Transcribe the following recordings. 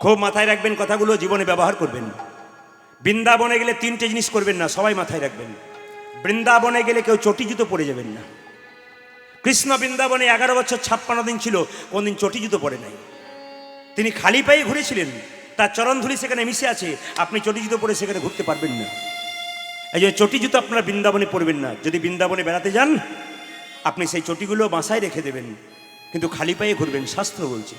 খুব মাথায় রাখবেন কথাগুলো, জীবনে ব্যবহার করবেন। বৃন্দাবনে গেলে তিনটে জিনিস করবেন না, সবাই মাথায় রাখবেন। বৃন্দাবনে গেলে কেউ চটি জুতো পরে যাবেন না। কৃষ্ণ বৃন্দাবনে 11 বছর 56 দিন ছিল, কোনদিন চটি জুতো পরে নাই। তিনি খালি পায়ে ঘুরেছিলেন, তার চরণধুলি সেখানে মিশে আছে। আপনি চটি জুতো পরে সেখানে ঘুরতে পারবেন না। এই যে চটি জুতো আপনারা বৃন্দাবনে পরবেন না। যদি বৃন্দাবনে বেড়াতে যান, আপনি সেই চটিগুলো বাসায় রেখে দেবেন, কিন্তু খালি পায়ে ঘুরবেন, শাস্ত্র বলছে।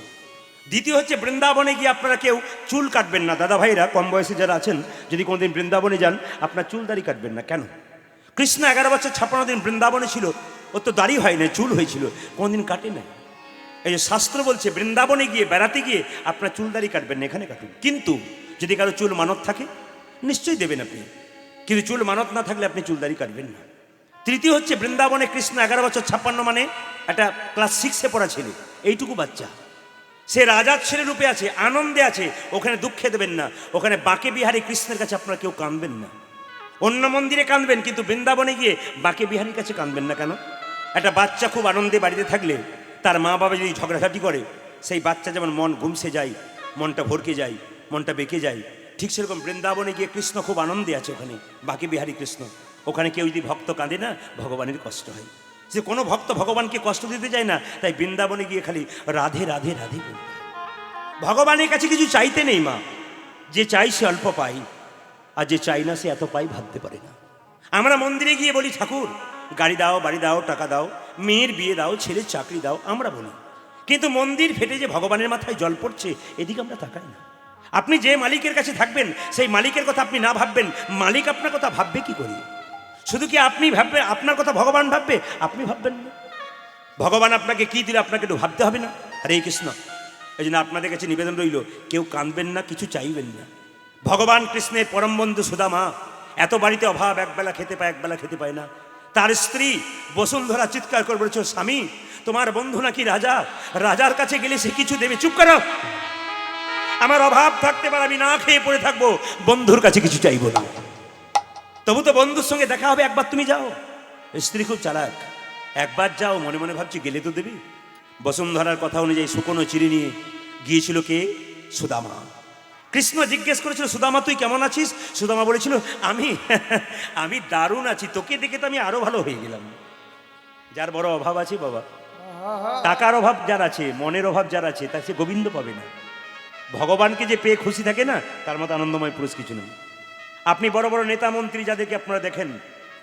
দ্বিতীয় হচ্ছে, বৃন্দাবনে গিয়ে আপনারা কেউ চুল কাটবেন না। দাদা ভাইরা, কম বয়সে যারা আছেন, যদি কোনোদিন বৃন্দাবনে যান, আপনার চুল দাড়ি কাটবেন না। কেন? কৃষ্ণ 11 বছর 56 দিন বৃন্দাবনে ছিল, ওর তো দাড়ি হয় না, চুল হয়েছিল, কোনোদিন কাটে না। এই যে শাস্ত্র বলছে, বৃন্দাবনে গিয়ে বেড়াতে গিয়ে আপনার চুল দাড়ি কাটবেন না, এখানে কাটুন। কিন্তু যদি কারো চুল মানত থাকে, নিশ্চয়ই দেবেন আপনি, কিন্তু চুল মানত না থাকলে আপনি চুল দাড়ি কাটবেন না। তৃতীয় হচ্ছে, বৃন্দাবনে কৃষ্ণ 11 বছর 56 মানে একটা ক্লাস 6-এ পড়া ছেলে, এইটুকু বাচ্চা, সে রাজার ছেলে রূপে আছে, আনন্দে আছে। ওখানে দুঃখে দেবেন না। ওখানে বাঁকে বিহারী কৃষ্ণের কাছে আপনারা কেউ কাঁদবেন না। অন্য মন্দিরে কাঁদবেন, কিন্তু বৃন্দাবনে গিয়ে বাঁকে বিহারীর কাছে কাঁদবেন না। কেন? একটা বাচ্চা খুব আনন্দে বাড়িতে থাকলে তার মা বাবা যদি ঝগড়াঝাটি করে, সেই বাচ্চা যেমন মন ঘুমসে যায়, মনটা ভরকে যায়, মনটা বেঁকে যায়, ঠিক সেরকম বৃন্দাবনে গিয়ে কৃষ্ণ খুব আনন্দে আছে। ওখানে বাঁকে বিহারী কৃষ্ণ, ওখানে কেউ যদি ভক্ত কাঁদে না, ভগবানের কষ্ট হয়। যে কোনো ভক্ত ভগবানকে কষ্ট দিতে চায় না, তাই বৃন্দাবনে গিয়ে খালি রাধে রাধে রাধে বলতে। ভগবানের কাছে কিছু চাইতে নেই মা, যে চাই সে অল্প পাই, আর যে চাই না সে এত পাই ভাবতে পারে না। আমরা মন্দিরে গিয়ে বলি, ঠাকুর গাড়ি দাও, বাড়ি দাও, টাকা দাও, মেয়ের বিয়ে দাও, ছেলের চাকরি দাও, আমরা বলি। কিন্তু মন্দির ফেটে যে ভগবানের মাথায় জল পড়ছে, এদিকে আমরা তাকাই না। আপনি যে মালিকের কাছে থাকবেন, সেই মালিকের কথা আপনি না ভাববেন, মালিক আপনার কথা ভাববে কি করি? শুধু কি আপনি ভাববেন, আপনার কথা ভগবান ভাববে? আপনি ভাববেন না। ভগবান আপনাকে কি দিলে আপনাকে একটু ভাবতে হবে না? হরে কৃষ্ণ। এই জন্য আপনাদের কাছে নিবেদন রইল, কেউ কাঁদবেন না, কিছু চাইবেন না। ভগবান কৃষ্ণের পরম বন্ধু সুদামা, এত বাড়িতে অভাব, একবেলা খেতে পায়, একবেলা খেতে পায় না। তার স্ত্রী বসুন্ধরা চিৎকার করে বলেছে, স্বামী তোমার বন্ধু নাকি রাজা, রাজার কাছে গেলে সে কিছু দেবে। চুপ করো, আমার অভাব থাকতে পারে, আমি না খেয়ে পড়ে থাকবো, বন্ধুর কাছে কিছু চাইবো না। তবু তো বন্ধুর সঙ্গে দেখা হবে, একবার তুমি যাও। স্ত্রী খুব চালাক, একবার যাও, মনে মনে ভাবছি গেলে তো দেবী। বসুন্ধরার কথা অনুযায়ী শুকনো চিড়ি নিয়ে গিয়েছিল কে? সুদামা। কৃষ্ণ জিজ্ঞেস করেছিল, সুদামা তুই কেমন আছিস? সুদামা বলেছিল, আমি দারুণ আছি, তোকে দেখে তো আমি আরো ভালো হয়ে গেলাম। যার বড় অভাব আছে বাবা, টাকার অভাব যার আছে, মনের অভাব যার আছে, তার সে গোবিন্দ পাবে না। ভগবানকে যে পেয়ে খুশি থাকে না, তার মতো আনন্দময় পুরুষ কিছু নেই। আপনি বড় বড় নেতা মন্ত্রী যাদেরকে আপনারা দেখেন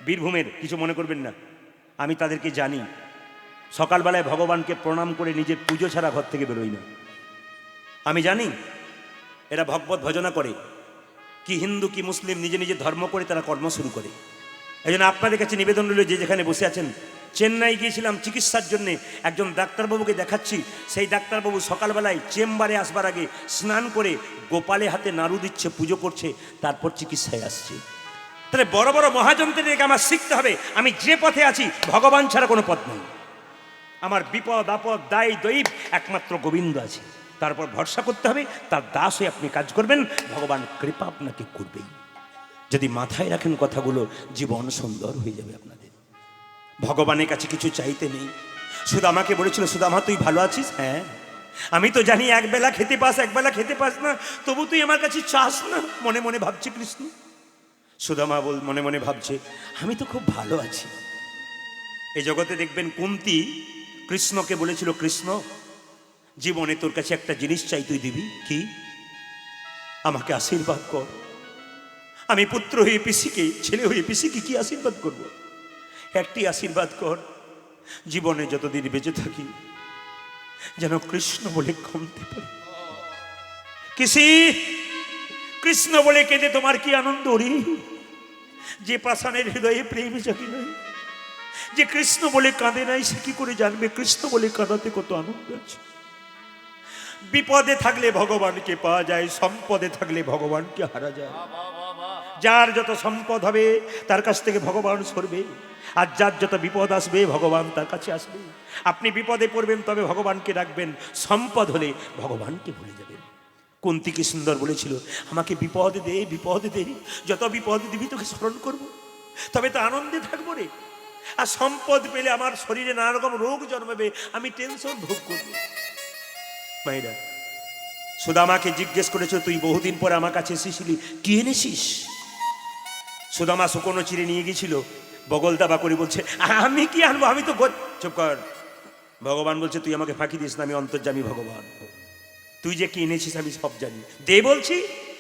বীরভূমের, কিছু মনে করবেন না, আমি তাদেরকে জানি। সকালবেলায় ভগবানকে প্রণাম করে নিজের পুজো ছাড়া ঘর থেকে বেরোই না। আমি জানি এরা ভগবত ভজনা করে, কি হিন্দু কি মুসলিম, নিজে নিজে ধর্ম করে তারা কর্ম শুরু করে। এই জন্য আপনাদের কাছে নিবেদন রইল, যে যেখানে বসে আছেন। চেন্নাই গিয়েছিলাম চিকিৎসার জন্যে, একজন ডাক্তারবাবুকে দেখাচ্ছি। সেই ডাক্তারবাবু সকালবেলায় চেম্বারে আসবার আগে স্নান করে গোপালে হাতে নাড়ু দিচ্ছে, পুজো করছে, তারপর চিকিৎসায় আসছে। তাহলে বড় বড় মহাজনদের থেকে আমার শিখতে হবে, আমি যে পথে আছি ভগবান ছাড়া কোনো পথ নেই। আমার বিপদ আপদ দায় দৈব একমাত্র গোবিন্দ আছে, তারপর ভরসা করতে হবে। তার দাস হয়ে আপনি কাজ করবেন, ভগবান কৃপা আপনাকে করবেই। যদি মাথায় রাখেন কথাগুলো, জীবন সুন্দর হয়ে যাবে আপনাদের। ভগবানের কাছে কিছু চাইতে নেই। সুদামাকে বলেছিল, সুদামা তুই ভালো আছিস? হ্যাঁ, আমি তো জানি একবেলা খেতে পাস, একবেলা খেতে পাস না, তবু তুই আমার কাছে চাস না। মনে মনে ভাবছে কৃষ্ণ। সুদামা মনে মনে ভাবছে, আমি তো খুব ভালো আছি। এই জগতে দেখবেন কুন্তী কৃষ্ণকে বলেছিল, কৃষ্ণ জীবনে তোর কাছে একটা জিনিস চাই, তুই দিবি কি? আমাকে আশীর্বাদ কর। আমি পুত্র হয়ে পিসিকে, ছেলে হয়ে পিসিকে কি আশীর্বাদ করব? একটি আশীর্বাদ কর, জীবনে যতদিন বেঁচে থাকি যেন কৃষ্ণ বলে কাঁদতে পারি। কিসি কৃষ্ণ বলে কেঁদে তোমার কি আনন্দ রে? যে পাষাণের হৃদয়ে প্রেম জাগে নাই, যে কৃষ্ণ বলে কাঁদে নাই, সে কি করে জানবে কৃষ্ণ বলে কাঁদাতে কত আনন্দ আছে? বিপদে থাকলে ভগবানকে পাওয়া যায়, সম্পদে থাকলে ভগবানকে হারা যায়। যার যত সম্পদ হবে তার কাছ থেকে ভগবান সরবে, আর যার যত বিপদ আসবে ভগবান তার কাছে আসবে। আপনি বিপদে পড়বেন তবে ভগবানকে রাখবেন, সম্পদ হলে ভগবানকে ভুলে যাবেন। কুন্তী কি সুন্দর বলেছিল, আমাকে বিপদ দে, বিপদ দে, যত বিপদ দিবি তোকে স্মরণ করবো, তবে তো আনন্দে থাকবো রে। আর সম্পদ পেলে আমার শরীরে নানা রকম রোগ জন্মাবে, আমি টেনশন ভোগ করবো। মায়েরা, সুদামাকে জিজ্ঞেস করেছো, তুই বহুদিন পরে আমার কাছে এসেছিলি, কি এনেছিস? সুদামা শুকনো চিড়ে নিয়ে গেছিল। বগল দাবা করে বলছে, আমি কি আনবো, আমি তো চুপ কর। ভগবান বলছে, তুই আমাকে ফাঁকি দিস না, আমি অন্তর্যামী ভগবান। তুই যে কি এনেছিস আমি সব জানি, দে বলছি।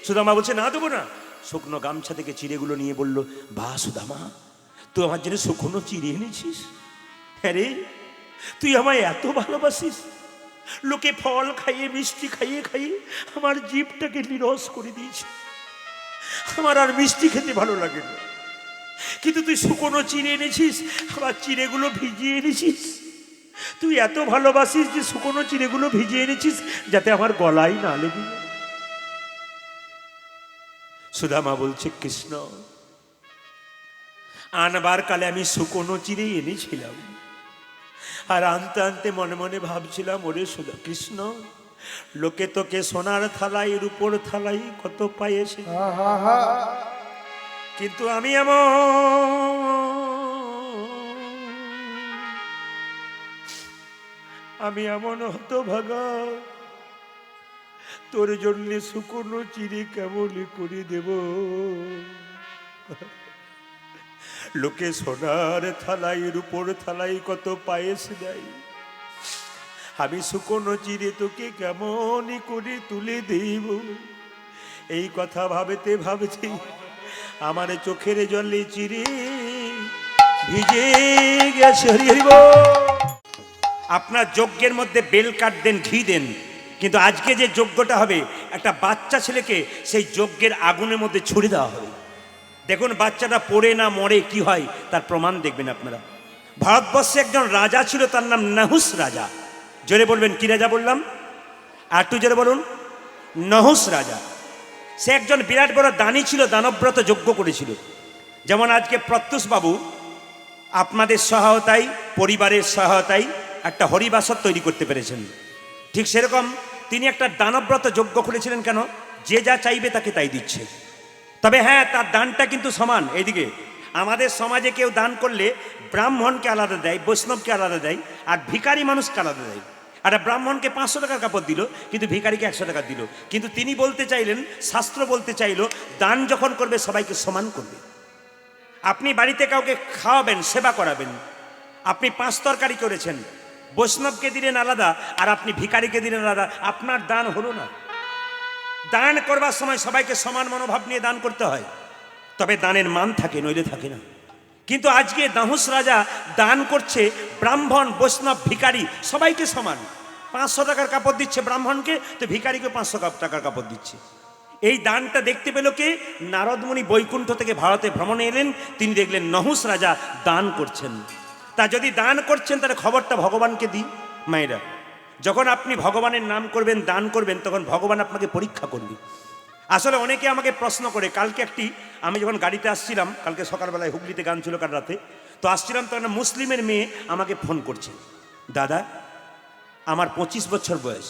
সুদামা বলছে, না দেবো না। শুকনো গামছা থেকে চিড়েগুলো নিয়ে বলল, বাহ সুদামা, তুই আমার জন্য শুকনো চিড়ে এনেছিস? হ্যাঁ রে, তুই আমায় এত ভালোবাসিস। লোকে ফল খাইয়ে মিষ্টি খাইয়ে খাইয়ে আমার জিভটাকে নিরস করে দিয়েছে, আমার আর মিষ্টি খেতে ভালো লাগে না। কিন্তু তুই শুকনো চিড়ে এনেছিস, আবার চিড়েগুলো ভিজিয়ে এনেছিস। তুই এত ভালোবাসিস যে শুকনো চিড়েগুলো ভিজিয়ে এনেছিস যাতে আমার গলায় না লেগে। সুদামা বলছে, কৃষ্ণ, আনবার কালে আমি শুকনো চিড়ে এনেছিলাম, আর আনতে আনতে মনে মনে ভাবছিলাম, ওরে সুদা কৃষ্ণ, লোকে তোকে সোনার থালাই রূপোর থালাই কত পাইছে, কিন্তু আমি এমন হতভাগা, তোর জন্য শুকনো চিড়ে কেমন করে দেব। লোকে সোনার থালাই রূপোর থালাই কত পায়েস দেয়, আমি শুকনো চিড়ে তোকে কেমন করে তুলে দেব। এই কথা ভাবতে ভাবতে আমার চোখের জলে চিড়ে ভিজে গেছে। আপনার যজ্ঞের মধ্যে বেল কাঠ দেন, ঘি দেন, কিন্তু আজকে যে যজ্ঞটা হবে, একটা বাচ্চা ছেলেকে সেই যজ্ঞের আগুনের মধ্যে ছুড়ে দেওয়া হবে। দেখুন বাচ্চাটা পড়ে না মরে, কি হয় তার প্রমাণ দেখবেন আপনারা। ভারতবর্ষে একজন রাজা ছিল, তার নাম নহুস রাজা। জোরে বলবেন, কি রাজা বললাম? আর একটু জোরে বলুন, নহুস রাজা। সে একজন বিরাট বড় দানী ছিল, দানব্রত যজ্ঞ করেছিল। যেমন আজকে প্রত্যুষ বাবু আপনাদের সহায়তায়, পরিবারের সহায়তায় একটা হরিবাসর তৈরি করতে পেরেছেন, ঠিক সেরকম তিনি একটা দানব্রত যজ্ঞ করেছিলেন। কেন? যে যা চাইবে তাকে তাই দিচ্ছে। তবে হ্যাঁ, তার দানটা কিন্তু সমান। এইদিকে আমাদের সমাজে কেউ দান করলে ব্রাহ্মণকে আলাদা দেয়, বৈষ্ণবকে আলাদা দেয়, আর ভিখারি মানুষকে আলাদা দেয়। আর ব্রাহ্মণকে 500 টাকার কাপড় দিল, কিন্তু ভিখারিকে 100 টাকা দিল। কিন্তু তিনি বলতে চাইলেন, শাস্ত্র বলতে চাইল, দান যখন করবে সবাইকে সমান করবে। আপনি বাড়িতে কাউকে খাওয়াবেন, সেবা করাবেন, আপনি 5 তরকারি করেছেন, বৈষ্ণবকে দিলেন আলাদা আর আপনি ভিখারিকে দিলেন আলাদা, আপনার দান হলো না। দান করবার সময় সবাইকে সমান মনোভাব নিয়ে দান করতে হয়, তবে দানের মান থাকে, নইলে থাকে না। কিন্তু আজকে নহুস রাজা দান করছে, ব্রাহ্মণ বৈষ্ণব ভিখারি সবাইকে সমান। 500 টাকার কাপড় দিচ্ছে ব্রাহ্মণকে, তো ভিখারিকে 500 টাকার কাপড় দিচ্ছে। এই দানটা দেখতে পেল কে? নারদমুনি বৈকুণ্ঠ থেকে ভারতে ভ্রমণে এলেন, তিনি দেখলেন নহুস রাজা দান করছেন। তা যদি দান করছেন, তাহলে খবরটা ভগবানকে দিই। মায়েরা, যখন আপনি ভগবানের নাম করবেন, দান করবেন, তখন ভগবান আপনাকে পরীক্ষা করবে। আসলে অনেকে আমাকে প্রশ্ন করে, কালকে আমি যখন গাড়িতে আসছিলাম, কালকে সকালবেলায় হুগলিতে গান ছিল, কাল রাতে তো আসছিলাম, তখন মুসলিমের মেয়ে আমাকে ফোন করছে, দাদা আমার 25 বছর বয়স,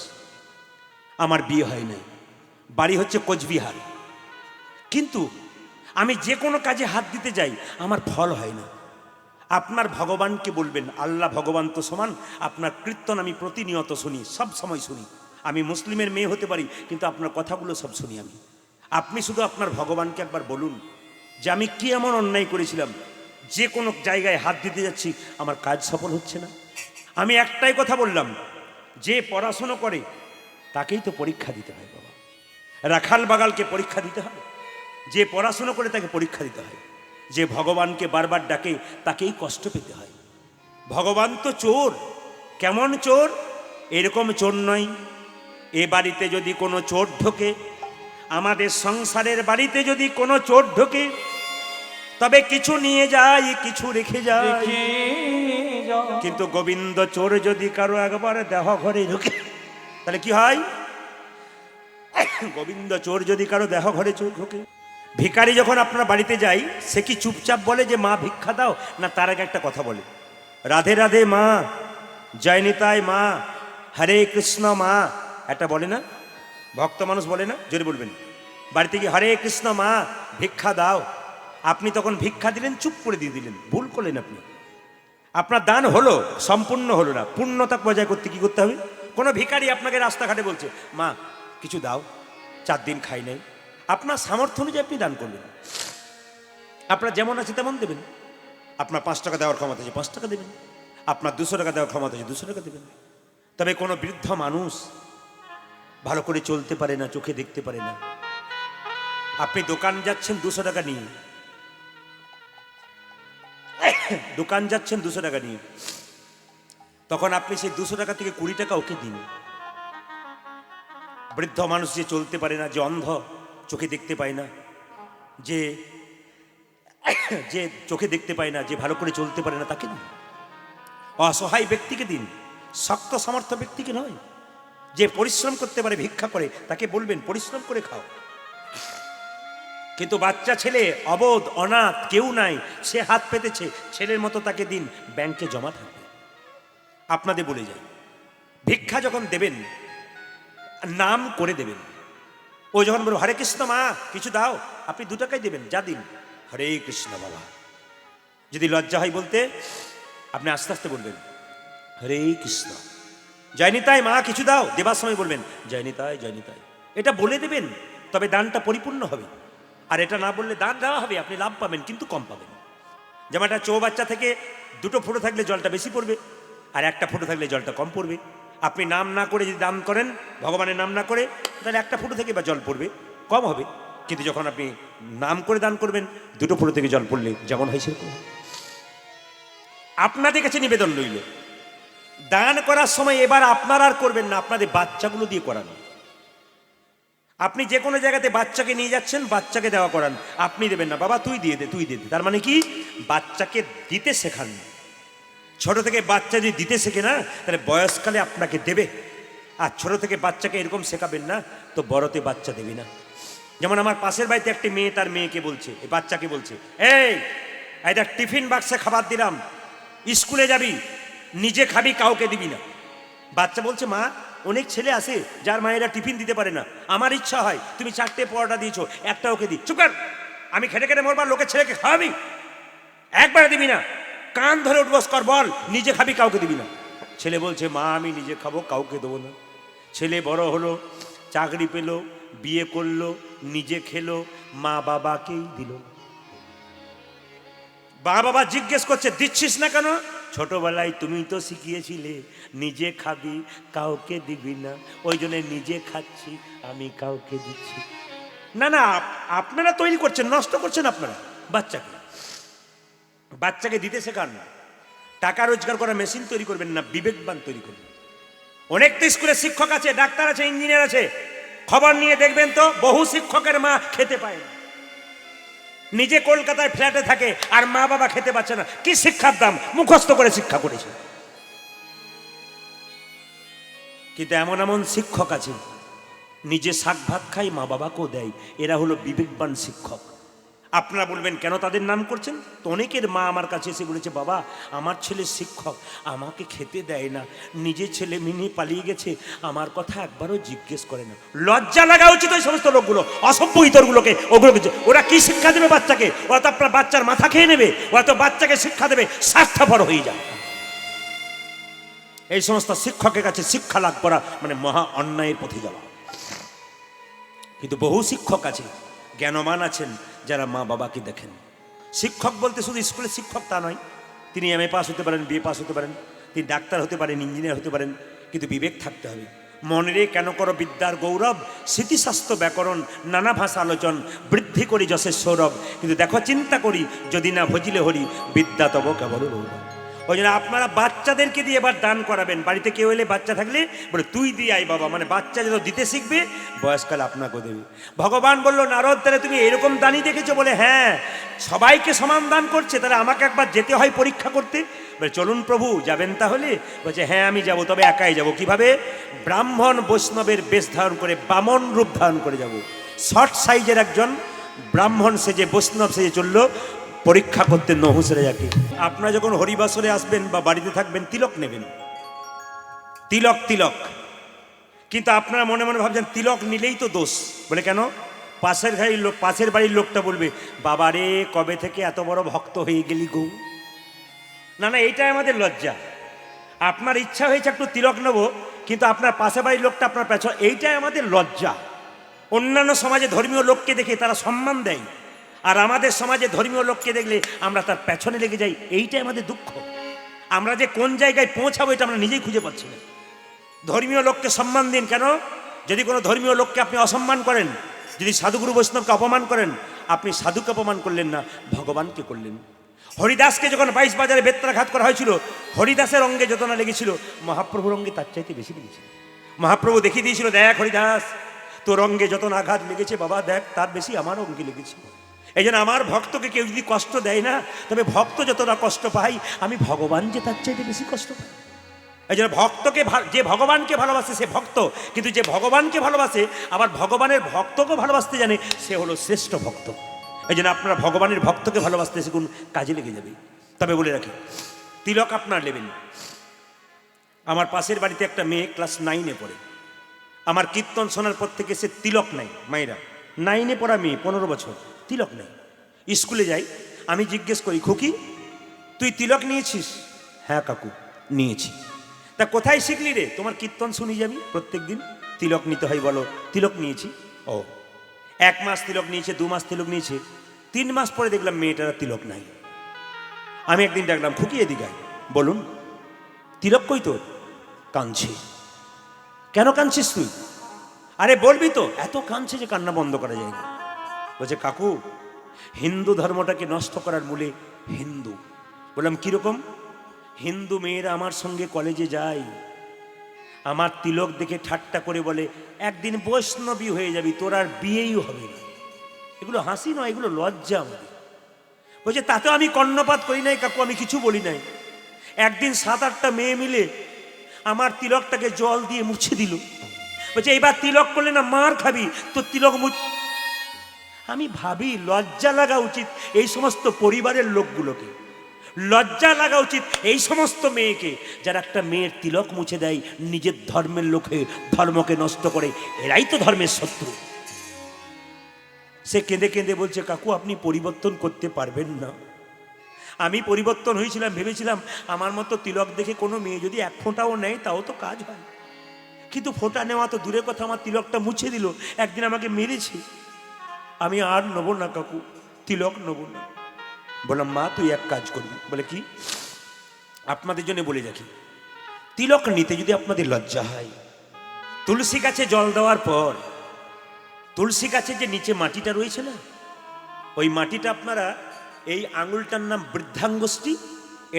আমার বিয়ে হয় নাই, বাড়ি হচ্ছে কোচবিহার, কিন্তু আমি যে কোনো কাজে হাত দিতে যাই, আমার ফল হয় না। আপনার ভগবানকে বলবেন, আল্লাহ ভগবান তো সমান, আপনার কীর্তন আমি প্রতিনিয়ত শুনি, সব সময় শুনি। আমি মুসলিমের মেয়ে হতে পারি, কিন্তু আপনার কথাগুলো সব শুনি আমি। আপনি শুধু আপনার ভগবানকে একবার বলুন যে আমি কি এমন অন্যায় করেছিলাম, যে কোনো জায়গায় হাত দিতে যাচ্ছি, আমার কাজ সফল হচ্ছে না। আমি একটাই কথা বললাম, যে পড়াশুনো করে তাকেই তো পরীক্ষা দিতে হয় বাবা। রাখাল বাগালকে পরীক্ষা দিতে হয়, যে পড়াশুনো করে তাকে পরীক্ষা দিতে হয়, যে ভগবানকে বারবার ডাকে তাকেই কষ্ট পেতে হয়। ভগবান তো চোর। কেমন চোর? এরকম চোর নয়। এ বাড়িতে যদি কোনো চোর ঢোকে, আমাদের সংসারের বাড়িতে যদি কোনো চোর ঢোকে, তবে কিছু নিয়ে যায়, কিছু রেখে যায়। কিন্তু গোবিন্দ চোর যদি কারো একবার দেহ ঘরে ঢোকে, তাহলে কি হয়? গোবিন্দ চোর যদি কারো দেহ ঘরে চোর ঢোকে। ভিখারি যখন আপনার বাড়িতে যাই, সে কি চুপচাপ বলে যে মা ভিক্ষা দাও, না তার আগে একটা কথা বলে, রাধে রাধে মা, জয় নিতাই মা, হরে কৃষ্ণ মা, একটা বলে না? ভক্ত মানুষ বলে না? জোরে বলবেন। বাড়িতে গিয়ে হরে কৃষ্ণ মা, ভিক্ষা দাও। আপনি তখন ভিক্ষা দিলেন, চুপ করে দিয়ে দিলেন, ভুল করলেন আপনি। আপনার দান হলো, সম্পূর্ণ হলো না। পূর্ণতা বজায় করতে কি করতে হবে? কোনো ভিখারি আপনাকে রাস্তাঘাটে বলছে, মা কিছু দাও, 4 দিন খাই নাই, আপনার সামর্থ্য অনুযায়ী আপনি দান করবেন। আপনার যেমন আছে তেমন দেবেন। আপনার 5 টাকা দেওয়ার ক্ষমতা আছে 5 টাকা দেবেন, আপনার 200 টাকা দেওয়ার ক্ষমতা আছে 200 টাকা দেবেন। তবে কোনো বৃদ্ধ মানুষ ভালো করে চলতে পারে না, চোখে দেখতে পারে না, আপনি দোকান যাচ্ছেন 200 টাকা নিয়ে, দোকান যাচ্ছেন 200 টাকা নিয়ে, তখন আপনি সেই 200 টাকা থেকে 20 টাকা ওকে দিন। বৃদ্ধ মানুষ যে চলতে পারে না, যে অন্ধ, চোখে দেখতে পায় না, যে যে চোখে দেখতে পায় না, যে ভালো করে চলতে পারে না, তাকে দিন। অসহায় ব্যক্তিকে দিন, শক্ত সামর্থ্য ব্যক্তিকে নয়। যে পরিশ্রম করতে পারে, ভিক্ষা করে, তাকে বলবেন পরিশ্রম করে খাও। কিন্তু বাচ্চা ছেলে, অবোধ, অনাথ, কেউ নাই, সে হাত পেতেছে, ছেলের মতো তাকে দিন, ব্যাংকে জমা থাকবে। আপনাদের বলে যাই, ভিক্ষা যখন দেবেন নাম করে দেবেন। ও যখন বলবো হরে কৃষ্ণ মা কিছু দাও, আপনি 2 টাকাই দেবেন, যা দিন হরে কৃষ্ণ বাবা। যদি লজ্জা হয় বলতে, আপনি আস্তে আস্তে বলবেন হরে কৃষ্ণ। জয়নিতাই মা কিছু দাও, দেবার সময় বলবেন জয়নিতাই জয়নিতাই, এটা বলে দেবেন, তবে দানটা পরিপূর্ণ হবে। আর এটা না বললে দান দেওয়া হবে, আপনি লাভ পাবেন কিন্তু কম পাবেন। যেমন একটা চৌবাচ্চা থেকে 2টো ফুটো থাকলে জলটা বেশি পড়বে, আর 1টা ফুটো থাকলে জলটা কম পড়বে। আপনি নাম না করে যদি দান করেন, ভগবানের নাম না করে, তাহলে 1টা ফুটো থেকে বা জল পড়বে, কম হবে। কিন্তু যখন আপনি নাম করে দান করবেন, 2টো ফুটো থেকে জল পড়লে যেমন হয় সেরকম। আপনাদের কাছে নিবেদন রইল, দান করার সময় এবার আপনারা আর করবেন না, আপনাদের বাচ্চাগুলো দিয়ে করানো। আপনি যে কোনো জায়গাতে বাচ্চাকে নিয়ে যাচ্ছেন, বাচ্চাকে দেওয়া করান, আপনি দেবেন না, বাবা তুই দিয়ে দে, তুই দিয়ে দে। তার মানে কি, বাচ্চাকে দিতে শেখান। ছোট থেকে বাচ্চা যদি দিতে শেখে না, তাহলে বয়সকালে আপনাকে দেবে। আর ছোট থেকে বাচ্চাকে এরকম শেখাবেন না, তো বড়তে বাচ্চা দেবে না। যেমন আমার পাশের বাড়িতে একটি মেয়ে তার মেয়েকে বলছে, এই বাচ্চাকে বলছে, এই এটা টিফিন বাক্সে খাবার দিলাম, স্কুলে যাবি, নিজে খাবি, কাউকে দিবি না। বাচ্চা বলছে মা, অনেক ছেলে আছে যার মায়েরা টিফিন দিতে পারে না, আমার ইচ্ছা হয় তুমি 4টে পরোটা দিয়েছো, একটা ওকে দি। চুপ কর, আমি খেটে খেটে মরবার, লোকের ছেলেকে খাওয়াবি? একবারে দিবি না, কান ধরে উঠবস কর, বল নিজে খাবি, কাউকে দিবি না। ছেলে বলছে মা আমি নিজে খাবো, কাউকে দেবো না। ছেলে বড় হলো, চাকরি পেল, বিয়ে করলো, নিজে খেলো, মা বাবাকেই দিল। বাবা জিজ্ঞেস করছে দিচ্ছিস না কেন? ছোটবেলায় তুমি তো শিখিয়েছিলে নিজে খাবি, কাউকে দিবি না, ওই জন্য নিজে খাচ্ছি, আমি কাউকে দিচ্ছি না। না, আপনারা তৈরি করছেন, নষ্ট করছেন আপনারা বাচ্চাকে। বাচ্চাকে দিতে শেখান না, টাকা রোজগার করা মেশিন তৈরি করবেন না, বিবেকবান তৈরি করবেন। অনেক তো স্কুলে শিক্ষক আছে, ডাক্তার আছে, ইঞ্জিনিয়ার আছে, খবর নিয়ে দেখবেন তো বহু শিক্ষকের মা খেতে পায় না, নিজে কলকাতায় ফ্ল্যাটে থাকে, আর মা বাবা খেতে পাচ্ছে না। কি শিক্ষার দাম, মুখস্থ করে শিক্ষা করেছে। কিন্তু এমন এমন শিক্ষক আছে, নিজে শাক ভাত খাই, মা বাবাকেও দেয়, এরা হলো বিবেকবান শিক্ষক। আপনারা বলবেন কেন তাদের নাম করছেন? তো অনেকের মা আমার কাছে এসে বলেছে, বাবা আমার ছেলে শিক্ষক, আমাকে খেতে দেয় না, নিজে ছেলে মিনি পালিয়ে গেছে, আমার কথা একবারও জিজ্ঞেস করে না। লজ্জা লাগা উচিত ওই সমস্ত লোকগুলো, অসভ্য ইতরগুলোকে। ওগুলোকে ওরা কি শিক্ষা দেবে বাচ্চাকে? ওরা তো আপনার বাচ্চার মাথা খেয়ে নেবে, ওরা তো বাচ্চাকে শিক্ষা দেবে স্বার্থপর হয়ে যায়। এই সমস্ত শিক্ষকের কাছে শিক্ষা লাভ করা মানে মহা অন্যায়ের পথে যাওয়া। কিন্তু বহু শিক্ষক আছে, জ্ঞানমান আছেন, যারা মা বাবাকে দেখেন। শিক্ষক বলতে শুধু স্কুলের শিক্ষক তা নয়, তিনি MA পাস হতে পারেন, BA পাস হতে পারেন, তিনি ডাক্তার হতে পারেন, ইঞ্জিনিয়ার হতে পারেন, কিন্তু বিবেক থাকতে হবে। মনে রে কেন করো বিদ্যার গৌরব, স্মৃতিশাস্ত্র ব্যাকরণ, নানা ভাষা আলোচন, বৃদ্ধি করি যশের সৌরভ। কিন্তু দেখো চিন্তা করি, যদি না ভজিলে হরি, বিদ্যা তব কেবল গৌরব। ওই জন্য আপনারা বাচ্চাদেরকে দিয়ে এবার দান করাবেন। বাড়িতে কেউ এলে বাচ্চা থাকলে বলে তুই দিয়ে আই বাবা, মানে বাচ্চা যত দিতে শিখবে বয়সকাল আপনাকেও দেবে। ভগবান বললো নারদ, তাহলে তুমি এরকম দানই দেখেছো? বলে হ্যাঁ, সবাইকে সমান দান করছে, তাহলে আমাকে একবার যেতে হয় পরীক্ষা করতে। বলে চলুন প্রভু, যাবেন তাহলে? বলছে হ্যাঁ আমি যাব, তবে একাই যাব। কিভাবে? ব্রাহ্মণ বৈষ্ণবের বেশ ধারণ করে, বামন রূপ ধারণ করে যাব। শর্ট সাইজের একজন ব্রাহ্মণ সেজে, বৈষ্ণব সেজে চললো পরীক্ষা করতে নহুসরে যাকে। আপনারা যখন হরিবাসরে আসবেন বা বাড়িতে থাকবেন, তিলক নেবেন, তিলক তিলক। কিন্তু আপনারা মনে মনে ভাবছেন তিলক নিলেই তো দোষ। বলে কেন? পাশের বাড়ির লোকটা বলবে, বাবা রে কবে থেকে এত বড় ভক্ত হয়ে গেলি গো। না না, এইটাই আমাদের লজ্জা। আপনার ইচ্ছা হয়েছে একটু তিলক নেবো, কিন্তু আপনার পাশে বাড়ির লোকটা আপনার পেছন, এইটাই আমাদের লজ্জা। অন্যান্য সমাজে ধর্মীয় লোককে দেখে তারা সম্মান দেয়, আর আমাদের সমাজে ধর্মীয় লোককে দেখলে আমরা তার পেছনে লেগে যাই, এইটাই আমাদের দুঃখ। আমরা যে কোন জায়গায় পৌঁছাবো এটা আমরা নিজেই খুঁজে পাচ্ছি না। ধর্মীয় লোককে সম্মান দিন। কেন? যদি কোনো ধর্মীয় লোককে আপনি অসম্মান করেন, যদি সাধুগুরু বৈষ্ণবকে অপমান করেন, আপনি সাধুকে অপমান করলেন না, ভগবানকে করলেন। হরিদাসকে যখন 22 বাজারে বেত্রাঘাত করা হয়েছিল, হরিদাসের অঙ্গে যতনা লেগেছিল, মহাপ্রভুর অঙ্গে তার চাইতে বেশি লেগেছিল। মহাপ্রভু দেখিয়ে দিয়েছিল, দেখ হরিদাস, তোর অঙ্গে যত আঘাত লেগেছে বাবা, দেখ তার বেশি আমার অঙ্গে লেগেছে। এই জন্য আমার ভক্তকে কেউ যদি কষ্ট দেয় না, তবে ভক্ত যতটা কষ্ট পাই, আমি ভগবান যে তার চাইতে বেশি কষ্ট পাই। এই জন্য ভক্তকে, যে ভগবানকে ভালোবাসে সে ভক্ত, কিন্তু যে ভগবানকে ভালোবাসে আবার ভগবানের ভক্তকে ভালোবাসতে জানে, সে হলো শ্রেষ্ঠ ভক্ত। এই জন্য আপনারা ভগবানের ভক্তকে ভালোবাসতে শিখুন, কাজে লেগে যাবে। তবে বলে রাখি, তিলক আপনার নেবেন। আমার পাশের বাড়িতে একটা মেয়ে ক্লাস 9-এ পড়ে। আমার কীর্তন শোনার পর থেকে সে তিলক নাই। মায়েরা, 9-এ পড়া মেয়ে, 15 বছর, তিলক নাই। স্কুলে যাই, আমি জিজ্ঞেস করি, খুকি তুই তিলক নিয়েছিস? হ্যাঁ কাকু নিয়েছি। তা কোথায় শিখলি রে? তোমার কীর্তন শুনি যাবি প্রত্যেক দিন। তিলক নিতে হয় বলো? তিলক নিয়েছি। ও, 1 মাস তিলক নিয়েছে, 2 মাস তিলক নিয়েছে, 3 মাস পরে দেখলাম মেয়েটার তিলক নাই। আমি একদিন ডাকলাম, খুকি এদিকে আয়, বলুন তিলক কই তোর? কাঁদছে। কেন কাঁদছিস তুই? আরে বলবি তো। এত কাঁদছে যে কান্না বন্ধ করা যায় না। বলছে কাকু, হিন্দু ধর্মটাকে নষ্ট করার মূলে হিন্দু। বললাম কিরকম? হিন্দু মেয়েরা আমার সঙ্গে কলেজে যায়, আমার তিলক দেখে ঠাট্টা করে বলে একদিন বৈষ্ণবী হয়ে যাবি, তোর আর বিয়েই হবে না। এগুলো হাসি নয়, এগুলো লজ্জা আমাদের। বলছে তাতেও আমি কর্ণপাত করি নাই কাকু, আমি কিছু বলি নাই। একদিন 7-8টা মেয়ে মিলে আমার তিলকটাকে জল দিয়ে মুছে দিল। বলছে এইবার তিলক করলে না মার খাবি, তোর তিলক আমি ভাবি লজ্জা লাগা উচিত এই সমস্ত পরিবারের লোকগুলোকে, লজ্জা লাগা উচিত এই সমস্ত মেয়েকে যারা একটা মেয়ের তিলক মুছে দেয়, নিজের ধর্মের লোকে ধর্মকে নষ্ট করে। এরাই তো ধর্মের শত্রু। সে কেঁদে কেঁদে বলছে কাকু আপনি পরিবর্তন করতে পারবেন না। আমি পরিবর্তন হয়েছিলাম, ভেবেছিলাম আমার মতো তিলক দেখে কোনো মেয়ে যদি 1 ফোঁটাও নেয় তাও তো কাজ হয়, কিন্তু ফোঁটা নেওয়া তো দূরের কথা, আমার তিলকটা মুছে দিল, একদিন আমাকে মেরেছে। আমি আর নেবো না কাকু, তিলক নেবো না। বললাম মা তুই এক কাজ করবি। বলে কি? আপনাদের জন্য বলে রাখি, তিলক নিতে যদি আপনাদের লজ্জা হয়, তুলসী গাছে জল দেওয়ার পর তুলসী গাছের যে নিচে মাটিটা রয়েছে না, ওই মাটিটা আপনারা, এই আঙুলটার নাম বৃদ্ধাঙ্গুষ্ঠী,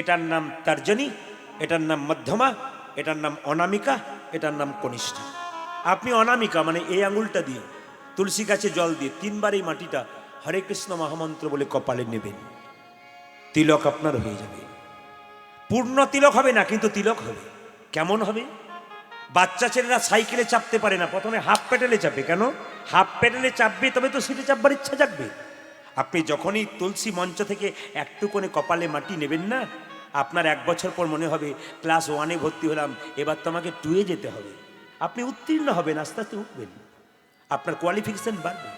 এটার নাম তর্জনী, এটার নাম মধ্যমা, এটার নাম অনামিকা, এটার নাম কনিষ্ঠা। আপনি অনামিকা মানে এই আঙুলটা দিয়ে তুলসী গাছে জল দিয়ে 3 বার এই মাটিটা হরে কৃষ্ণ মহামন্ত্র বলে কপালে নেবেন, তিলক আপনার হয়ে যাবে। পূর্ণ তিলক হবে না, কিন্তু তিলক হবে। কেমন হবে? বাচ্চা ছেলেরা সাইকেলে চাপতে পারে না, প্রথমে হাফ প্যাডেলে চাপে। কেন? হাফ প্যাডেলে চাপবে তবে তো সিটে চাপবার ইচ্ছা জাগবে। আপনি যখনই তুলসী মঞ্চ থেকে একটু করে কপালে মাটি নেবেন না, আপনার 1 বছর পর মনে হবে ক্লাস 1-এ ভর্তি হলাম, এবার তো আমাকে 2-এ যেতে হবে। আপনি উত্তীর্ণ হবেন, আস্তে আস্তে উঠবেন, আপনার কোয়ালিফিকেশন বাড়বে।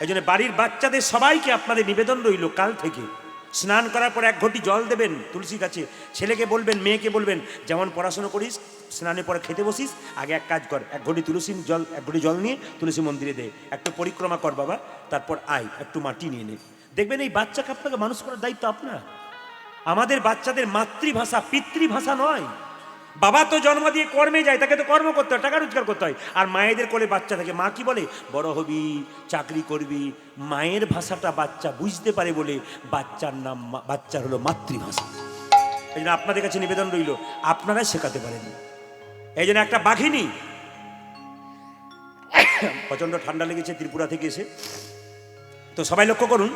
এই জন্য বাড়ির বাচ্চাদের সবাইকে আপনাদের নিবেদন রইল, কাল থেকে স্নান করার পর 1 ঘটি জল দেবেন তুলসী গাছে। ছেলেকে বলবেন, মেয়েকে বলবেন, যেমন পড়াশোনা করিস স্নানের পরে খেতে বসিস, আগে এক কাজ কর, 1 ঘটি তুলসী জল, 1 ঘটি জল নিয়ে তুলসী মন্দিরে দে, একটু পরিক্রমা কর বাবা, তারপর আয় একটু মাটি নিয়ে নে। দেখবেন এই বাচ্চাকে আপনাকে মানুষ করার দায়িত্ব আপনার। আমাদের বাচ্চাদের মাতৃভাষা পিতৃভাষা নয়। বাবা তো জন্ম দিয়ে কর্মে যায়, তাকে তো কর্ম করতে হয়, টাকা রোজগার করতে হয়। আর মায়েদের কোলে বাচ্চা থাকে, মা কি বলে? বড় হবি, চাকরি করবি। মায়ের ভাষাটা বাচ্চা বুঝতে পারে বলে বাচ্চার নাম, বাচ্চার হলো মাতৃভাষা। এই জন্য আপনাদের কাছে নিবেদন রইল, আপনারাই শেখাতে পারেন। এই জন্য একটা বাঘিনী, প্রচণ্ড ঠান্ডা লেগেছে ত্রিপুরা থেকে এসে, তো সবাই লক্ষ্য করুন,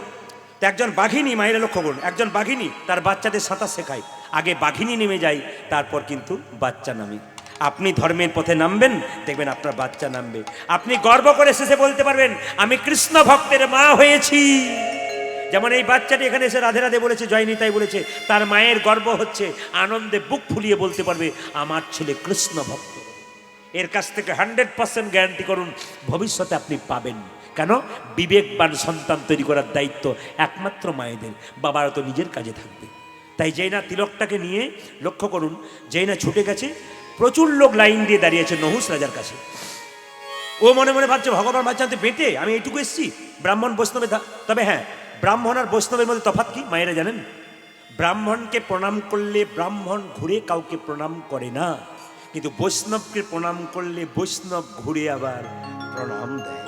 তো একজন বাঘিনী, মায়েরা লক্ষ্য করুন, একজন বাঘিনী তার বাচ্চাদের সাঁতার শেখায়। আগে বাঘিনী নেমে যায়, তারপর কিন্তু বাচ্চা নামে। আপনি ধর্মের পথে নামবেন, দেখবেন আপনার বাচ্চা নামবে। আপনি গর্ব করে শেষে বলতে পারবেন আমি কৃষ্ণ ভক্তের মা হয়েছি। যেমন এই বাচ্চাটি এখানে এসে রাধে রাধে বলেছে, জয়নিতাই বলেছে, তার মায়ের গর্ব হচ্ছে, আনন্দে বুক ফুলিয়ে বলতে পারবে আমার ছেলে কৃষ্ণ ভক্ত। এর কাছ থেকে 100% গ্যারান্টি করুন ভবিষ্যতে আপনি পাবেন। কেন? বিবেকবান সন্তান তৈরি করার দায়িত্ব একমাত্র মায়েদের, বাবারা তো নিজের কাজে থাকবে। তাই যেই না তিলকটাকে নিয়ে লক্ষ্য করুন, যেই না ছুটে গেছে প্রচুর লোক লাইন দিয়ে দাঁড়িয়েছে নহুষ রাজার কাছে। ও মনে মনে ভাবছে ভগবান ভাবছে বেটে আমি এইটুকু এসেছি ব্রাহ্মণ বৈষ্ণবে। তবে হ্যাঁ, ব্রাহ্মণ আর বৈষ্ণবের মধ্যে তফাৎ কি মায়েরা জানেন? ব্রাহ্মণকে প্রণাম করলে ব্রাহ্মণ ঘুরে কাউকে প্রণাম করে না, কিন্তু বৈষ্ণবকে প্রণাম করলে বৈষ্ণব ঘুরে আবার প্রণাম দেয়।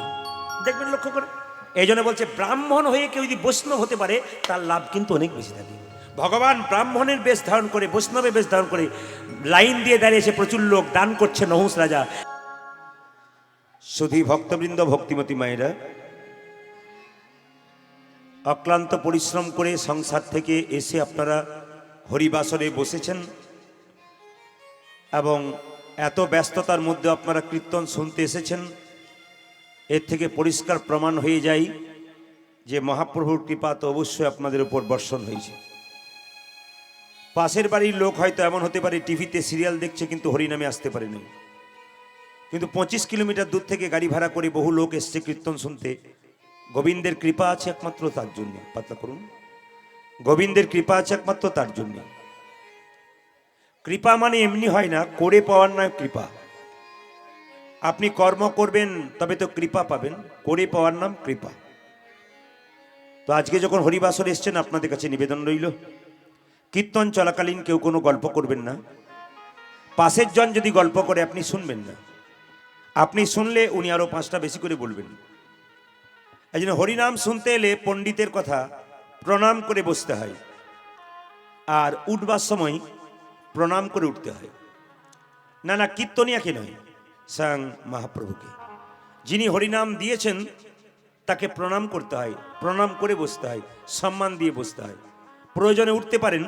দেখবেন লক্ষ্য করে। এই জন্য বলছে ব্রাহ্মণ হয়ে কেউ যদি বৈষ্ণব হতে পারে তার লাভ কিন্তু অনেক বেশি থাকে। ভগবান ব্রাহ্মণের বেশ ধারণ করে বৈষ্ণবের বেশ ধারণ করে লাইন দিয়ে দাঁড়িয়েছে, প্রচুর লোক দান করছে নহুষ রাজা। শুধু ভক্তবৃন্দ, ভক্তিমতী মায়েরা, অক্লান্ত পরিশ্রম করে সংসার থেকে এসে আপনারা হরিবাসরে বসেছেন এবং এত ব্যস্ততার মধ্যে আপনারা কীর্তন শুনতে এসেছেন। এর থেকে পরিষ্কার প্রমাণ হয়ে যায় যে মহাপ্রভুর কৃপা তো অবশ্যই আপনাদের উপর বর্ষণ হয়েছে। পাশের বাড়ির লোক হয়তো এমন হতে পারে টিভিতে সিরিয়াল দেখছে কিন্তু হরিনামে আসতে পারেনি, কিন্তু 25 কিলোমিটার দূর থেকে গাড়ি ভাড়া করে বহু লোক এসছে কীর্তন শুনতে। গোবিন্দের কৃপা আছে একমাত্র তার জন্য। পাতলা করুন, গোবিন্দের কৃপা আছে একমাত্র তার জন্য। কৃপা মানে এমনি হয় না, করে পাওয়ার নয় কৃপা। আপনি কর্ম করবেন তবে তো কৃপা পাবেন, করে পাওয়ার নাম কৃপা। তো আজকে যখন হরিবাসর এসছেন আপনাদের কাছে নিবেদন রইল, কীর্তন চলাকালীন কেউ কোনো গল্প করবেন না। পাশের জন যদি গল্প করে আপনি শুনবেন না, আপনি শুনলে উনি আরো 5টা বেশি করে বলবেন। এই জন্য হরিনাম শুনতে এলে পণ্ডিতের কথা প্রণাম করে বসতে হয়, আর উঠবার সময় প্রণাম করে উঠতে হয়। না না, কীর্তনিয়াকে নয়, স্বয়ং মহাপ্রভুকে, যিনি হরিনাম দিয়েছেন তাকে প্রণাম করতে হয়, প্রণাম করে বসতে হয়, সম্মান দিয়ে বসতে হয়। প্রয়োজনে উঠতে পারেন,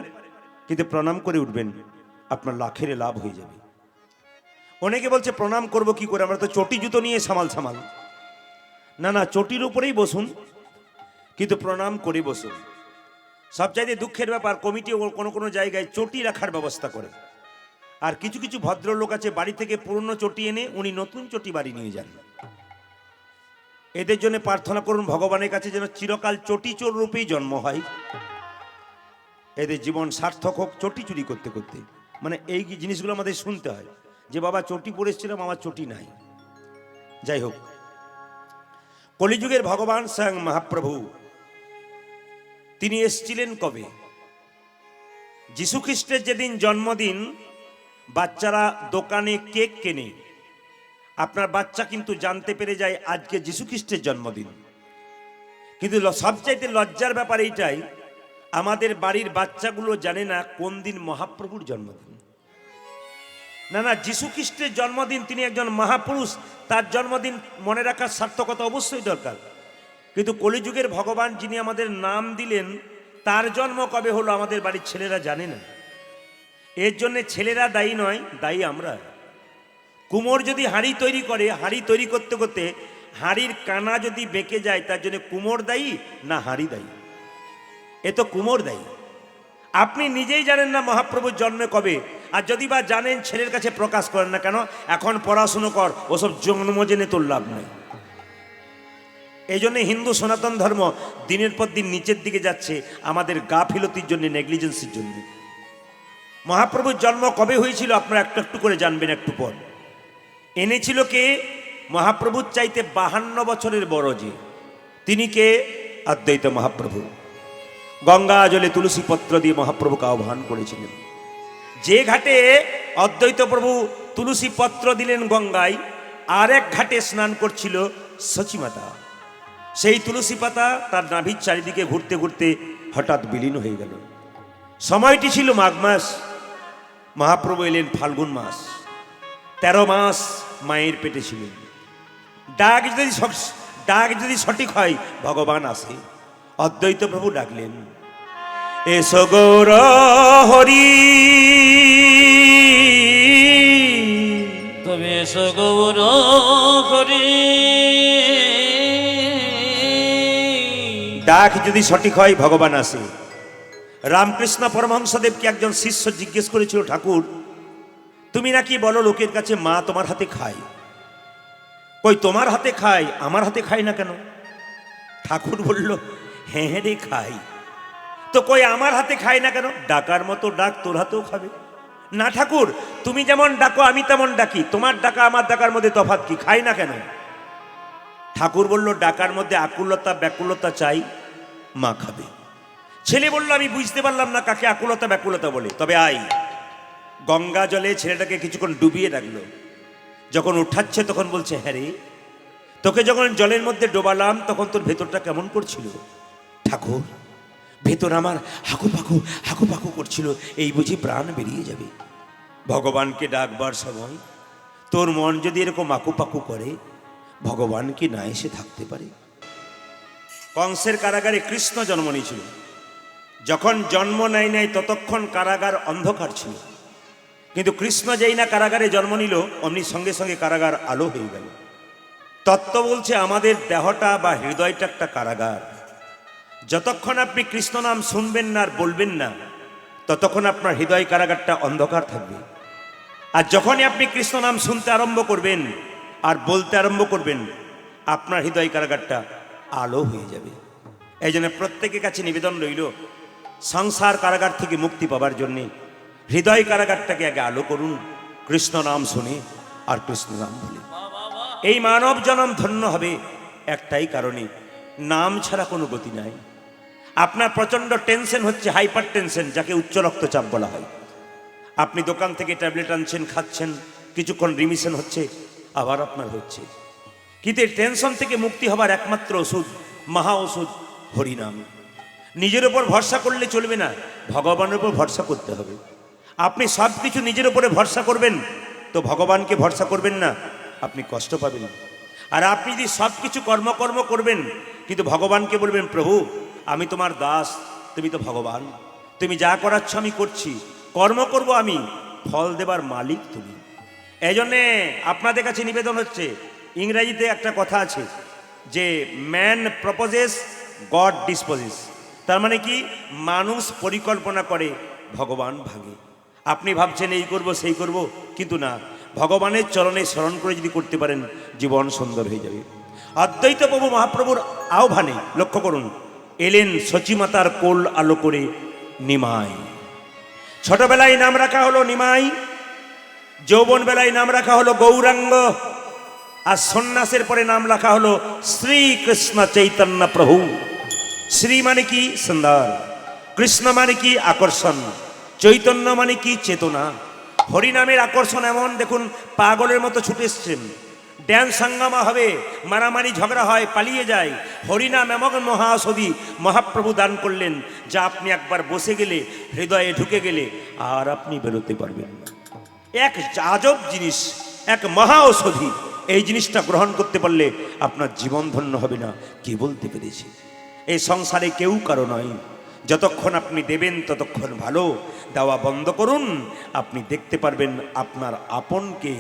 কিন্তু প্রণাম করে উঠবেন, আপনার লাখের লাভ হয়ে যাবে। অনেকে বলছে প্রণাম করব কি করে, আমরা তো চটি জুতো নিয়ে সামাল। না না, চটির উপরেই বসুন, কিন্তু প্রণাম করে বসুন। সবচাইতে দুঃখের ব্যাপার, কমিটি কোনো কোনো জায়গায় চটি রাখার ব্যবস্থা করে, আর কিছু কিছু ভদ্রলোক আছে বাড়ি থেকে পুরনো চটি এনে উনি নতুন চটি বাড়ি নিয়ে যান। এদের জন্য প্রার্থনা করুন ভগবানের কাছে যেন চিরকাল চটি চোর রূপেই জন্ম হয়, এদের জীবন সার্থক হোক চটি চুরি করতে করতে। মানে এই জিনিসগুলো আমাদের শুনতে হয় যে বাবা চটি পরেছিলাম, আমার চটি নাই। যাই হোক, কলিযুগের ভগবান স্বয়ং মহাপ্রভু তিনি এসেছিলেন কবে? যীশু খ্রিস্টের যেদিন জন্মদিন বাচ্চারা দোকানে কেক কেনে, আপনার বাচ্চা কিন্তু জানতে পেরে যায় আজকে যীশু খ্রিস্টের জন্মদিন। কিন্তু সবচাইতে লজ্জার ব্যাপার এইটাই, আমাদের বাড়ির বাচ্চাগুলো জানে না কোন দিন মহাপ্রভুর জন্মদিন। না না, যীশু খ্রিস্টের জন্মদিন, তিনি একজন মহাপুরুষ, তার জন্মদিন মনে রাখার সার্থকতা অবশ্যই দরকার। কিন্তু কলিযুগের ভগবান যিনি আমাদের নাম দিলেন, তার জন্ম কবে হলো আমাদের বাড়ির ছেলেরা জানে না। এর জন্য ছেলেরা দায়ী নয়, দায়ী আমরা। কুমোর যদি হাঁড়ি তৈরি করে, হাঁড়ি তৈরি করতে করতে হাঁড়ির কানা যদি বেঁকে যায়, তার জন্য কুমোর দায়ী না হাঁড়ি দায়ী? এ তো কুমোর দায়ী। আপনি নিজেই জানেন না মহাপ্রভুর জন্ম কবে, আর যদি বা জানেন ছেলের কাছে প্রকাশ করেন না কেন? এখন পড়াশুনো কর, ওসব জন্ম জেনে তোর লাভ নেই। এই জন্য হিন্দু সনাতন ধর্ম দিনের পর দিন নিচের দিকে যাচ্ছে, আমাদের গাফিলতির জন্য, নেগলিজেন্সির জন্য। মহাপ্রভুর জন্ম কবে হয়েছিল আপনারা একটু একটু করে জানবেন একটু পর। এনেছিল কে? মহাপ্রভুর চাইতে 52 বছরের বড় যে, তিনি কে? অদ্বৈত মহাপ্রভু। গঙ্গা জলে তুলসী পত্র দিয়ে মহাপ্রভুকে আহ্বান করেছিলেন। যে ঘাটে অদ্বৈত প্রভু তুলসী পত্র দিলেন গঙ্গায়, আরেক ঘাটে স্নান করছিল সচিমাতা। সেই তুলসী পাতা তার নাভির চারিদিকে ঘুরতে ঘুরতে হঠাৎ বিলীন হয়ে গেল। সময়টি ছিল মাঘ মাস, মহাপ্রভু এলেন ফাল্গুন মাস। 13 মাস মায়ের পেটে ছিলেন। ডাক যদি সঠিক হয় ভগবান আসে। অদ্বৈত প্রভু ডাকলেন, এসো গৌর হরি, তবে এসো গৌর হরি। ডাক যদি সঠিক হয় ভগবান আসে। রামকৃষ্ণ পরমহংসদেবকে একজন শিষ্য জিজ্ঞেস করেছিল, ঠাকুর তুমি নাকি বলো লোকের কাছে মা তোমার হাতে খায়, কই তোমার হাতে খায়, আমার হাতে খায় না কেন? ঠাকুর বলল, হ্যাঁ হ্যাঁ রে খাই। তো কই আমার হাতে খায় না কেন? ডাকার মতো ডাক, তোর হাতেও খাবে। না ঠাকুর, তুমি যেমন ডাকো আমি তেমন ডাকি, তোমার ডাকা আমার ডাকার মধ্যে তফাৎ কি, খাই না কেন? ঠাকুর বলল, ডাকার মধ্যে আকুলতা ব্যাকুলতা চাই, মা খাবে। ছেলে বলল, আমি বুঝতে পারলাম না কাকে আকুলতা ব্যাকুলতা বলে, তবে আই। গঙ্গা জলে ছেলেটাকে কিছুক্ষণ ডুবিয়ে রাখলো। যখন উঠাচ্ছে তখন বলছে, হ্যাঁ রে, তোকে যখন জলের মধ্যে ডোবালাম তখন তোর ভেতরটা কেমন করছিল? ঠাকুর, ভেতর আমার হাকু পাকু করছিল, এই বুঝি প্রাণ বেরিয়ে যাবে। ভগবানকে ডাকবার সময় তোর মন যদি এরকম আকুপাকু করে, ভগবান কি না এসে থাকতে পারে? কংসের কারাগারে কৃষ্ণ জন্ম নিয়েছিল। যখন জন্ম নেয় নাই ততক্ষণ কারাগার অন্ধকার ছিল, কিন্তু কৃষ্ণ যেই না কারাগারে জন্ম নিল অমনি সঙ্গে সঙ্গে কারাগার আলো হয়ে গেল। তত্ত্ব বলছে আমাদের দেহটা বা হৃদয়টা একটা কারাগার। যতক্ষণ আপনি কৃষ্ণ নাম শুনবেন না আর বলবেন না, ততক্ষণ আপনার হৃদয় কারাগারটা অন্ধকার থাকবে। আর যখনই আপনি কৃষ্ণ নাম শুনতে আরম্ভ করবেন আর বলতে আরম্ভ করবেন, আপনার হৃদয় কারাগারটা আলো হয়ে যাবে। এই জন্য প্রত্যেকের কাছে নিবেদন রইল, সংসার কারাগার থেকে মুক্তি পাবার জন্যে হৃদয় কারাগারটাকে আগে আলো করুন, কৃষ্ণ নাম শুনে আর কৃষ্ণ নাম বলে। এই মানব জনম ধন্য হবে একটাই কারণে, নাম ছাড়া কোনো গতি নাই। আপনার প্রচণ্ড টেনশন হচ্ছে, হাইপার টেনশন, যাকে উচ্চ রক্তচাপ বলা হয়। আপনি দোকান থেকে ট্যাবলেট আনছেন, খাচ্ছেন, কিছুক্ষণ রিমিশন হচ্ছে, আবার আপনার হচ্ছে। কিন্তু এই টেনশন থেকে মুক্তি হবার একমাত্র ওষুধ, মহা ওষুধ, হরিনাম। নিজের উপর ভরসা করলে চলবে না, ভগবানের উপর ভরসা করতে হবে। আপনি সব কিছু নিজের উপরে ভরসা করবেন তো ভগবানকে ভরসা করবেন না, আপনি কষ্ট পাবেন। আর আপনি যদি সব কিছু কর্ম করবেন কিন্তু ভগবানকে বলবেন, প্রভু আমি তোমার দাস, তুমি তো ভগবান, তুমি যা করাচ্ছ আমি করছি, কর্ম করব আমি, ফল দেবার মালিক তুমি। এই জন্যে আপনাদের কাছে নিবেদন হচ্ছে, ইংরেজিতে একটা কথা আছে যে ম্যান প্রপোজেস গড ডিসপোজেস। তার মানে কি, মানুষ পরিকল্পনা করে, ভগবান ভাগে। আপনি ভাবছেন এই করব সেই করব, কিন্তু না, ভগবানের চরণে স্মরণ করে যদি করতে পারেন, জীবন সুন্দর হয়ে যাবে। অদ্বৈত প্রভু মহাপ্রভুর আহ্বানে লক্ষ্য করুন, এলেন সচিমাতার কোল আলো করে নিমাই। ছোটবেলায় নাম রাখা হলো নিমাই, যৌবন বেলায় নাম রাখা হলো গৌরাঙ্গ, আর সন্ন্যাসের পরে নাম রাখা হলো শ্রীকৃষ্ণ চৈতন্য প্রভু। শ্রী মানে কি সুন্দর, কৃষ্ণ মানে কি আকর্ষণ, চৈতন্য মানে কি চেতনা। হরিনামের আকর্ষণ এমন, দেখুন পাগলের মতো ছুটে এসছেন, ড্যান্স হাঙ্গামা হবে, মারামারি ঝগড়া হয়, পালিয়ে যায়। হরিনাম এমন মহাঔষধি মহাপ্রভু দান করলেন, যা আপনি একবার বসে গেলে, হৃদয়ে ঢুকে গেলে আর আপনি বেরোতে পারবেন না। এক আজব জিনিস, এক মহাঔষধি। এই জিনিসটা গ্রহণ করতে পারলে আপনার জীবন ধন্য হবে না। কি বলতে পেরেছি? এই সংসারে কেউ কারো নয়, যতক্ষণ আপনি দেবেন ততক্ষণ ভালো, দেওয়া বন্ধ করুন, আপনি দেখতে পারবেন আপনার আপনকে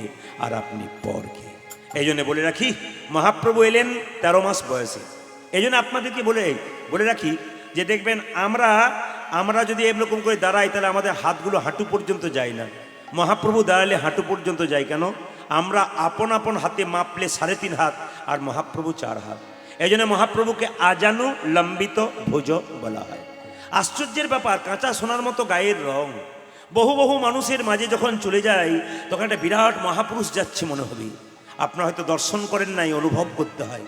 আর আপনি পরকে। এই জন্য বলে রাখি, মহাপ্রভু এলেন 13 মাস বয়সে। এই জন্য আপনাদেরকে বলে রাখি যে দেখবেন আমরা যদি এরকম করে দাঁড়াই, তাহলে আমাদের হাতগুলো হাঁটু পর্যন্ত যায় না। মহাপ্রভু দাঁড়ালে হাঁটু পর্যন্ত যায় কেন? আমরা আপন আপন হাতে মাপলে 3.5 হাত, আর মহাপ্রভু 4 হাত। এই জন্য মহাপ্রভুকে আজানু লম্বিত ভুজ বলা হয়। আশ্চর্যের ব্যাপার, কাঁচা সোনার মতো গায়ের রং। বহু মানুষের মাঝে যখন চলে যায়, তখন একটা বিরাট মহাপুরুষ যাচ্ছে মনে হবে। আপনারা হয়তো দর্শন করেন নাই, অনুভব করতে হয়।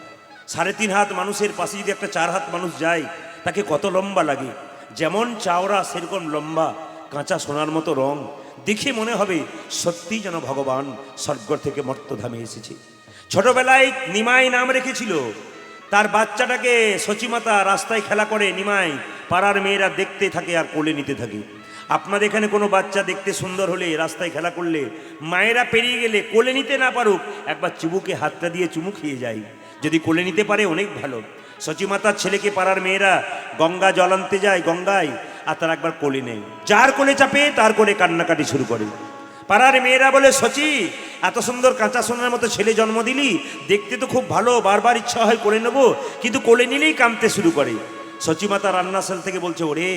3.5 হাত মানুষের পাশে যদি একটা 4 হাত মানুষ যায়, তাকে কত লম্বা লাগে। যেমন চাওড়া সেরকম লম্বা, কাঁচা সোনার মতো রং। দেখে মনে হবে সত্যি যেন ভগবান স্বর্গ থেকে মর্তধামে এসেছে। ছোটবেলায় নিমাই নাম রেখেছিল। তার বাচ্চাটাকে সচিমাতা রাস্তায় খেলা করে, নিমাই পাড়ার মেয়েরা দেখতে থাকে আর কোলে নিতে থাকে। আপনাদের এখানে কোনো বাচ্চা দেখতে সুন্দর হলে, রাস্তায় খেলা করলে, মায়েরা পেরিয়ে গেলে কোলে নিতে না পারুক, একবার চুবুকে হাতটা দিয়ে চুমু খেয়ে যায়। যদি কোলে নিতে পারে অনেক ভালো। সচিমাতার ছেলেকে পাড়ার মেয়েরা গঙ্গা জল আনতে যায় গঙ্গায়, আর তার একবার কোলে নেই। যার কোলে চাপে তার কোলে কান্নাকাটি শুরু করে। পাড়ার মেয়েরা বলে, সচি এত সুন্দর কাঁচা সোনার মতো ছেলে জন্ম দিলি, দেখতে তো খুব ভালো, বারবার ইচ্ছা হয় কোলে নেবো, কিন্তু কোলে নিলেই কাঁদতে শুরু করে। সচিমাতা রান্নাশাল থেকে বলছে, ওরে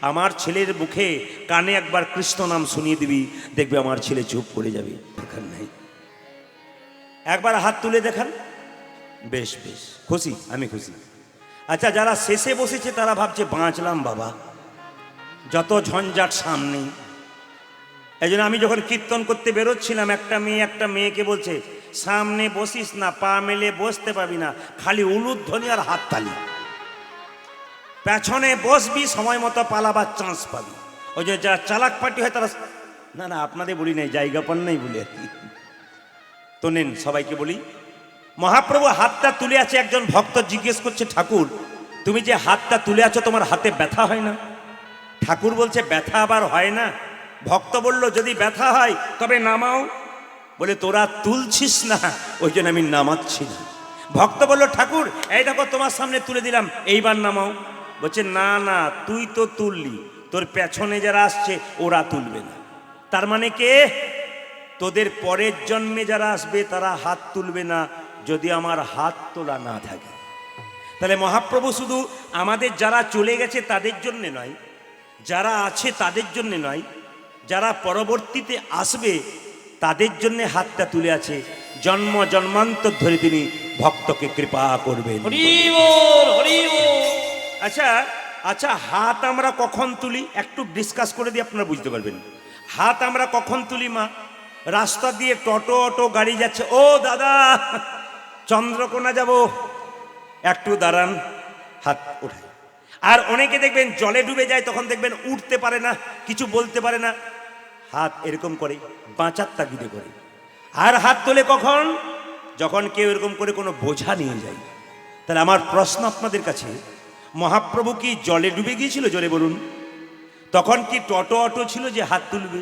আমার ছেলের মুখে কানে একবার কৃষ্ণ নাম শুনিয়ে দিবি, দেখবে আমার ছেলে চুপ করে যাবে। দেখান নাই, একবার হাত তুলে দেখান। বেশ খুশি, আমি খুশি। আচ্ছা, যারা শেষে বসেছে তারা ভাবছে বাঁচলাম বাবা, যত ঝঞ্ঝাট সামনে। এই জন্য আমি যখন কীর্তন করতে বেরোচ্ছিলাম, একটা মেয়েকে বলছে, সামনে বসিস না, পা মেলে বসতে পাবি না, খালি উলুধ্বনি আর হাততালি। পেছনে বসবি, সময় মতো পালাবার চান্স পাবি। ওই যে যারা চালাক পার্টি হয় তারা, না না আপনাদের বলি নাই, জায়গা পান নাই বলি আর কি। তো নেন, সবাইকে বলি, মহাপ্রভু হাতটা তুলে আছে। একজন ভক্ত জিজ্ঞেস করছে, ঠাকুর তুমি যে হাতটা তুলে আছো তোমার হাতে ব্যথা হয় না? ঠাকুর বলছে, ব্যথা আবার হয় না? ভক্ত বলল, যদি ব্যথা হয় তবে নামাও। বলে, তোরা তুলছিস না ওই জন্য আমি নামাচ্ছি না। ভক্ত বলল, ঠাকুর এই দেখো তোমার সামনে তুলে দিলাম, এইবার নামাও। বলছে, না না, তুই তো তুললি, তোর পেছনে যারা আসছে ওরা তুলবে না। তার মানে কে? তোদের পরের জন্মে যারা আসবে তারা হাত তুলবে না, যদি আমার হাত তোলা না থাকে। তাহলে মহাপ্রভু শুধু আমাদের যারা চলে গেছে তাদের জন্যে নয়, যারা আছে তাদের জন্যে নয়, যারা পরবর্তীতে আসবে তাদের জন্যে হাতটা তুলে আছে। জন্ম জন্মান্তর ধরে তিনি ভক্তকে কৃপা করবেন। হরি বল, হরি বল। আচ্ছা আচ্ছা, হাত আমরা কখন তুলি একটু ডিসকাস করে দিয়ে আপনারা বুঝতে পারবেন। হাত আমরা কখন তুলি? মা, রাস্তা দিয়ে টোটো অটো গাড়ি যাচ্ছে, ও দাদা চন্দ্রকোনা যাব, একটু দাঁড়ান, হাত ওঠায়। আর অনেকে দেখবেন জলে ডুবে যায়, তখন দেখবেন উঠতে পারে না, কিছু বলতে পারে না, হাত এরকম করে বাঁচার তাগিদে করে। আর হাত তোলে কখন? যখন কেউ এরকম করে কোনো বোঝা নিয়ে যায়। তাহলে আমার প্রশ্ন আপনাদের কাছে, মহাপ্রভু কি জলে ডুবে গিয়েছিল? জলে বলুন। তখন কি টোটো অটো ছিল যে হাত তুলবে?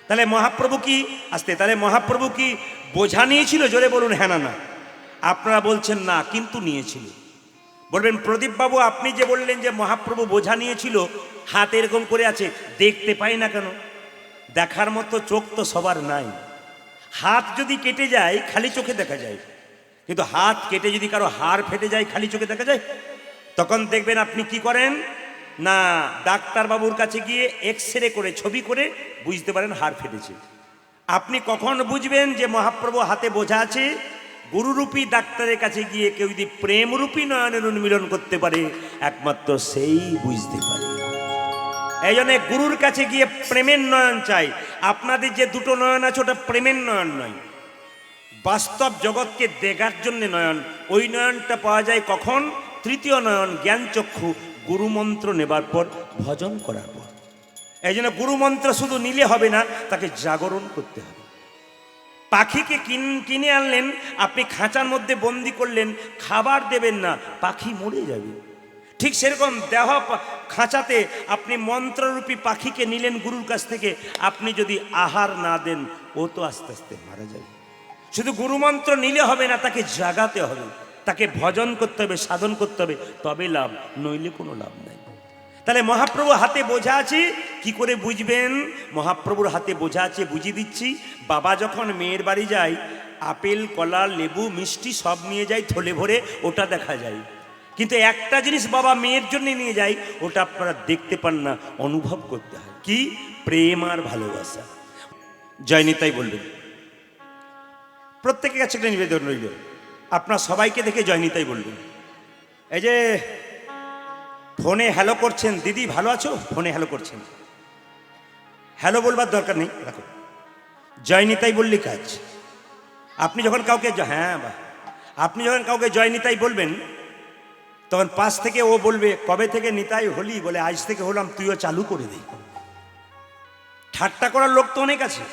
তাহলে মহাপ্রভু কি তাহলে মহাপ্রভু কি বোঝা নিয়েছিল? জোরে বলুন হ্যাঁ না না। আপনারা বলছেন না, কিন্তু নিয়েছিল। বলবেন, প্রদীপ বাবু আপনি যে বললেন যে মহাপ্রভু বোঝা নিয়েছিল, হাত এরকম করে আছে, দেখতে পাই না কেন? দেখার মতো চোখ তো সবার নাই। হাত যদি কেটে যায় খালি চোখে দেখা যায়, কিন্তু হাত কেটে যদি কারো হাড় ফেটে যায় খালি চোখে দেখা যায়? তখন দেখবেন আপনি কি করেন না, ডাক্তারবাবুর কাছে গিয়ে এক্সরে করে ছবি করে বুঝতে পারেন হাড় ফেটেছে। আপনি কখন বুঝবেন যে মহাপ্রভু হাতে বোঝা আছে? গুরুরূপী ডাক্তারের কাছে গিয়ে কেউ যদি প্রেমরূপী নয়নের উন্মিলন করতে পারে, একমাত্র সেই বুঝতে পারে। এই জন্য গুরুর কাছে গিয়ে প্রেমের নয়ন চাই। আপনাদের যে দুটো নয়ন আছে ওটা প্রেমের নয়ন নয়, বাস্তব জগৎকে দেখার জন্য নয়ন। ওই নয়নটা পাওয়া যায় কখন? তৃতীয় নয়ন, জ্ঞান চক্ষু, গুরুমন্ত্র নেবার পর, ভজন করার পর। এই জন্য গুরুমন্ত্র শুধু নিলে হবে না, তাকে জাগরণ করতে হবে। পাখিকে কিনে আনলেন, আপনি খাঁচার মধ্যে বন্দি করলেন, খাবার দেবেন না, পাখি মরে যাবে। ঠিক সেরকম দেহ খাঁচাতে আপনি মন্ত্ররূপী পাখিকে নিলেন গুরুর কাছ থেকে, আপনি যদি আহার না দেন ও তো আস্তে আস্তে মারা যাবে। শুধু গুরুমন্ত্র নিলে হবে না, তাকে জাগাতে হবে, তাকে ভজন করতে হবে, সাধন করতে হবে, তবে লাভ, নইলে কোনো লাভ নাই। তাহলে মহাপ্রভু হাতে বোঝা আছে, কি করে বুঝবেন? মহাপ্রভুর হাতে বোঝা আছে বুঝিয়ে দিচ্ছি। বাবা যখন মেয়ের বাড়ি যায়, আপেল কলা লেবু মিষ্টি সব নিয়ে যায় থলে ভরে, ওটা দেখা যায়। কিন্তু একটা জিনিস বাবা মেয়ের জন্য নিয়ে যায়, ওটা আপনারা দেখতে পান না, অনুভব করতে হয়। কি? প্রেম আর ভালোবাসা। জয় নিতাই বলবেন। প্রত্যেকের কাছে একটা নিবেদন রইল, আপনার সবাইকে দেখে জয় নিতাই বলবেন। এই যে ফোনে হ্যালো করছেন, দিদি ভালো আছো, ফোনে হ্যালো করছেন, হ্যালো বলবার দরকার নেই, রাখো, জয় নিতাই বললি কাজ। আপনি যখন কাউকে হ্যাঁ বা আপনি যখন কাউকে জয় নিতাই বলবেন, তখন পাশ থেকে ও বলবে, কবে থেকে নিতাই হলি? বলে, আজ থেকে হলাম, তুইও চালু করে দে। ঠাট্টা করার লোক তো অনেক আছে।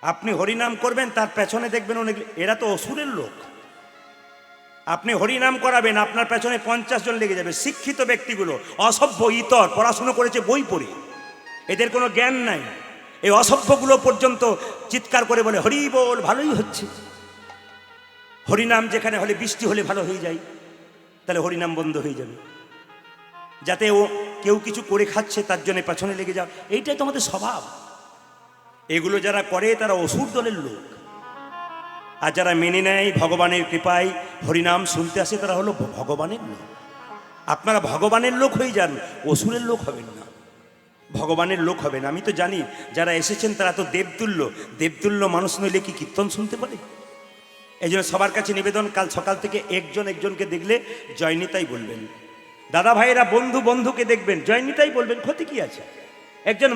আপনি হরিনাম করবেন, তার পেছনে দেখবেন অনেক, এরা তো অসুরের লোক। আপনি হরিনাম করাবেন, আপনার পেছনে 50 জন লেগে যাবে। শিক্ষিত ব্যক্তিগুলো, অসভ্য ইতর, পড়াশুনো করেছে বই পড়ে, এদের কোনো জ্ঞান নাই। এই অসভ্যগুলো পর্যন্ত চিৎকার করে বলে, হরি বল, ভালোই হচ্ছে। হরিনাম যেখানে হলে, বৃষ্টি হলে ভালো হয়ে যায়, তাহলে হরিনাম বন্ধ হয়ে যাবে। যাতে ও কেউ কিছু করে খাচ্ছে তার জন্য পেছনে লেগে যাও, এইটাই তো আমাদের স্বভাব। এগুলো যারা করে তারা অসুর দলের লোক। আর যারা মেনে নেয়, ভগবানের কৃপায় হরিনাম শুনতে আসে, তারা হলো ভগবানের লোক। আপনারা ভগবানের লোক হয়ে যান, অসুরের লোক হবেন না, ভগবানের লোক হবেন। আমি তো জানি যারা এসেছেন তারা তো দেবতুল্য। দেবতুল্য মানুষ নইলে কি কীর্তন শুনতে পারে? এই জন্য সবার কাছে নিবেদন, কাল সকাল থেকে একজনকে দেখলে জয় নিতাই বলবেন। দাদা ভাইয়েরা বন্ধুকে দেখবেন, জয় নিতাই বলবেন, ক্ষতি কি আছে? একজন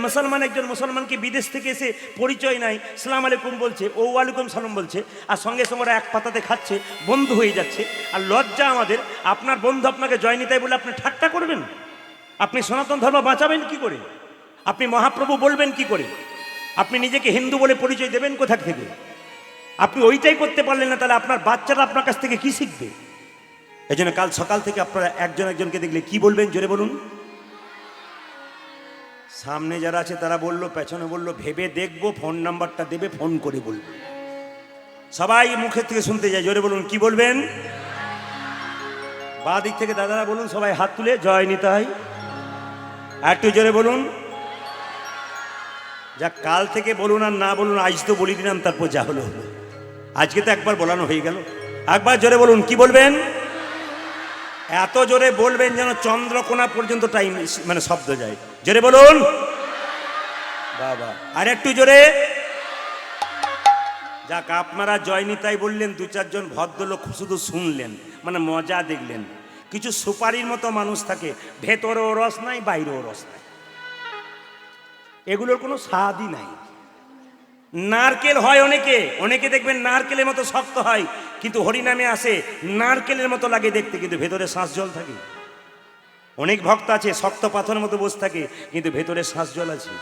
মুসলমানকে বিদেশ থেকে এসে পরিচয় নাই, সালাম আলাইকুম বলছে, ও ওয়ালাইকুম সালাম বলছে, আর সঙ্গে সঙ্গে ওরা এক পাতাতে খাচ্ছে, বন্ধু হয়ে যাচ্ছে। আর লজ্জা আমাদের, আপনার বন্ধু আপনাকে জয় নিতাই বলে আপনি ঠাট্টা করবেন? আপনি সনাতন ধর্ম বাঁচাবেন কি করে? আপনি মহাপ্রভু বলবেন কি করে? আপনি নিজেকে হিন্দু বলে পরিচয় দেবেন কোথা থেকে? আপনি ওইটাই করতে পারলেন না, তাহলে আপনার বাচ্চারা আপনার কাছ থেকে কি শিখবে? এই জন্য কাল সকাল থেকে আপনারা একজনকে দেখলে কি বলবেন, জোরে বলুন। সামনে যারা আছে তারা বললো, পেছনে বললো, ভেবে দেখবো, ফোন নাম্বারটা দেবে, ফোন করে বলবো। সবাই মুখের থেকে শুনতে যায়, জোরে বলুন কি বলবেন। বাঁ দিক থেকে দাদারা বলুন, সবাই হাত তুলে জয় নিতাই। আর একটু জোরে বলুন। যা কাল থেকে বলুন আর না বলুন, আজ তো বলি দিলাম, তারপর যা হলো হলো। আজকে তো একবার বলানো হয়ে গেল, একবার জোরে বলুন কি বলবেন। এত জোরে বলবেন যেন চন্দ্রকোনা পর্যন্ত টাইম মানে শব্দ যায়, জোরে বলুন বাবা। আর একটু জোরে। যাক, আপনারা জয় নিতাই বললেন, দু চারজন ভদ্রলোক শুধু শুনলেন, মানে মজা দেখলেন। কিছু সুপারির মতো মানুষ থাকে, ভেতরেও রস নাই, বাইরেও রস নাই, এগুলোর কোনো স্বাদই নাই। নারকেল হয় অনেকে দেখবেন নারকেলের মতো শক্ত হয়, কিন্তু হরিনামে আসে নারকেলের মতো লাগে দেখতে, কিন্তু ভেতরে শ্বাস জল থাকে। অনেক ভক্ত আছে শক্ত পাথরের মতো বসে থাকে, কিন্তু ভেতরে শ্বাস জল আছে।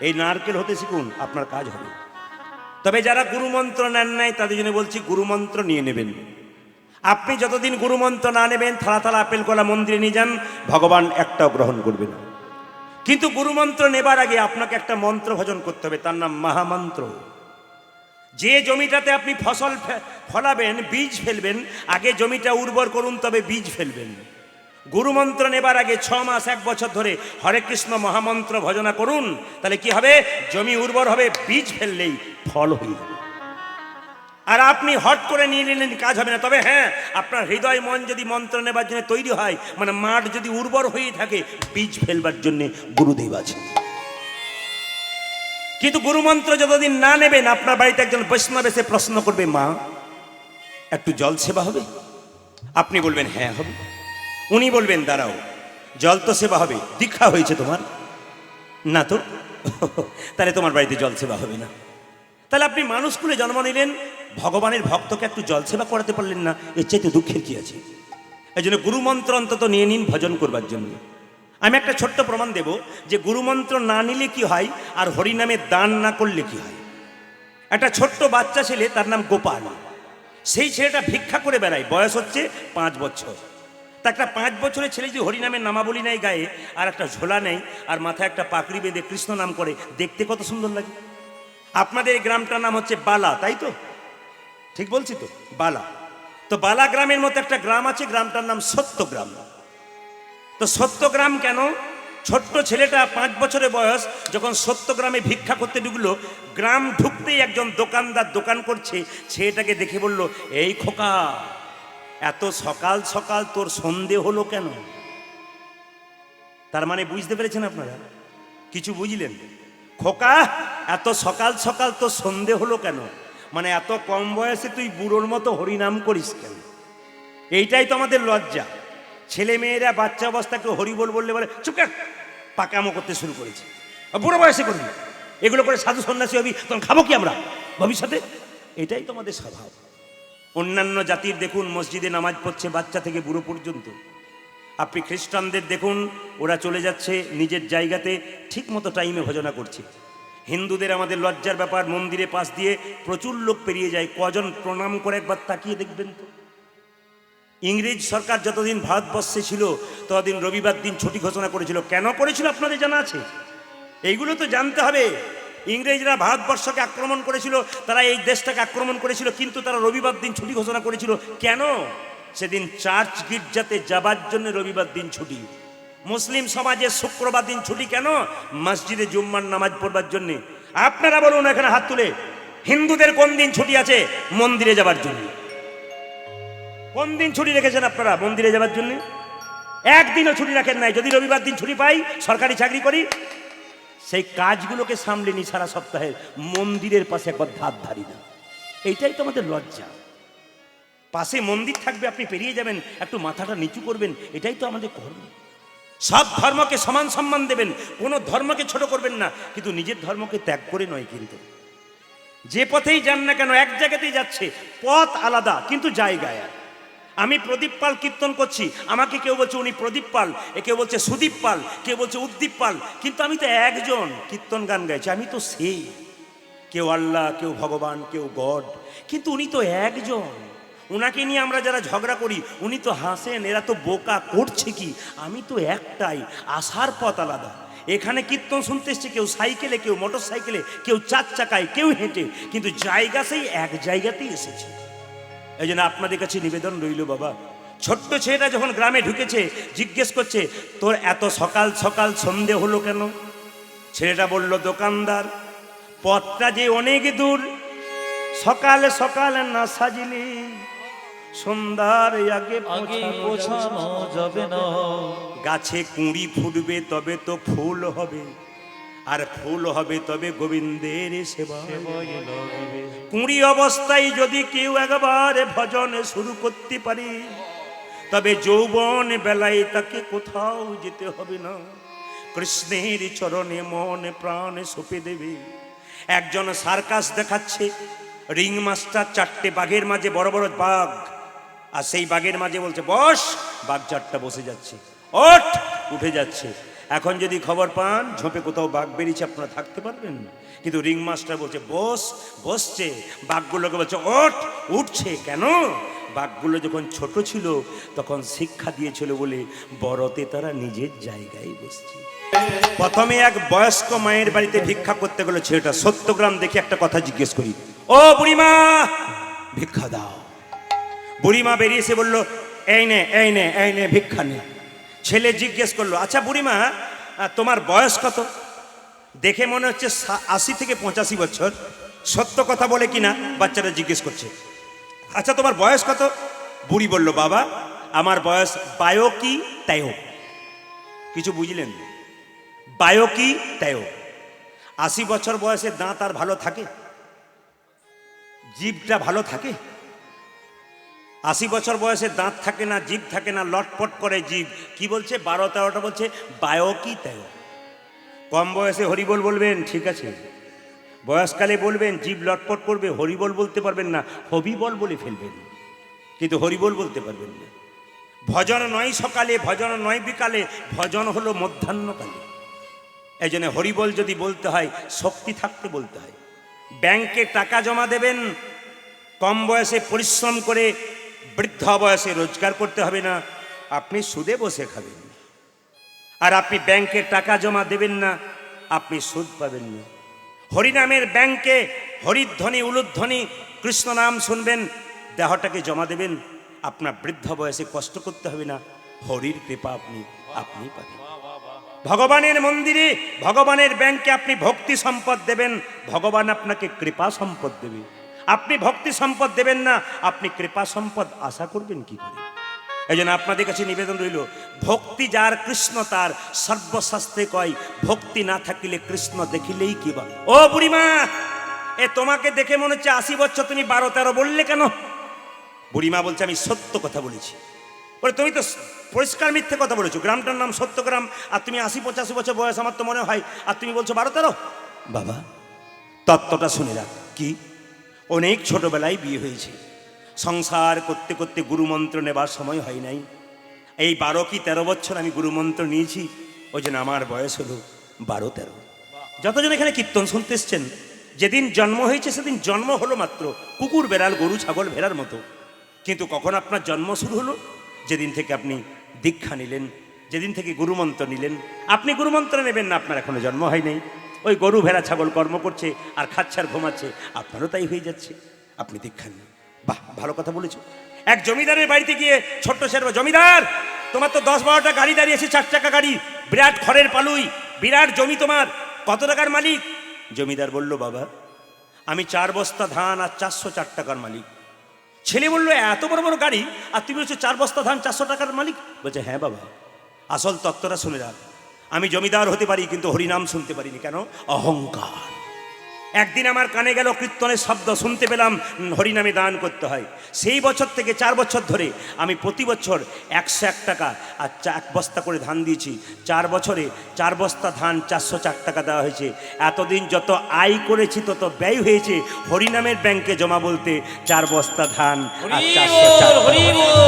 এই নারকেল হতে শিখুন, আপনার কাজ হবে। তবে যারা গুরুমন্ত্র নেন নাই তাদের জন্য বলছি, গুরুমন্ত্র নিয়ে নেবেন। আপনি যতদিন গুরুমন্ত্র না নেবেন, থালা থালা আপেল কলা মন্দিরে নিয়ে যান, ভগবান একটাও গ্রহণ করবে না। কিন্তু গুরুমন্ত্র নেবার আগে আপনাকে একটা মন্ত্র ভজন করতে হবে, তার নাম মহামন্ত্র। যে জমিটাতে আপনি ফসল ফলাবেন, বীজ ফেলবেন, আগে জমিটা উর্বর করুন, তবে বীজ ফেলবেন। গুরুমন্ত্র নেবার আগে 6 মাস 1 বছর ধরে হরে কৃষ্ণ মহামন্ত্র ভজনা করুন, তাহলে কি হবে? জমি উর্বর হবে, বীজ ফেললেই ফল হয়ে যাবে। আর আপনি হট করে নিয়ে নিলেন, কাজ হবে না। তবে হ্যাঁ, আপনার হৃদয় মন যদি মন্ত্র নেবার জন্য তৈরি হয়, মানে মাঠ যদি উর্বর হয়ে থাকে, বীজ ফেলবার জন্য গুরুদেব আছে। কিন্তু গুরুমন্ত্র যতদিন না নেবেন, আপনার বাড়িতে একজন বৈষ্ণব এসে প্রশ্ন করবে, মা একটু জল সেবা হবে? আপনি বলবেন হ্যাঁ হবে। উনি বলবেন দাঁড়াও, জল তো সেবা হবে, দীক্ষা হয়েছে তোমার? না তো। তাহলে তোমার বাড়িতে জল সেবা হবে না। তাহলে আপনি মানুষ কুলে জন্ম নিলেন, ভগবানের ভক্তকে একটু জল সেবা করাতে পারলেন না, এর চাইতে দুঃখের কি আছে? এই জন্য গুরুমন্ত্র অন্তত নিয়ে নিন ভজন করবার জন্য। আমি একটা ছোট্ট প্রমাণ দেব যে গুরুমন্ত্র না নিলে কি হয়, আর হরিনামে দান না করলে কি হয়। একটা ছোট্ট বাচ্চা ছেলে, তার নাম গোপাল। সেই ছেলেটা ভিক্ষা করে বেড়ায়, বয়স হচ্ছে 5 বছর। তা একটা 5 বছরের ছেলে যদি হরিনামের নামাবলী নেয় গায়ে, আর একটা ঝোলা নেয়, আর মাথায় একটা পাকড়ি বেঁধে কৃষ্ণ নাম করে, দেখতে কত সুন্দর লাগে। আপনাদের এই গ্রামটার নাম হচ্ছে বালা, তাই তো? ঠিক বলছি তো? বালা। তো বালা গ্রামের মতো একটা গ্রাম আছে, গ্রামটার নাম সত্যগ্রাম। তো সত্যগ্রাম কেন? ছোট্ট ছেলেটা 5 বছরের বয়স যখন সত্যগ্রামে ভিক্ষা করতে ঢুকলো, গ্রাম ঢুকতেই একজন দোকানদার দোকান করছে, ছেলেটাকে দেখে বলল, এই খোকা, এত সকাল সকাল তোর সন্ধে হলো কেন? তার মানে বুঝতে পেরেছেন আপনারা? কিছু বুঝলেন? খোকা, এত সকাল সকাল তোর সন্ধে হলো কেন, মানে এত কম বয়সে তুই বুড়োর মতো হরিনাম করিস কেন? এইটাই তো আমাদের লজ্জা। ছেলে মেয়েরা বাচ্চা অবস্থাকে হরিবোল বললে বলে চুপ কর, পাকামো করতে শুরু করেছে। বুড়ো বয়সে করবি এগুলো করে, সাধু সন্ন্যাসী হবি, তখন খাবো কি আমরা ভবিষ্যতে? এটাই তো আমাদের স্বভাব। অন্যান্য জাতির দেখুন মসজিদে নামাজ পড়ছে বাচ্চা থেকে বুড়ো পর্যন্ত। আপনি খ্রিস্টানদের দেখুন, ওরা চলে যাচ্ছে নিজের জায়গাতে, ঠিক মতো টাইমে ভজনা করছে। হিন্দুদের আমাদের লজ্জার ব্যাপার, মন্দিরে পাশ দিয়ে প্রচুর লোক পেরিয়ে যায়, কজন প্রণাম করে একবার তাকিয়ে দেখবেন তো। ইংরেজ সরকার যতদিন ভারতবর্ষে ছিল, ততদিন রবিবার দিন ছুটি ঘোষণা করেছিল। কেন করেছিল আপনাদের জানা আছে? এইগুলো তো জানতে হবে। ইংরেজরা ভারতবর্ষকে আক্রমণ করেছিল, তারা এই দেশটাকে আক্রমণ করেছিল, কিন্তু তারা রবিবার দিন ছুটি ঘোষণা করেছিল। কেন? সেদিন চার্চ গির্জাতে যাবার জন্য রবিবার দিন ছুটি। মুসলিম সমাজে শুক্রবার দিন ছুটি কেন? মসজিদে জুম্মার নামাজ পড়বার জন্য। আপনারা বলুন এখানে হাত তুলে, হিন্দুদের কোন দিন ছুটি আছে মন্দিরে যাবার জন্য? কোন দিন ছুটি রেখেছেন আপনারা মন্দিরে যাবার জন্য? একদিনও ছুটি রাখেন নাই। যদি রবিবার দিন ছুটি পাই, সরকারি চাকরি করি, সেই কাজগুলোকে সামলে নি সারা সপ্তাহে, মন্দিরের পাশে একবার ধার ধারি না। এইটাই তো আমাদের লজ্জা। পাশে মন্দির থাকবে, আপনি পেরিয়ে যাবেন, একটু মাথাটা নিচু করবেন, এটাই তো আমাদের কর্ম। সব ধর্মকে সমান সম্মান দেবেন, কোনো ধর্মকে ছোট করবেন না, কিন্তু নিজের ধর্মকে ত্যাগ করে নয়। কিন্তু যে পথেই যান না কেন এক জায়গাতেই যাচ্ছে, পথ আলাদা কিন্তু জায়গায় এক। আমি প্রদীপ পাল কীর্তন করছি, আমাকে কেউ বলছে উনি প্রদীপ পাল, কেউ বলছে সুদীপ পাল, কেউ বলছে উদ্দীপ পাল, কিন্তু আমি তো একজন কীর্তন গান গাইছি, আমি তো সেই। কেউ আল্লাহ, কেউ ভগবান, কেউ গড, কিন্তু উনি তো একজন। ওনাকে নিয়ে আমরা যারা ঝগড়া করি, উনি তো হাসেন, এরা তো বোকা, করছে কি, আমি তো একটাই, আসার পথ আলাদা। এখানে কীর্তন শুনতে এসছে কেউ সাইকেলে, কেউ মোটর সাইকেলে, কেউ চার চাকায়, কেউ হেঁটে, কিন্তু জায়গা সেই এক জায়গাতেই এসেছে। এই জন্য আপনাদের কাছে নিবেদন রইল বাবা, ছোট্ট ছেলেটা যখন গ্রামে ঢুকেছে জিজ্ঞেস করছে, তোর এত সকাল সকাল সন্ধে হলো কেন? ছেলেটা বলল, দোকানদার, পথটা যে অনেক দূর, সকালে সকালে না সাজিলি সন্ধ্যার আগে আগে পৌঁছানো যাবে না। গাছে কুঁড়ি ফুটবে তবে তো ফুল হবে, আর ফুল হবে তবে গোবিন্দের সেবা। কুঁড়ি অবস্থায় যদি কেউ একবার ভজন শুরু করতে পারে, তবে যৌবন বেলায় তাকে কোথাও যেতে হবে না, কৃষ্ণের চরণে মন প্রাণ সঁপে দেবে। একজন সার্কাস দেখাচ্ছে, রিং মাস্টার, চারটে বাঘের মাঝে বড় বড় বাঘ, আর সেই বাঘের মাঝে বলছে বস, বাঘ চারটা বসে যাচ্ছে, ওঠ, উঠে যাচ্ছে। এখন যদি খবর পান ঝোপে কোথাও বাঘ বেরিয়েছে, আপনারা থাকতে পারবেন? কিন্তু রিং মাস্টার বলছে বস, বসছে। বাঘগুলোকে বলছে ওঠ, উঠছে। কেন? বাঘগুলো যখন ছোট ছিল তখন শিক্ষা দিয়েছিল বলে বড়তে তারা নিজের জায়গায় বসছে। প্রথমে এক বয়স্ক মায়ের বাড়িতে ভিক্ষা করতে গেল ছেলেটা। সত্যগ্রাম দেখে একটা কথা জিজ্ঞেস করি, ও বুড়িমা ভিক্ষা দাও। বুড়িমা বেরিয়ে এসে বলল, এই নে এই নে এই নে ভিক্ষা নে। ছেলে জিজ্ঞেস করলো, আচ্ছা বুড়িমা তোমার বয়স কত? দেখে মনে হচ্ছে 80 থেকে 85 বছর। সত্য কথা বলে কিনা বাচ্চারা জিজ্ঞেস করছে। আচ্ছা তোমার বয়স কত? বুড়ি বলল, বাবা আমার বয়স বায়ো কি তাইও। কিছু বুঝলেন? বায়ো কি তাইও। 80 বছর বয়সে দাঁত আর ভালো থাকে? জিভটা ভালো থাকে? 80 বছর বয়সে দাঁত থাকে না, জিভ থাকে না, লটপট করে জিভ। কি বলছে? 12-13টা বলছে বায়ো কি তাইও। কম বয়সে হরিবল বলবেন, ঠিক আছে, বয়সকালে বলবেন, জিভ লটপট করবে, হরিবল বলতে পারবেন না, হবিবল বলে ফেলবেন, কিন্তু হরিবল বলতে পারবেন না। ভজন নয় সকালে, ভজন নয় বিকালে, ভজন হলো মধ্যাহ্নকালে। এই জন্য হরিবল যদি বলতে হয় শক্তি থাকতে বলতে হয়। ব্যাংকে টাকা জমা দেবেন, কম বয়সে পরিশ্রম করে বৃদ্ধ বয়সে রোজগার করতে হবে না, আপনি সুদে বসে খাবেন। আর আপনি ব্যাংকে টাকা জমা দেবেন না, আপনি সুদ পাবেন না। হরিনামের ব্যাংকে হরিধ্বনি উলুধ্বনি কৃষ্ণ নাম শুনবেন, দেহটাকে জমা দেবেন, আপনার বৃদ্ধ বয়সে কষ্ট করতে হবে না, হরির কৃপা আপনি পাবেন। ভগবানের মন্দিরে ভগবানের ব্যাংকে আপনি ভক্তি সম্পদ দেবেন, ভগবান আপনাকে কৃপা সম্পদ দেবে। আপনি ভক্তি সম্পদ দেবেন না, আপনি কৃপা সম্পদ আশা করবেন কি করে? এই জন্য আপনাদের কাছে নিবেদন রইল, ভক্তি যার কৃষ্ণ তার, সর্বশাস্ত্রে কয় ভক্তি না থাকিলে কৃষ্ণ দেখিলেই কি বা। ও বুড়িমা, এ তোমাকে দেখে মনে হচ্ছে 80 বছর, তুমি 12-13 বললে কেন? বুড়িমা বলছে, আমি সত্য কথা বলেছি। বলে তুমি তো পরিষ্কার মিথ্যে কথা বলেছো, গ্রামটার নাম সত্যগ্রাম, আর তুমি 80-85 বছর বয়স আমার তো মনে হয়, আর তুমি বলছো 12-13। বাবা তত্ত্বটা শুনে রাখ। কি? অনেক ছোটবেলায় বিয়ে হয়েছে, সংসার করতে করতে গুরুমন্ত্র নেবার সময় হয় নাই। এই 12 কি 13 বছর আমি গুরুমন্ত্র নিয়েছি, ওই জন্য আমার বয়স হলো 12-13। যতজন এখানে কীর্তন শুনতে এসছেন, যেদিন জন্ম হয়েছে সেদিন জন্ম হলো মাত্র কুকুর বেড়াল গরু ছাগল ভেড়ার মতো, কিন্তু কখন আপনার জন্ম শুরু হলো? যেদিন থেকে আপনি দীক্ষা নিলেন, যেদিন থেকে গুরুমন্ত্র নিলেন। আপনি গুরুমন্ত্র নেবেন না, আপনার এখনো জন্ম হয় নাই। ওই গরু ভেড়া ছাগল কর্ম করছে আর খাচ্ছে আর ঘুমাচ্ছে, আপনারও তাই হয়ে যাচ্ছে, আপনি দীক্ষা নিন। বাহ, ভালো কথা বলেছো। এক জমিদারের বাড়িতে গিয়ে ছোট্ট ছেলে, জমিদার তোমার তো 10-12টা গাড়ি দাঁড়িয়েছে, 4 চাকা গাড়ি, বিরাট খড়ের পালুই, বিরাট জমি, তোমার কত টাকার মালিক? জমিদার বলল, বাবা আমি 4 বস্তা ধান আর 404 টাকার মালিক। ছেলে বলল, এত বড় বড় গাড়ি আর তুমি বলছো 4 বস্তা ধান 400 টাকার মালিক? বলছে, হ্যাঁ বাবা, আসল তত্ত্বটা শুনে রাখ, আমি জমিদার হতে পারি কিন্তু হরিনাম শুনতে পারিনি। কেন? অহংকার। একদিন আমার কানে গেল কীর্তনের শব্দ, শুনতে পেলাম হরিনামে দান করতে হয়। সেই বছর থেকে 4 বছর ধরে আমি প্রতি বছর 101 টাকা আর 1 বস্তা করে ধান দিয়েছি। 4 বছরে 4 বস্তা ধান 404 টাকা দেওয়া হয়েছে। এতদিন যত আয় করেছি তত ব্যয় হয়েছে হরিনামের ব্যাংকে জমা বলতে 4 বস্তা ধান আর 404 টাকা।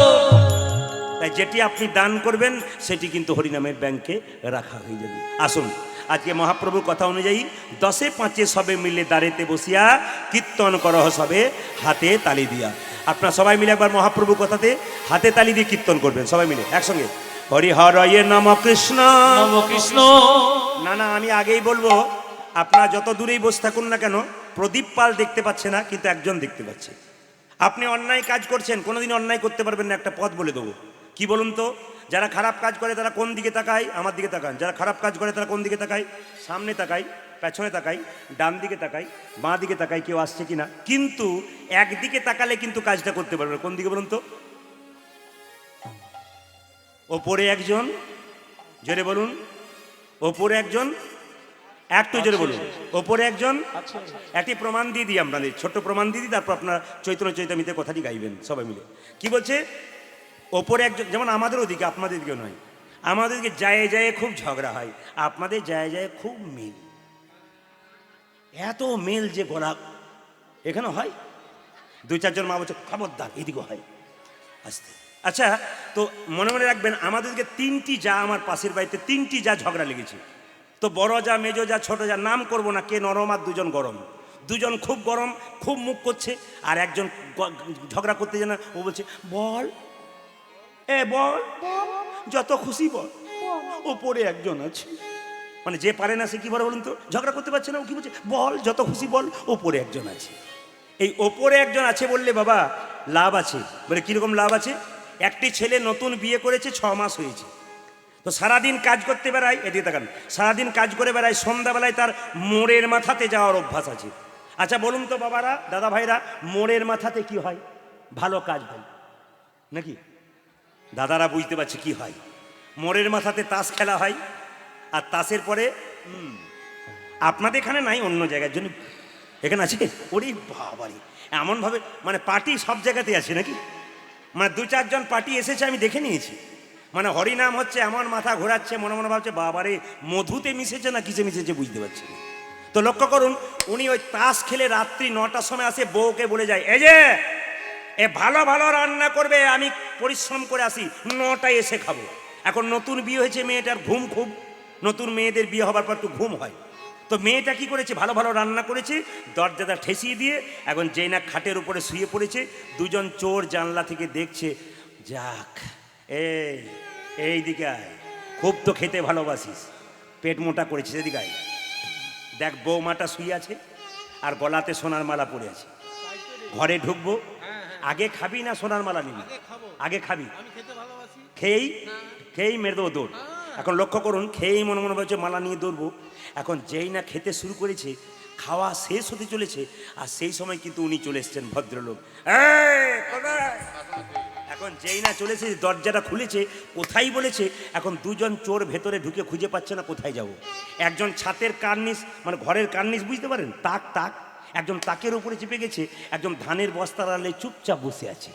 তাই যেটি আপনি দান করবেন সেটি কিন্তু হরিনামের ব্যাংকে রাখা হয়ে যাবে। আসুন আজকে মহাপ্রভুর কথা অনুযায়ী 10-5 সবে মিলে দাঁড়েতে বসিয়া কীর্তন করহ সবে হাতে তালি দিয়া। আপনারা সবাই মিলে একবার মহাপ্রভুর কথাতে হাতে তালি দিয়ে কীর্তন করবেন সবাই মিলে একসঙ্গে। হরিহরয়ে নম কৃষ্ণ নম কৃষ্ণ। না আমি আগেই বলবো, আপনারা যত দূরেই বসে থাকুন না কেন, প্রদীপ পাল দেখতে পাচ্ছে না কিন্তু একজন দেখতে পাচ্ছে। আপনি অন্যায় কাজ করছেন, কোনোদিন অন্যায় করতে পারবেন না। একটা পথ বলে দেবো, কি বলুন তো? যারা খারাপ কাজ করে তারা কোন দিকে তাকায়? আমার দিকে তাকান। যারা খারাপ কাজ করে তারা কোন দিকে তাকায়? সামনে তাকায়, পেছনে তাকায়, ডান দিকে তাকায়, বাঁ দিকে তাকায় কেউ আসছে কিনা। কিন্তু একদিকে তাকালে কিন্তু কাজটা করতে পারবে না। কোন দিকে বলুন তো? ওপরে একজন, জোরে বলুন। ওপরে একজন, একটু জোরে বলুন। ওপরে একজন। একটি প্রমাণ দিয়ে দিই আপনাদের, ছোট্ট প্রমাণ দিয়ে দিই, তারপর আপনারা চৈতন্য চৈতামিতে কথাটি গাইবেন সবাই মিলে। কি বলছে? ওপরে একজন, যেমন আমাদের ওদিকে, আপনাদের দিকে নয়, আমাদেরকে যায় যায় খুব ঝগড়া হয়, আপনাদের যায় যায় খুব মিল। এত মিল যে গোলা এখানে হয়। 2-4 জন মা বলছে খবরদার এদিকে হয় আসতে। আচ্ছা, তো মনে মনে রাখবেন আমাদেরকে 3টি যা, আমার পাশের বাড়িতে 3টি যা ঝগড়া লেগেছে। তো বড় যা, মেজো যা, ছোট যা, নাম করব না, কে নরম আর 2 জন গরম। 2 জন খুব গরম, খুব মুখ করছে, আর একজন ঝগড়া করতে জানা, ও বলছে বল বল, যত খুশি বল, ওপরে একজন আছে। মানে যে পারে না সে কি বলে বলুন তো? ঝগড়া করতে পারছে না, ও কি বলছে বল, যত খুশি বল, ওপরে একজন আছে। এই ওপরে একজন আছে বললে বাবা লাভ আছে। বলে কিরকম লাভ আছে? একটি ছেলে নতুন বিয়ে করেছে, 6 মাস হয়েছে, তো সারাদিন কাজ করতে বেড়ায়, এদিকে তাকান, সারাদিন কাজ করে বেড়ায়, সন্ধ্যাবেলায় তার মোড়ের মাথাতে যাওয়ার অভ্যাস আছে। আচ্ছা বলুন তো বাবারা, দাদা ভাইরা, মোড়ের মাথাতে কি হয়? ভালো কাজ হয় নাকি? দাদারা বুঝতে পারছে কি হয়। মোড়ের মাথাতে তাস খেলা হয়, আর তাসের পরে আপনাদের এখানে নাই, অন্য জায়গার জন্য এখানে আছে। ওরে বাবারে, এমনভাবে মানে পার্টি সব জায়গাতে আছে নাকি? মানে 2-4 জন পার্টি এসেছে, আমি দেখে নিয়েছি। মানে হরিনাম হচ্ছে, এমন মাথা ঘোরাচ্ছে, মনে মনে ভাবছে বাবারে মধুতে মিশেছে না কিসে মিশেছে বুঝতে পারছি না। তো লক্ষ্য করুন, উনি ওই তাস খেলে রাত্রি 9টার সময় আসে, বউকে বলে যায় এই যে ভালো ভালো রান্না করবে, আমি পরিশ্রম করে আসি, 9টায় এসে খাবো। এখন নতুন বিয়ে হয়েছে, মেয়েটার ঘুম খুব, নতুন মেয়েদের বিয়ে হবার পর একটু ঘুম হয়। তো মেয়েটা কি করেছে? ভালো ভালো রান্না করেছে, দরজাটা ঠেসিয়ে দিয়ে এখন যেই না খাটের উপরে শুয়ে পড়েছে, 2 জন চোর জানলা থেকে দেখছে, যাক এই দিকে আয়, খুব তো খেতে ভালোবাসিস, পেট মোটা করেছিস, এদিকে আয়, দেখ বৌমাটা শুয়ে আছে আর গলাতে সোনার মালা পড়ে আছে। ঘরে ঢুকবো, আগে খাবি না সোনার মালা নিবি? আগে খাবি, খেয়েই মেরে দেবো দৌড়। এখন লক্ষ্য করুন, খেয়েই মনে মনে বলছে মালা নিয়ে দৌড়বো। এখন যেই না খেতে শুরু করেছে, খাওয়া শেষ হতে চলেছে, আর সেই সময় কিন্তু উনি চলে এসছেন, ভদ্রলোক। এখন যেই না চলেছে, দরজাটা খুলেছে, কোথায় বলেছে, এখন 2 জন চোর ভেতরে ঢুকে খুঁজে পাচ্ছে না কোথায় যাব। একজন ছাতের কার্নিস, মানে ঘরের কার্নিস বুঝতে পারেন, তাক, একজন তাকের উপরে চেপে গেছে, একজন ধানের বস্তার আড়ালে চুপচাপ বসে আছে।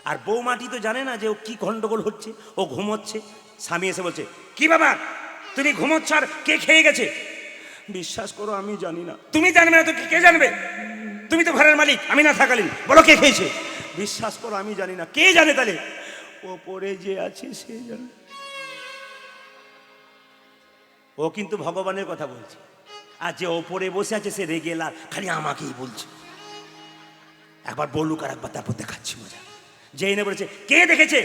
আর বৌমাটি তো জানে না যে ও কি গন্ডগোল হচ্ছে, ও ঘুমোচ্ছে। স্বামী এসে বলছে কি বাবা তুমি ঘুমোচ্ছ, আর কে খেয়ে গেছে? বিশ্বাস করো আমি জানি না। তুমি জানবে না তো কে জানবে? তুমি তো ঘরের মালিক, আমি না থাকালীন বলো কে খেয়েছে। বিশ্বাস করো আমি জানি না। কে জানে তাহলে? ওপরে যে আছে সে জানে। ও কিন্তু ভগবানের কথা বলছে, আর যে ওপরে বসে আছে সে রেগে লাল, খালি আমাকেই বলছে। একবার বলুক আর একবার তারপর দেখাচ্ছি মজা। যেই না বলেছে কে দেখেছে,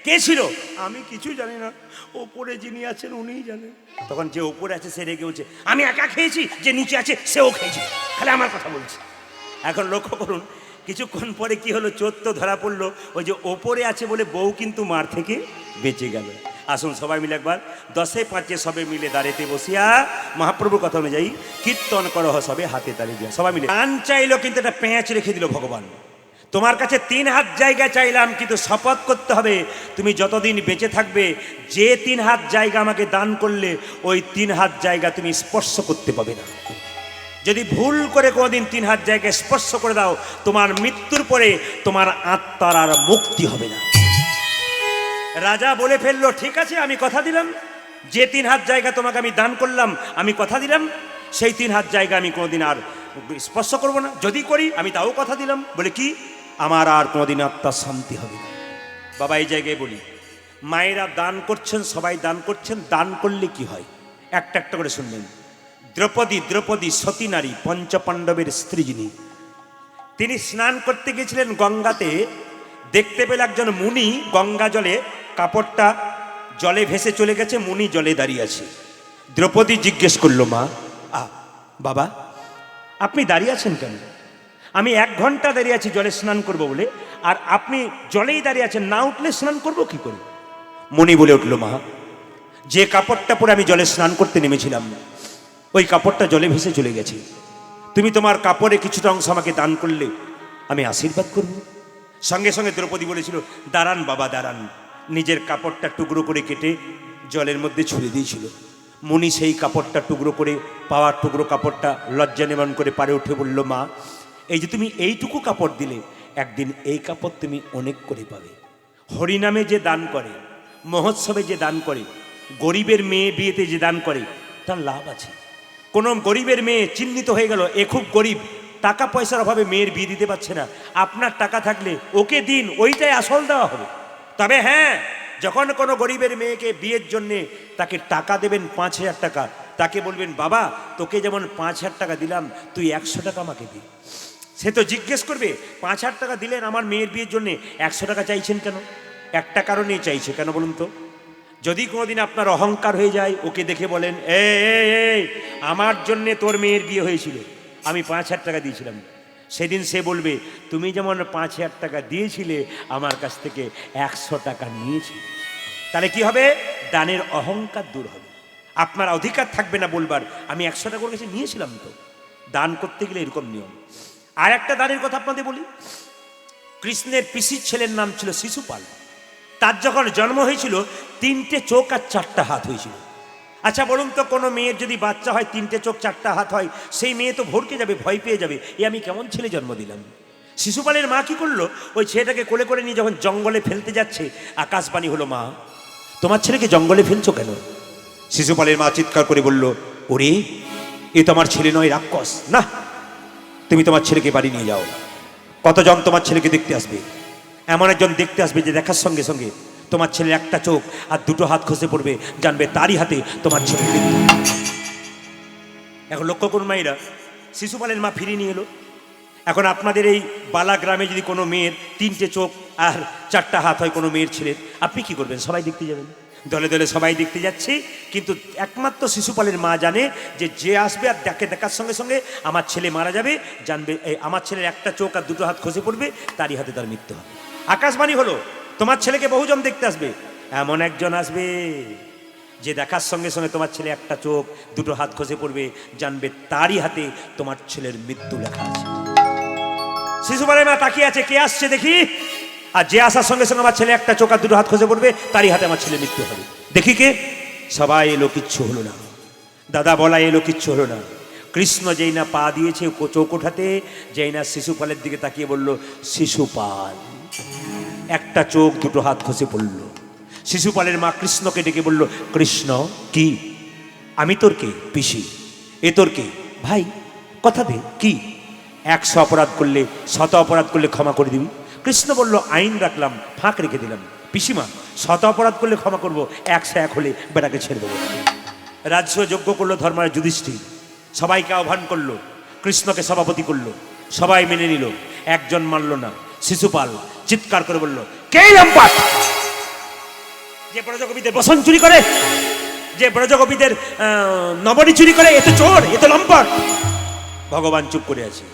কে ছিল? আমি কিছু জানি না, ওপরে যিনি আছেন উনিই জানেন। তখন যে ওপরে আছে সে রেগে বলছে আমি একা খেয়েছি, যে নিচে আছে সেও খেয়েছে, খালি আমার কথা বলছে। এখন লক্ষ্য করুন, কিছুক্ষণ পরে কি হলো, চোর তো ধরা পড়লো। ওই যে ওপরে আছে বলে বউ কিন্তু মার থেকে বেঁচে গেল। আসুন সবাই মিলে একবার 10-5 সবে মিলে দাঁড়েতে বসিয়া মহাপ্রভুর কথা অনুযায়ী কীর্তন করহ সবে হাতে তালি দিয়া। সবাই মিলে গান চাইলো, কিন্তু একটা পেঁচ রেখে দিল ভগবান। তোমার কাছে 3 হাত জায়গা চাইলাম, কিন্তু শপথ করতে হবে তুমি যতদিন বেঁচে থাকবে, যে 3 হাত জায়গা আমাকে দান করলে, ওই 3 হাত জায়গা তুমি স্পর্শ করতে পাবে না। যদি ভুল করে কোনোদিন 3 হাত জায়গায় স্পর্শ করে দাও, তোমার মৃত্যুর পরে তোমার আত্মার আর মুক্তি হবে না। রাজা বলে ফেললো, ঠিক আছে আমি কথা দিলাম, যে 3 হাত জায়গা তোমাকে আমি দান করলাম, আমি কথা দিলাম সেই 3 হাত জায়গা আমি কোনোদিন আর স্পর্শ করব না, যদি করি আমি তাও কথা দিলাম। বলে কি, আমার আর কোনোদিন আত্মার শান্তি হবে না। বাবা এই জায়গায় বলি, মায়েরা দান করছেন, সবাই দান করছেন, দান করলে কি হয় একটা একটা করে শুনবেন। দ্রৌপদী সতী নারী, পঞ্চপাণ্ডবের স্ত্রী যিনি, তিনি স্নান করতে গেছিলেন গঙ্গাতে, দেখতে পেল একজন মুনি গঙ্গা জলে কাপড়টা জলে ভেসে চলে গেছে, মুনি জলে দাঁড়িয়ে আছে। দ্রৌপদী জিজ্ঞেস করলো, মা বাবা আপনি দাঁড়িয়ে আছেন কেন? আমি 1 ঘন্টা দাঁড়িয়ে আছি জলে স্নান করব বলে, আর আপনি জলেই দাঁড়িয়ে আছেন, না উঠলে স্নান করব কি করে? মুনি বলে উঠলো, মা যে কাপড়টা পরে আমি জলে স্নান করতে নেমেছিলাম, ওই কাপড়টা জলে ভেসে চলে গেছে, তুমি তোমার কাপড়ে কিছুটা অংশ আমাকে দান করলে আমি আশীর্বাদ করব। সঙ্গে সঙ্গে দ্রৌপদী বলেছিল, দাঁড়ান বাবা দাঁড়ান। নিজের কাপড়টা টুকরো করে কেটে জলের মধ্যে ছুঁড়ে দিয়েছিল। মুনি সেই কাপড়টা টুকরো করে, পাওয়ার টুকরো কাপড়টা লজ্জা নিবারণ করে পারে উঠে বলল, মা এই যে তুমি এইটুকু কাপড় দিলে, একদিন এই কাপড় তুমি অনেক করে পাবে। হরিনামে যে দান করে, মহোৎসবে যে দান করে, গরিবের মেয়ে বিয়েতে যে দান করে, তার লাভ আছে। কোনো গরিবের মেয়ে চিহ্নিত হয়ে গেল, এ খুব গরিব, টাকা পয়সার অভাবে মেয়ের বিয়ে দিতে পারছে না, আপনার টাকা থাকলে ওকে দিন, ওইটাই আসল দেওয়া হবে। তবে হ্যাঁ, যখন কোনো গরিবের মেয়েকে বিয়ের জন্যে তাকে টাকা দেবেন 5,000 টাকা, তাকে বলবেন, বাবা তোকে যেমন 5,000 টাকা দিলাম, তুই 100 টাকা আমাকে দি। সে তো জিজ্ঞেস করবে, 5,000 টাকা দিলেন আমার মেয়ের বিয়ের জন্যে, 100 টাকা চাইছেন কেন? একটা কারণেই চাইছে, কেন বলুন তো? যদি কোনোদিন আপনার অহংকার হয়ে যায়, ওকে দেখে বলেন, এই আমার জন্যে তোর মেয়ের বিয়ে হয়েছিল, আমি 5,000 টাকা দিয়েছিলাম, সেদিন সে বলবে, তুমি যেমন 5,000 টাকা দিয়েছিলে, আমার কাছ থেকে 100 টাকা নিয়েছি। তাহলে কি হবে? দানের অহংকার দূর হবে, আপনার অধিকার থাকবে না বলবার আমি 100 টাকা ওর কাছে নিয়েছিলাম। তো দান করতে গেলে এরকম নিয়ম। আর একটা দানের কথা আপনাদের বলি, কৃষ্ণের পিসির ছেলের নাম ছিল শিশুপাল। তার যখন জন্ম হয়েছিল, 3টে চোখ আর 4টা হাত হয়েছিল। আচ্ছা বলুন তো, কোনো মেয়ের যদি বাচ্চা হয়, 3টে চোখ 4টা হাত হয়, সেই মেয়ে তো ভরকে যাবে, ভয় পেয়ে যাবে, আমি কেমন ছেলে জন্ম দিলাম। শিশুপালের মা কি করলো, ওই ছেলেটাকে কোলে করে নিয়ে যখন জঙ্গলে ফেলতে যাচ্ছে, আকাশবাণী হলো, মা তোমার ছেলেকে জঙ্গলে ফেলছো কেন? শিশুপালের মা চিৎকার করে বলল, ওরে এ তো আমার ছেলে নয়, রাক্ষস। না, তুমি তোমার ছেলেকে বাড়ি নিয়ে যাও। কতজন তোমার ছেলেকে দেখতে আসবে? এমন একজন দেখতে আসবে যে দেখার সঙ্গে সঙ্গে তোমার ছেলের একটা চোখ আর 2টো হাত খসে পড়বে, জানবে তারই হাতে তোমার ছেলে মৃত্যু। এখন লক্ষ্য করুন মায়েরা, শিশুপালের মা ফিরিয়ে নিয়ে এলো। এখন আপনাদের এই বালা গ্রামে যদি কোনো মেয়ের 3টে চোখ আর 4টা হাত হয় কোনো মেয়ের ছেলের, আপনি কি করবেন? সবাই দেখতে যাবেন, দলে দলে সবাই দেখতে যাচ্ছে। কিন্তু একমাত্র শিশুপালের মা জানে যে আসবে আর দেখার সঙ্গে সঙ্গে আমার ছেলে মারা যাবে, জানবে আমার ছেলের একটা চোখ আর 2টো হাত খসে পড়বে, তারই হাতে তার মৃত্যু হবে। আকাশবাণী হলো, তোমার ছেলেকে বহুজন দেখতে আসবে। এমন একজন আসবে যে দেখার সঙ্গে সঙ্গে তোমার ছেলে একটা চোখ 2টো হাত খসে পড়বে, জানবে তারই হাতে তোমার ছেলের মৃত্যু লেখা আছে। শিশুপালের মা তাকিয়ে আছে, কে আসছে দেখি। আর যে আসার সঙ্গে সঙ্গে আমার ছেলে একটা চোখ আর 2টো হাত খসে পড়বে, তারই হাতে আমার ছেলে মৃত্যু হবে। দেখি কে? সবাই এলো, কিচ্ছু হলো না। দাদা বলা এলো, কিচ্ছু হলো না। কৃষ্ণ যেই না পা দিয়েছে চৌকোঠাতে, যেই না শিশুপালের দিকে তাকিয়ে বলল, শিশুপাল। একটা চোখ 2টো হাত খসে পড়ল। শিশুপালের মা কৃষ্ণকে ডেকে বলল, কৃষ্ণ কি? আমি তোর কে? পিসি। এ তোর কে? ভাই। কথা দে, কি? 100 অপরাধ করলে, 100 অপরাধ করলে ক্ষমা করে দিবি? কৃষ্ণ বলল, আইন রাখলাম, ফাঁক রেখে দিলাম। পিসিমা, 100 অপরাধ করলে ক্ষমা করবো, 101 হলে বেটাকে ছেড়ে দেবো। রাজ্য যজ্ঞ করলো ধর্মরাজ যুধিষ্ঠির, সবাইকে আহ্বান করলো, কৃষ্ণকে সভাপতি করলো, সবাই মেনে নিল। একজন মানল না, শিশুপাল চিৎকার করে বলল, কে লম্পট? যে ব্রজগোপীদের বসন চুরি করে, যে ব্রজগোপীদের নবনী চুরি করে, এ তো চোর, এ তো লম্পট। ভগবান চুপ করে আছে,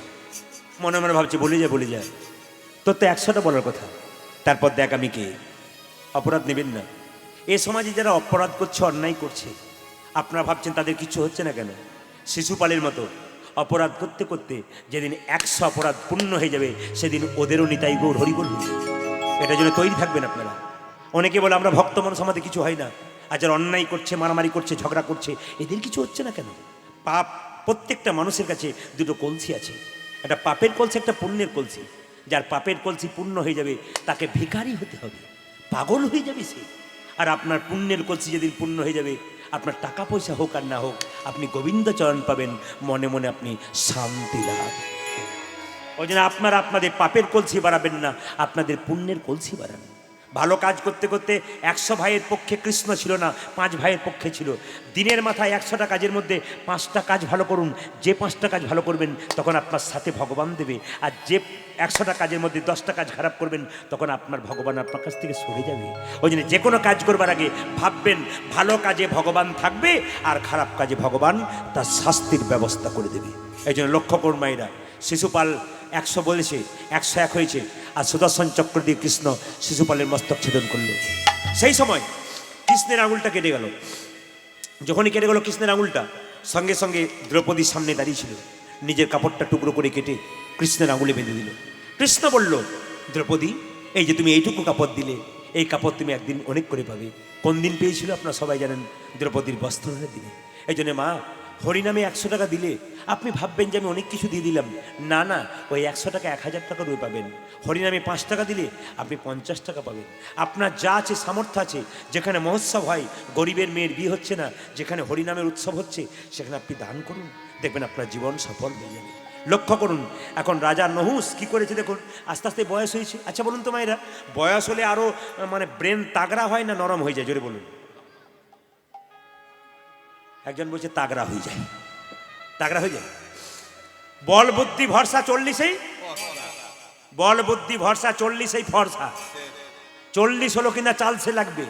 মনে মনে ভাবছে, বলে যায় তোর তো 100টা বলার কথা। তারপর দেখ আমি কে। অপরাধ নেবেন না। এ সমাজে যারা অপরাধ করছে, অন্যায় করছে, আপনারা ভাবছেন তাদের কিছু হচ্ছে না কেন? শিশুপালের মতো অপরাধ করতে করতে যেদিন 100 অপরাধ পূর্ণ হয়ে যাবে, সেদিন ওদেরও নিতাই গৌর হরি বলবে। এটার জন্য তৈরি থাকবেন আপনারা। অনেকে বলে আমরা ভক্ত মানুষ, আমাদের কিছু হয় না। আর যারা অন্যায় করছে, মারামারি করছে, ঝগড়া করছে, এদের কিছু হচ্ছে না কেন? পাপ প্রত্যেকটা মানুষের কাছে দুটো কলসি আছে, একটা পাপের কলসি, একটা পুণ্যের কলসি। যার পাপের কলসি পূর্ণ হয়ে যাবে তাকে ভিখারি হতে হবে, পাগল হয়ে যাবে সে। আর আপনার পুণ্যের কলসি যেদিন পূর্ণ হয়ে যাবে, আপনার টাকা পয়সা হোক আর না হোক, আপনি গোবিন্দচরণ পাবেন, মনে মনে আপনি শান্তি লাভ। ওই জন্য আপনারা আপনাদের পাপের কলসি বাড়াবেন না, আপনাদের পুণ্যের কলসি বাড়ান। ভালো কাজ করতে করতে 100 ভাইয়ের পক্ষে কৃষ্ণ ছিল না, 5 ভাইয়ের পক্ষে ছিল। দিনের মাথায় 100টা কাজের মধ্যে 5টা কাজ ভালো করুন। যে 5টা কাজ ভালো করবেন তখন আপনার সাথে ভগবান দেবে, আর যে 100টা কাজের মধ্যে 10টা কাজ খারাপ করবেন তখন আপনার ভগবান আপনার কাছ থেকে সরে যাবে। ওই জন্য যে কোনো কাজ করবার আগে ভাববেন ভালো কাজে ভগবান থাকবে আর খারাপ কাজে ভগবান তার শাস্তির ব্যবস্থা করে দেবে। এই জন্য লক্ষ্য করুন মায়েরা, শিশুপাল 100 বলেছে, 101 হয়েছে, আর সুদর্শন চক্র দিয়ে কৃষ্ণ শিশুপালের মস্তক ছেদন করলো। সেই সময় কৃষ্ণের আঙুলটা কেটে গেল। যখনই কেটে গেল কৃষ্ণের আঙুলটা, সঙ্গে সঙ্গে দ্রৌপদীর সামনে দাঁড়িয়ে ছিল, নিজের কাপড়টা টুকরো করে কেটে কৃষ্ণের আঙুলে বেঁধে দিল। কৃষ্ণ বলল, দ্রৌপদী, এই যে তুমি এইটুকু কাপড় দিলে, এই কাপড় তুমি একদিন অনেক করে পাবে। কোন দিন পেয়েছিল আপনারা সবাই জানেন, দ্রৌপদীর বস্ত্রহরণের দিনে। এই জন্য মা, হরিনামে 100 টাকা দিলে আপনি ভাববেন যে আমি অনেক কিছু দিয়ে দিলাম, না না, ওই 100 টাকা 1000 টাকা রয়ে পাবেন। হরিনামে 5 টাকা দিলে আপনি 50 টাকা পাবেন। আপনার যা আছে, সামর্থ্য আছে, যেখানে মহোৎসব হয়, গরিবের মেয়ের বিয়ে হচ্ছে না, যেখানে হরিনামের উৎসব হচ্ছে, সেখানে আপনি দান করুন, দেখবেন আপনার জীবন সফল হয়ে যাবে। লক্ষ্য করুন, এখন রাজা নহুস কি করেছে দেখুন, আস্তে আস্তে বয়স হয়েছে। আচ্ছা বলুন তো মায়েরা, বয়স হলে আরো মানে ব্রেন তাগড়া হয় না নরম হয়ে যায়? জোরে বলুন। একজন বলছে তাগড়া হয়ে যায়, তাগড়া হয়ে যায়। বল বুদ্ধি ভরসা 40-এই, বল বুদ্ধি ভরসা 40-এই ফর্সা। 40 হলো কিনা চালসে লাগবে,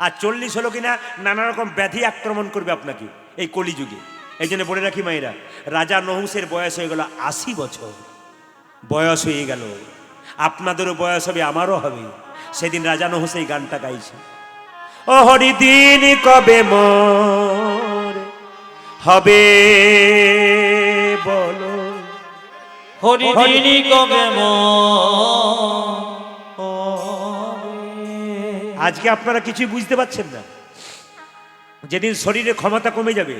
আর 40 হলো কিনা নানা রকম ব্যাধি আক্রমণ করবে আপনাকে এই কলিযুগে। এই জন্য বলে রাখি মায়েরা, রাজা নহুসের বয়স হয়ে গেল 80 বছর বয়স হয়ে গেল। আপনাদেরও বয়স হবে, আমারও হবে। সেদিন রাজা নহুস এই গানটা গাইছে, ও হরি দিন কবে মোর হবে বলো, হরিদিনী কবে আজকে আপনারা কিছুই বুঝতে পারছেন না। যেদিন শরীরে ক্ষমতা কমে যাবে,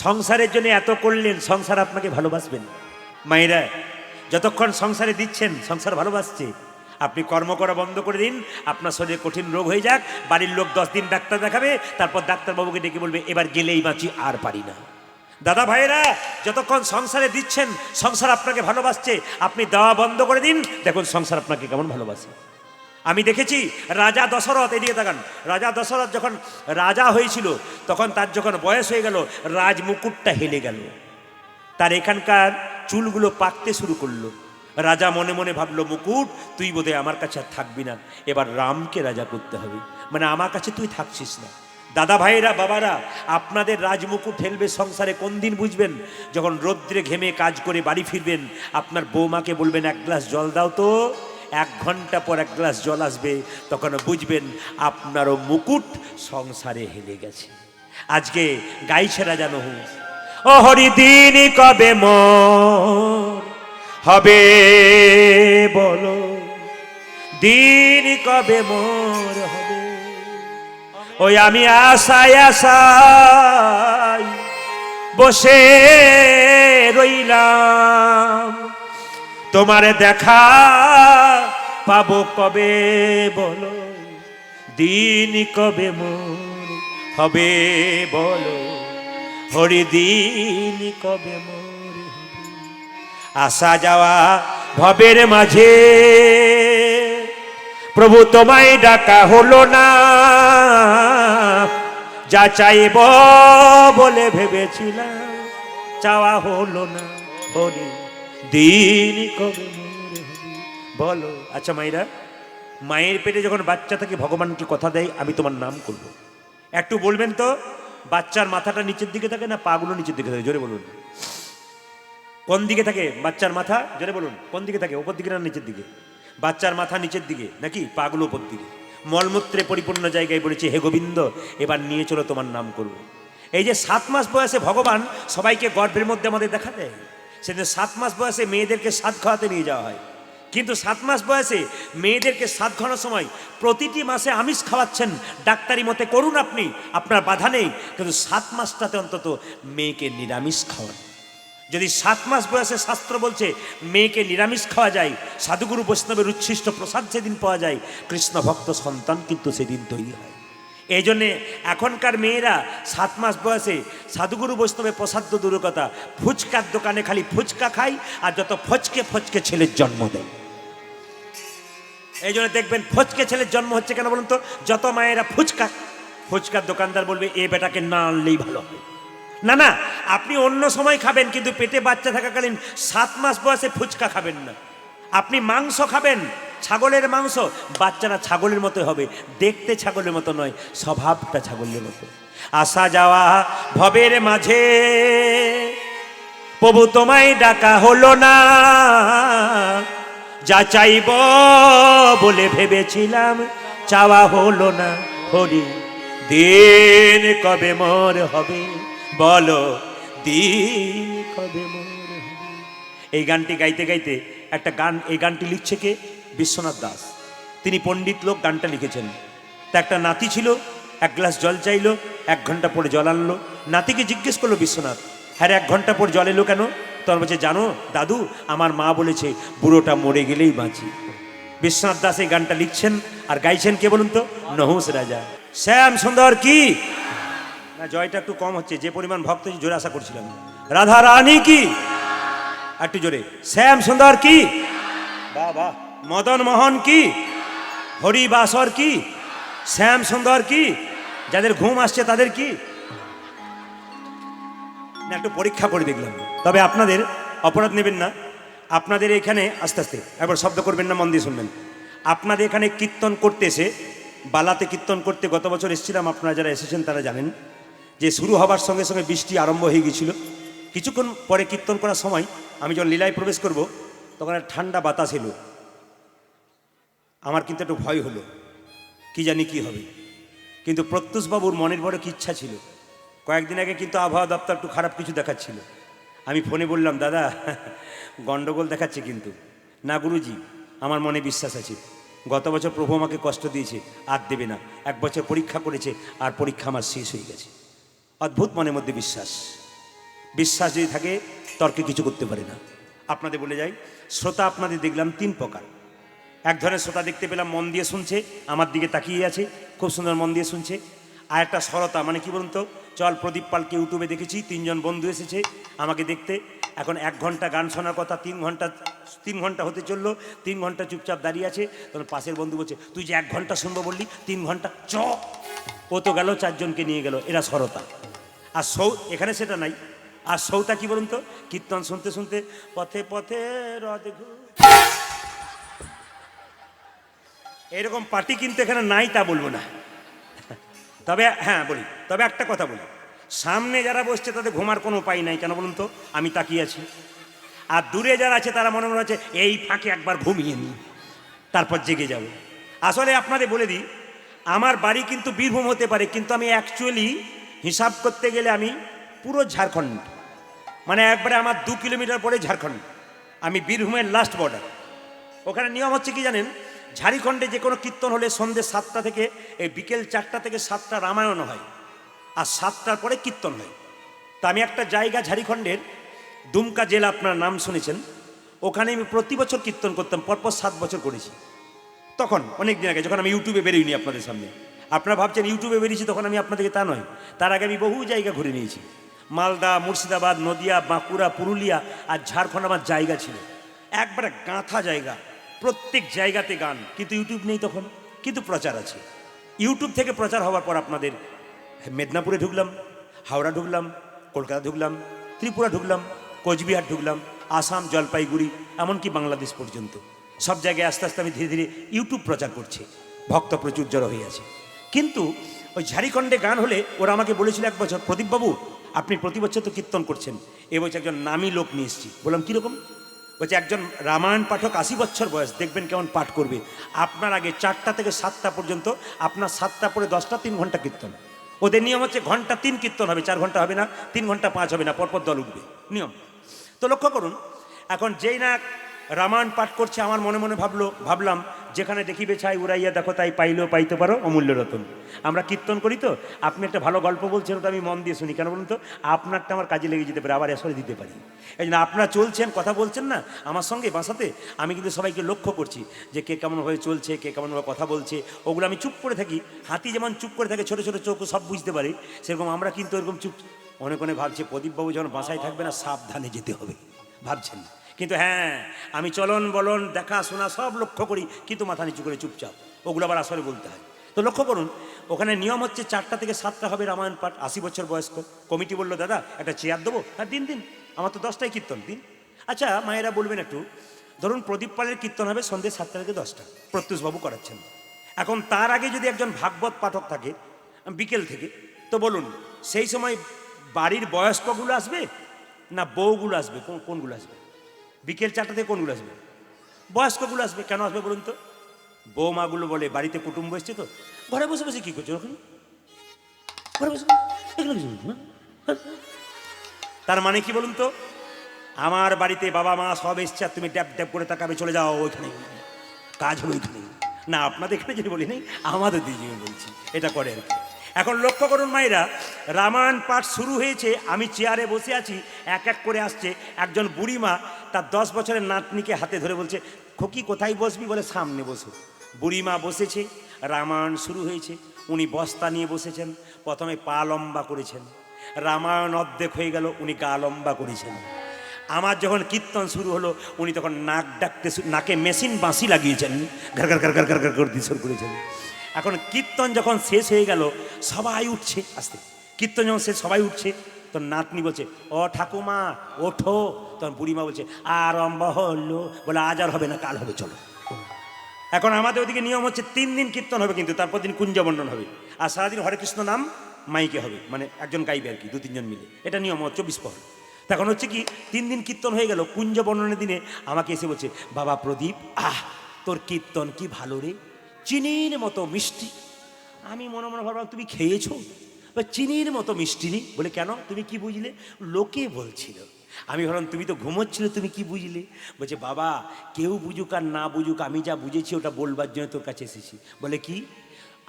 সংসারের জন্য এত করলেন, সংসার আপনাকে ভালোবাসবেন। মায়েরা, যতক্ষণ সংসারে দিচ্ছেন, সংসার ভালোবাসছে। আপনি কর্ম করা বন্ধ করে দিন, আপনার শরীরে কঠিন রোগ হয়ে যাক, বাড়ির লোক 10 দিন ডাক্তার দেখাবে, তারপর ডাক্তারবাবুকে ডেকে বলবে এবার গেলেই বাঁচি, আর পারি না। দাদা ভাইয়েরা, যতক্ষণ সংসারে দিচ্ছেন, সংসার আপনাকে ভালোবাসছে, আপনি দেওয়া বন্ধ করে দিন, দেখুন সংসার আপনাকে কেমন ভালোবাসে। আমি দেখেছি রাজা দশরথ, এদিকে তাকান, রাজা দশরথ যখন রাজা হয়েছিল, তখন তার যখন বয়স হয়ে গেল, রাজ মুকুটটা হেলে গেল, তার এখানকার চুলগুলো পাকতে শুরু করলো। রাজা মনে মনে ভাবলো, মুকুট তুই বোধহয় আমার কাছে আর থাকবি না, এবার রামকে রাজা করতে হবে, মানে আমার কাছে তুই থাকছিস না। দাদা ভাইরা, বাবারা, আপনাদের রাজমুকুট হেলবে সংসারে কোন দিন বুঝবেন? যখন রৌদ্রে ঘেমে কাজ করে বাড়ি ফিরবেন, আপনার বৌমাকে বলবেন 1 গ্লাস জল দাও তো, 1 ঘন্টা পর 1 গ্লাস জল আসবে, তখন বুঝবেন আপনারও মুকুট সংসারে হেলে গেছে। আজকে গাইছে রাজা নহুস, ও হরি দিন কবে মোর হবে বলো, দিন কবে মোর হবে। ওই আমি আশায় আশায় বসে রইলাম, তোমার দেখা পাবো কবে বলো, দিন কবে মোর হবে বলো, হরি দিন কবে মোর হবে। আসা যাওয়া ভবের মাঝে প্রভু তোমায় ডাকা হলো না, যা চাইব বলে ভেবেছিলাম চাওয়া হলো না, হরি দিন কবে মোর হবে বলো। আচ্ছা মায়েরা, মায়ের পেটে যখন বাচ্চা থাকে, ভগবানকে কথা দেয় আমি তোমার নাম করব। একটু বলবেন তো, বাচ্চার মাথাটা নিচের দিকে থাকে না পাগুলো নিচের দিকে থাকে? জোরে বলুন, কোন দিকে থাকে বাচ্চার মাথা? জোরে বলুন, কোন দিকে থাকে, উপর দিকে না নিচের দিকে? বাচ্চার মাথা নিচের দিকে নাকি পাগুলো উপর দিকে? মলমূত্রে পরিপূর্ণ জায়গায় বলেছে, হে গোবিন্দ এবার নিয়ে চলো তোমার নাম করব। এই যে 7 মাস বয়সে ভগবান সবাইকে গর্ভের মধ্যে আমাদের দেখা দেয়, সেদিন 7 মাস বয়সে মেয়েদেরকে সাদ খাওয়াতে নিয়ে যাওয়া হয়। কিন্তু 7 মাস বয়সে মেয়েদেরকে 7 ঘন্টার সময় প্রতিটি মাসে আমিষ খাওয়াচ্ছেন, ডাক্তারি মতে করুন আপনি, আপনার বাধা নেই, কিন্তু 7 মাসটাতে অন্তত মেয়েকে নিরামিষ খাওয়ান। যদি 7 মাস বয়সে শাস্ত্র বলছে মেয়েকে নিরামিষ খাওয়া যায়, সাধুগুরু বৈষ্ণবের উচ্ছিষ্ট প্রসাদ সেদিন পাওয়া যায়, কৃষ্ণ ভক্ত সন্তান কিন্তু সেদিন তৈরি হয়। এই জন্যে এখনকার মেয়েরা 7 মাস বয়সে সাধুগুরু বৈষ্ণবের প্রসাদ তো দূরের কথা, ফুচকার দোকানে খালি ফুচকা খায় আর যত ফচকে ফচকে ছেলের জন্ম দেয়। এই জন্য দেখবেন ফচকে ছেলের জন্ম হচ্ছে কেন বলুন তো? যত মায়েরা ফুচকার দোকানদার বলবে এ বেটাকে না আনলেই ভালো হয়। না না, আপনি অন্য সময় খাবেন, কিন্তু পেটে বাচ্চা থাকাকালীন 7 মাস বয়সে ফুচকা খাবেন না। আপনি মাংস খাবেন, ছাগলের মাংস, বাচ্চারা ছাগলের মতো হবে, দেখতে ছাগলের মতো নয়, স্বভাবটা ছাগলের মতো। আসা যাওয়া ভবের মাঝে প্রভু তোমায় ডাকা হলো না, যা চাইব বলে ভেবেছিলাম চাওয়া হলো না। হরি দিন কবে মোর হবে, বলো দিন কবে মোর হবে। এই গানটি গাইতে গাইতে একটা গান, এই গানটি লিখছে কে? বিশ্বনাথ দাস। তিনি পণ্ডিত লোক, গানটা লিখেছেন। তা একটা নাতি ছিল, 1 গ্লাস জল চাইলো, 1 ঘন্টা পরে জল আনলো। নাতিকে জিজ্ঞেস করলো বিশ্বনাথ, হ্যাঁ 1 ঘন্টা পর জল এলো কেন? তখন বলছে, জানো দাদু, আমার মা বলেছে বুড়োটা মরে গেলেই বাঁচি। বিশ্বনাথ দাস এই গানটা লিখছেন আর গাইছেন কে বলুন তো? নহুষ রাজা। শ্যাম সুন্দর কি না, জয়টা একটু কম হচ্ছে, যে পরিমাণ ভক্ত জোরে আশা করছিলাম। রাধা রানী কি, একটু জোরে। শ্যাম সুন্দর কি, বাহ বাহ। মদন মোহন কি, হরিবাসর কি, শ্যাম সুন্দর কি, যাদের ঘুম আসছে তাদের কি না, একটু পরীক্ষা করে দেখলাম। তবে আপনাদের অপরাধ নেবেন না, আপনাদের এখানে আস্তে আস্তে একবার শব্দ করবেন না, মন দিয়ে শুনবেন। আপনাদের এখানে কীর্তন করতে এসে, বালাতে কীর্তন করতে গত বছর এসেছিলাম, আপনারা যারা এসেছেন তারা জানেন যে শুরু হবার সঙ্গে সঙ্গে বৃষ্টি আরম্ভ হয়ে গিয়েছিল। কিছুক্ষণ পরে কীর্তন করার সময় আমি যখন লীলায় প্রবেশ করব, তখন একটা ঠান্ডা বাতাস এলো। আমার কিন্তু একটু ভয় হলো, কি জানি কি হবে। কিন্তু প্রত্যুষবাবুর মনের বড় কি ইচ্ছা ছিল। কয়েকদিন আগে কিন্তু আবহাওয়া দপ্তর একটু খারাপ কিছু দেখাচ্ছিল। আমি ফোনে বললাম, দাদা গন্ডগোল দেখাচ্ছে কিন্তু। না গুরুজি, আমার মনে বিশ্বাস আছে, গত বছর প্রভু আমাকে কষ্ট দিয়েছে, আর দেবে না। 1 বছর পরীক্ষা করেছে, আর পরীক্ষা আমার শেষ হয়ে গেছে। অদ্ভুত মনের মধ্যে বিশ্বাস। বিশ্বাস যদি থাকে তর্কে কিছু করতে পারে না। আপনাদের বলে যাই, শ্রোতা আপনাদের দেখলাম 3 প্রকার। এক ধরনের শ্রোতা দেখতে পেলাম মন দিয়ে শুনছে, আমার দিকে তাকিয়ে আছে, খুব সুন্দর মন দিয়ে শুনছে। আর একটা সরতা, মানে কি বলুন তো, চল প্রদীপ পালকে ইউটিউবে দেখেছি, 3 জন বন্ধু এসেছে আমাকে দেখতে, এখন 1 ঘন্টা গান শোনার কথা, 3 ঘন্টা হতে চললো, 3 ঘন্টা চুপচাপ দাঁড়িয়ে আছে। তখন পাশের বন্ধু বলছে, তুই যে 1 ঘন্টা শুনবো বললি, 3 ঘন্টা ও তো গেল, 4 জনকে নিয়ে গেল। এরা সরতা। আর এখানে সেটা নাই। আর সৌতা কি বলুন তো, কীর্তন শুনতে শুনতে পথে পথে রথ এরকম পার্টি কিন্তু এখানে নাই, তা বলবো না। তবে হ্যাঁ বলি, তবে একটা কথা বলি, সামনে যারা বসছে তাদের ঘুমার কোনো উপায় নাই, কেন বলুন তো, আমি তাকিয়ে আছি। আর দূরে যারা আছে তারা মনে মনে হচ্ছে এই ফাঁকে একবার ঘুমিয়ে নিই, তারপর জেগে যাব। আসলে আপনাদের বলে দিই, আমার বাড়ি কিন্তু বীরভূম হতে পারে, কিন্তু আমি অ্যাকচুয়ালি হিসাব করতে গেলে আমি পুরো ঝাড়খণ্ড, মানে একবারে আমার 2 কিলোমিটার পরে ঝাড়খণ্ড। আমি বীরভূমের লাস্ট বর্ডার। ওখানে নিয়ম হচ্ছে কি জানেন, ঝাড়খণ্ডে যে কোনো কীর্তন হলে সন্ধ্যে 7টা থেকে এই বিকেল 4টা থেকে 7টা রামায়ণ হয়, আর 7টার পরে কীর্তন হয়। তা আমি একটা জায়গা ঝাড়খণ্ডের দুমকা জেলা, আপনার নাম শুনেছেন, ওখানে আমি প্রতি বছর কীর্তন করতাম, পরপর 7 বছর করেছি। তখন অনেক দিন আগে, যখন আমি ইউটিউবে বেরোইনি আপনাদের সামনে। আপনারা ভাবছেন ইউটিউবে বেরিয়েছি তখন আমি আপনাদেরকে, তা নয়, তার আগে আমি বহু জায়গা ঘুরে নিয়েছি। মালদা, মুর্শিদাবাদ, নদিয়া, বাঁকুড়া, পুরুলিয়া আর ঝাড়খণ্ড আমার জায়গা ছিল, একবারে গাঁথা জায়গা, প্রত্যেক জায়গাতে গান। কিন্তু ইউটিউব নেই তখন, কিন্তু প্রচার আছে। ইউটিউব থেকে প্রচার হওয়ার পর আপনাদের মেদিনীপুরে ঢুকলাম, হাওড়া ঢুকলাম, কলকাতা ঢুকলাম, ত্রিপুরা ঢুকলাম, কোচবিহার ঢুকলাম, আসাম, জলপাইগুড়ি, এমনকি বাংলাদেশ পর্যন্ত সব জায়গায় আস্তে আস্তে আমি ধীরে ধীরে ইউটিউব প্রচার করছি। ভক্ত প্রচুর জড়ো হয়ে আছে। কিন্তু ওই ঝাড়খণ্ডে গান হলে ওরা আমাকে বলেছিল 1 বছর, প্রদীপবাবু আপনি প্রতি বছর তো কীর্তন করছেন, এবছর একজন নামী লোক নিয়ে এসেছি। বললাম কীরকম? বলছে একজন রামায়ণ পাঠক, 80 বছর বয়স, দেখবেন কেমন পাঠ করবে। আপনার আগে 4টা থেকে 7টা পর্যন্ত, আপনার 7টা পরে 10টা, 3 ঘন্টা কীর্তন। ওদের নিয়ম হচ্ছে ঘন্টা 3 কীর্তন হবে, 4 ঘন্টা হবে না, 3 ঘন্টা 5 হবে না, পরপর দল উঠবে নিয়ম। তো লক্ষ্য করুন, এখন যেই না রামায়ণ পাঠ করছে, আমার মনে মনে ভাবলাম যেখানে দেখিবে ছাই উড়াইয়া দেখো তাই পাইলেও পাইতে পারো অমূল্য রতন। আমরা কীর্তন করি তো, আপনি একটা ভালো গল্প বলছেন, ওটা আমি মন দিয়ে শুনি, কেন বলুন তো, আপনারটা আমার কাজে লেগে যেতে পারে, আবার আসলে দিতে পারি। এই জন্য আপনারা চলছেন, কথা বলছেন না আমার সঙ্গে বাসাতে, আমি কিন্তু সবাইকে লক্ষ্য করছি যে কে কেমনভাবে চলছে, কে কেমনভাবে কথা বলছে, ওগুলো আমি চুপ করে থাকি। হাতি যেমন চুপ করে থাকে, ছোটো ছোটো চোখ সব বুঝতে পারি, সেরকম আমরা কিন্তু এরকম চুপ। অনেক অনেক ভাবছে প্রদীপবাবু যখন বাসায় থাকবে না, সাবধানে যেতে হবে, ভাবছেন। কিন্তু হ্যাঁ, আমি চলন বলন দেখা শোনা সব লক্ষ্য করি, কিন্তু মাথা নিচু করে চুপচাপ, ওগুলো আবার আসলে বলতে হয়। তো লক্ষ্য করুন, ওখানে নিয়ম হচ্ছে 4টা থেকে 7টা হবে রামায়ণ পাঠ। 80 বছর বয়স্ক কমিটি বললো, দাদা একটা চেয়ার দেবো, হ্যাঁ দিন দিন, আমার তো 10টাই কীর্তন দিন। আচ্ছা মায়েরা বলবেন একটু, ধরুন প্রদীপ পালের কীর্তন হবে সন্ধ্যে 7টা থেকে 10টা, প্রত্যুষবাবু করাচ্ছেন। এখন তার আগে যদি একজন ভাগবত পাঠক থাকে বিকেল থেকে, তো বলুন সেই সময় বাড়ির বয়স্কগুলো আসবে না বউগুলো আসবে, কোনগুলো আসবে? বিকেল 4টা থেকে কোনগুলো আসবে? বয়স্কগুলো আসবে। কেন আসবে বলুন তো? বৌমাগুলো বলে বাড়িতে কুটুম্ব এসছে, তো ঘরে বসে বসে কী করছো ওখানে, ঘরে বসে এগুলো কিছু না। তার মানে কি বলুন তো, আমার বাড়িতে বাবা মা সব এসছে আর তুমি ড্যাপ ড্যাপ করে তাকাবে, চলে যাও ওইখানে, কাজ হবে ওইখানে। না আপনাদের এখানে যদি বলি নাই, আমাদের দিদি বলছি এটা করে আর কি। এখন লক্ষ্য করুন মায়েরা, রামায়ণ পাঠ শুরু হয়েছে, আমি চেয়ারে বসে আছি, এক এক করে আসছে একজন বুড়িমা, তার 10 বছরের নাতনিকে হাতে ধরে বলছে, খোকি কোথায় বসবি? বলে সামনে বসো। বুড়িমা বসেছে, রামায়ণ শুরু হয়েছে, উনি বস্তা নিয়ে বসেছেন, প্রথমে পা লম্বা করেছেন, রামায়ণ অর্ধেক হয়ে গেল, উনি গা লম্বা করেছেন। আমার যখন কীর্তন শুরু হলো, উনি তখন নাক ডাকতে, নাকে মেশিন বাঁশি লাগিয়েছেন, ঘর ঘর ঘর ঘর ঘর ঘর করে দিশর করেছেন। এখন কীর্তন যখন শেষ হয়ে গেল, সবাই উঠছে আস্তে, কীর্তন যখন শেষ সবাই উঠছে, তো নাতনি বলছে, ও ঠাকুমা ওঠো। তখন বুড়িমা বলছে, আরম্ভ হলো, বলে আজ আর হবে না, কাল হবে, চলো। এখন আমাদের ওদিকে নিয়ম হচ্ছে 3 দিন কীর্তন হবে, কিন্তু তারপর দিন কুঞ্জবর্ণন হবে, আর সারাদিন হরে কৃষ্ণ নাম মাইকে হবে, মানে একজন গাইবে আর কি, 2-3 জন মিলে, এটা নিয়ম 24 প্রহর। তখন হচ্ছে কি 3 দিন কীর্তন হয়ে গেল, কুঞ্জ বর্ণনের দিনে আমাকে এসে বলছে, বাবা প্রদীপ, তোর কীর্তন কি ভালো রে, চিনির মতো মিষ্টি। আমি মনে মনে ভাবলাম, তুমি খেয়েছো? চিনির মতো মিষ্টি নি। বলে কেন, তুমি কি বুঝলে? লোকে বলছিল। আমি ভাবলাম তুমি তো ঘুমোচ্ছিলে, তুমি কি বুঝলে? বলছে বাবা, কেউ বুঝুক আর না বুঝুক, আমি যা বুঝেছি ওটা বলবার জন্য তোর কাছে এসেছি। বলে কি?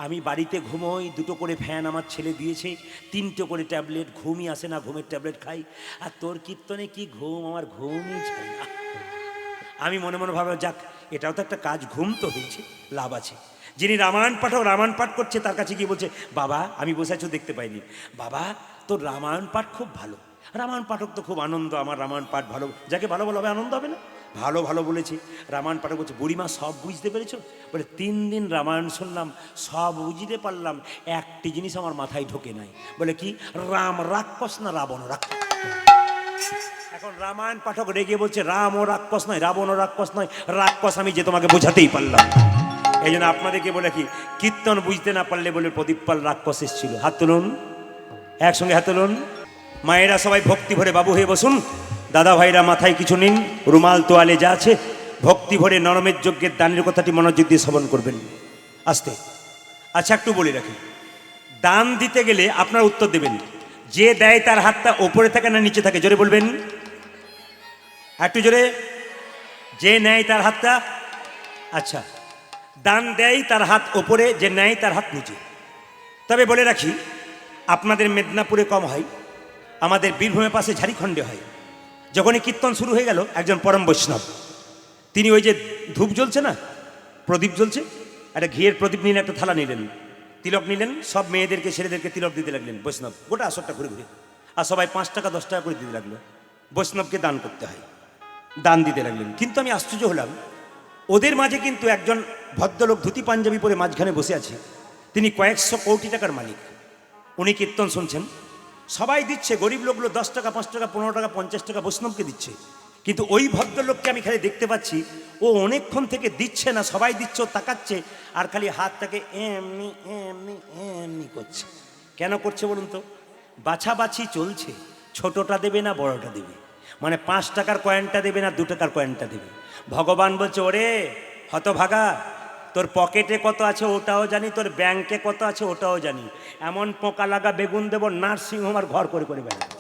আমি বাড়িতে ঘুমোই, 2টো করে ফ্যান আমার ছেলে দিয়েছে, 3টে করে ট্যাবলেট, ঘুমই আসে না, ঘুমের ট্যাবলেট খাই, আর তোর কীর্তনে কি ঘুম, আমার ঘুমই চাই না। আমি মনে মনে ভাবলাম, যাক এটাও তো একটা কাজ, ঘুম তো হয়েছে, লাভ আছে। যিনি রামায়ণ পাঠক রামায়ণ পাঠ করছে, তার কাছে গিয়ে বলছে, বাবা আমি বসে আছো দেখতে পাইনি, বাবা তোর রামায়ণ পাঠ খুব ভালো, রামায়ণ পাঠক তো খুব আনন্দ, আমার রামায়ণ পাঠ ভালো, যাকে ভালো ভালো হবে আনন্দ হবে না? ভালো ভালো বলেছে। রামায়ণ পাঠক বলছে, বুড়িমা সব বুঝতে পেরেছো? বলে 3 দিন রামায়ণ শুনলাম, সব বুঝতে পারলাম, একটি জিনিস আমার মাথায় ঢোকে নাই। বলে কি? রাম রাক্ষস না রাবণ রাক্ষস? এখন রামায়ণ পাঠক রেগে বলছে, রাম ও রাক্ষস নয়, রাবণ ও রাক্ষস নয়, রাক্ষস আমি যে তোমাকে বোঝাতেই পারলাম। এই জন্য আপনাদেরকে বলে কি, কীর্তন বুঝতে না পারলে বলে প্রদীপ পাল রাক্ষস এসেছিল। হাত তুলুন, একসঙ্গে হাত তুলুন। মায়েরা সবাই ভক্তি ভরে বাবু হয়ে বসুন, দাদা ভাইরা মাথায় কিছু নিন, রুমাল তোয়ালে যা আছে, ভক্তি ভরে নরমের যজ্ঞের দানের কথাটি মনোযোগ দিয়ে শ্রবণ করবেন আস্তে। আচ্ছা একটু বলে রাখি, দান দিতে গেলে আপনার উত্তর দেবেন, যে দেয় তার হাতটা ওপরে থাকে না নিচে থাকে? জোরে বলবেন, একটু জোরে। যে নেয় তার হাতটা, আচ্ছা দান দেয় তার হাত ওপরে, যে নেয় তার হাত নিচে। তবে বলে রাখি, আপনাদের মেদিনীপুরে কম হয়, আমাদের বীরভূমের পাশে ঝাড়খণ্ডে হয়। যখনই কীর্তন শুরু হয়ে গেল, একজন পরম বৈষ্ণব, তিনি ওই যে ধূপ জ্বলছে না, প্রদীপ জ্বলছে, একটা ঘিয়ের প্রদীপ নিলেন, একটা থালা নিলেন, তিলক নিলেন, সব মেয়েদেরকে ছেলেদেরকে তিলক দিতে লাগলেন বৈষ্ণব, গোটা আসরটা ঘুরে ঘুরে, আর সবাই 5 টাকা 10 টাকা করে দিতে লাগলো। বৈষ্ণবকে দান করতে হয়, দান দিতে লাগলেন। কিন্তু আমি আশ্চর্য হলাম, ওদের মাঝে কিন্তু একজন ভদ্রলোক ধুতি পাঞ্জাবি পরে মাঝখানে বসে আছে, তিনি কয়েকশো কোটি টাকার মালিক। উনি কীর্তন শুনছেন, সবাই দিচ্ছে, গরিব লোকগুলো 10 টাকা 5 টাকা 15 টাকা 50 টাকা বৈষ্ণবকে দিচ্ছে, কিন্তু ওই ভদ্রলোককে আমি খালি দেখতে পাচ্ছি, ও অনেকক্ষণ থেকে দিচ্ছে না, সবাই দিচ্ছে, ও তাকাচ্ছে আর খালি হাতটাকে এমনি এমনি এমনি করছে। কেন করছে বলুন তো? বাছাবাছি চলছে, ছোটটা দেবে না বড়টা দেবে, মানে 5 টাকার কয়েনটা দেবে না 2 টাকার কয়েনটা দেবে। ভগবান বলছে, ওরে হতভাগা, তোর পকেটে কত আছে ওটাও জানি, তোর ব্যাংকে কত আছে ওটাও জানি, এমন পোকা লাগা বেগুন দেব, নার্সিংহোম আর ঘর করে করে বেড়াবো,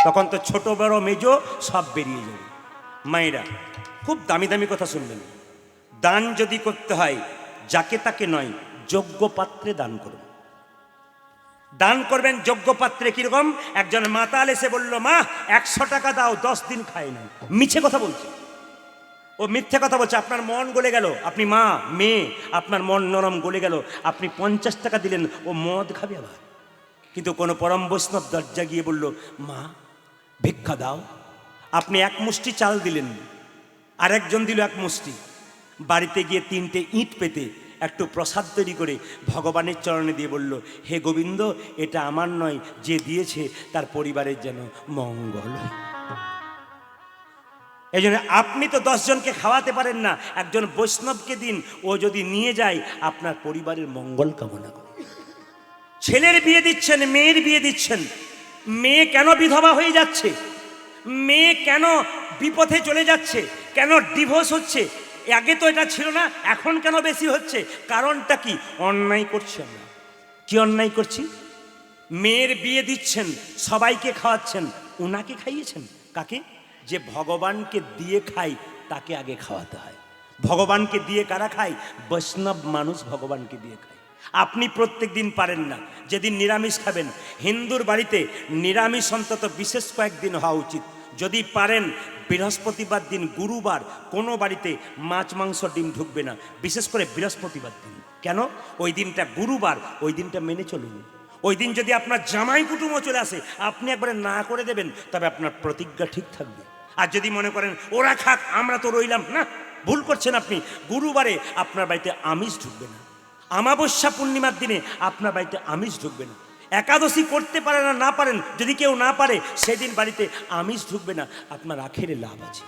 তখন তো ছোট বড় মেজো সব বেরিয়ে যাবে। মায়েরা খুব দামি দামি কথা শুনবেন। দান যদি করতে হয় যাকে তাকে নয়, যোগ্য পাত্রে দান করুন। দান করবেন যোগ্য পাত্রে। কিরকম? একজন মাতাল এসে বলল, মা 100 টাকা দাও, 10 দিন খাই না। মিছে কথা বলছে, ও মিথ্যে কথা বলছে। আপনার মন গলে গেল, আপনি মা মেয়ে, আপনার মন নরম গলে গেল, আপনি 50 টাকা দিলেন, ও মদ খাবে আবার। কিন্তু কোনো পরম বৈষ্ণব দরজা গিয়ে বলল, মা ভিক্ষা দাও। আপনি 1 মুষ্টি চাল দিলেন, আর একজন দিল 1 মুষ্টি। বাড়িতে গিয়ে 3টে ইট পেতে একটু প্রসাদ তৈরি করে ভগবানের চরণে দিয়ে বলল, হে গোবিন্দ, এটা আমার নয়, যে দিয়েছে তার পরিবারের যেন মঙ্গল। এই জন্য আপনি তো 10 জনকে খাওয়াতে পারেন না, একজন বৈষ্ণবকে দিন, ও যদি নিয়ে যায় আপনার পরিবারের মঙ্গল কামনা করে। ছেলের বিয়ে দিচ্ছেন, মেয়ের বিয়ে দিচ্ছেন, মেয়ে কেন বিধবা হয়ে যাচ্ছে? মেয়ে কেন বিপথে চলে যাচ্ছে? কেন ডিভোর্স হচ্ছে? আগে তো এটা ছিল না, এখন কেন বেশি হচ্ছে? কারণটা কি? অন্যায় করছি আমরা। কি অন্যায় করছি? মেয়ের বিয়ে দিচ্ছেন, সবাইকে খাওয়াচ্ছেন, ওনাকে খাইয়েছেন। কাকে? যে ভগবানকে দিয়ে খায় তাকে আগে খাওয়াতে হয়। ভগবানকে দিয়ে কারা খায়? বৈষ্ণব মানুষ ভগবানকে দিয়ে খায়। আপনি প্রত্যেক দিন পারেন না, যেদিন নিরামিষ খাবেন, হিন্দুর বাড়িতে নিরামিষ অন্তত বিশেষ কয়েকদিন হওয়া উচিত। যদি পারেন বৃহস্পতিবার দিন, গুরুবার কোনো বাড়িতে মাছ মাংস ডিম ঢুকবে না, বিশেষ করে বৃহস্পতিবার দিন। কেন? ওই দিনটা গুরুবার, ওই দিনটা মেনে চলুন। ওই দিন যদি আপনার জামাই কুটুমও চলে আসে, আপনি একবারে না করে দেবেন, তবে আপনার প্রতিজ্ঞা ঠিক থাকবে। আর যদি মনে করেন ওরা খাক আমরা তো রইলাম না, ভুল করছেন আপনি। গুরুবারে আপনার বাড়িতে আমিষ ঢুকবে না, অমাবস্যা পূর্ণিমার দিনে আপনার বাড়িতে আমিষ ঢুকবে না, একাদশী করতে পারে না পারেন, যদি কেউ না পারে সেদিন বাড়িতে আমিষ ঢুকবে না, আপনার আখেরে লাভ আছে।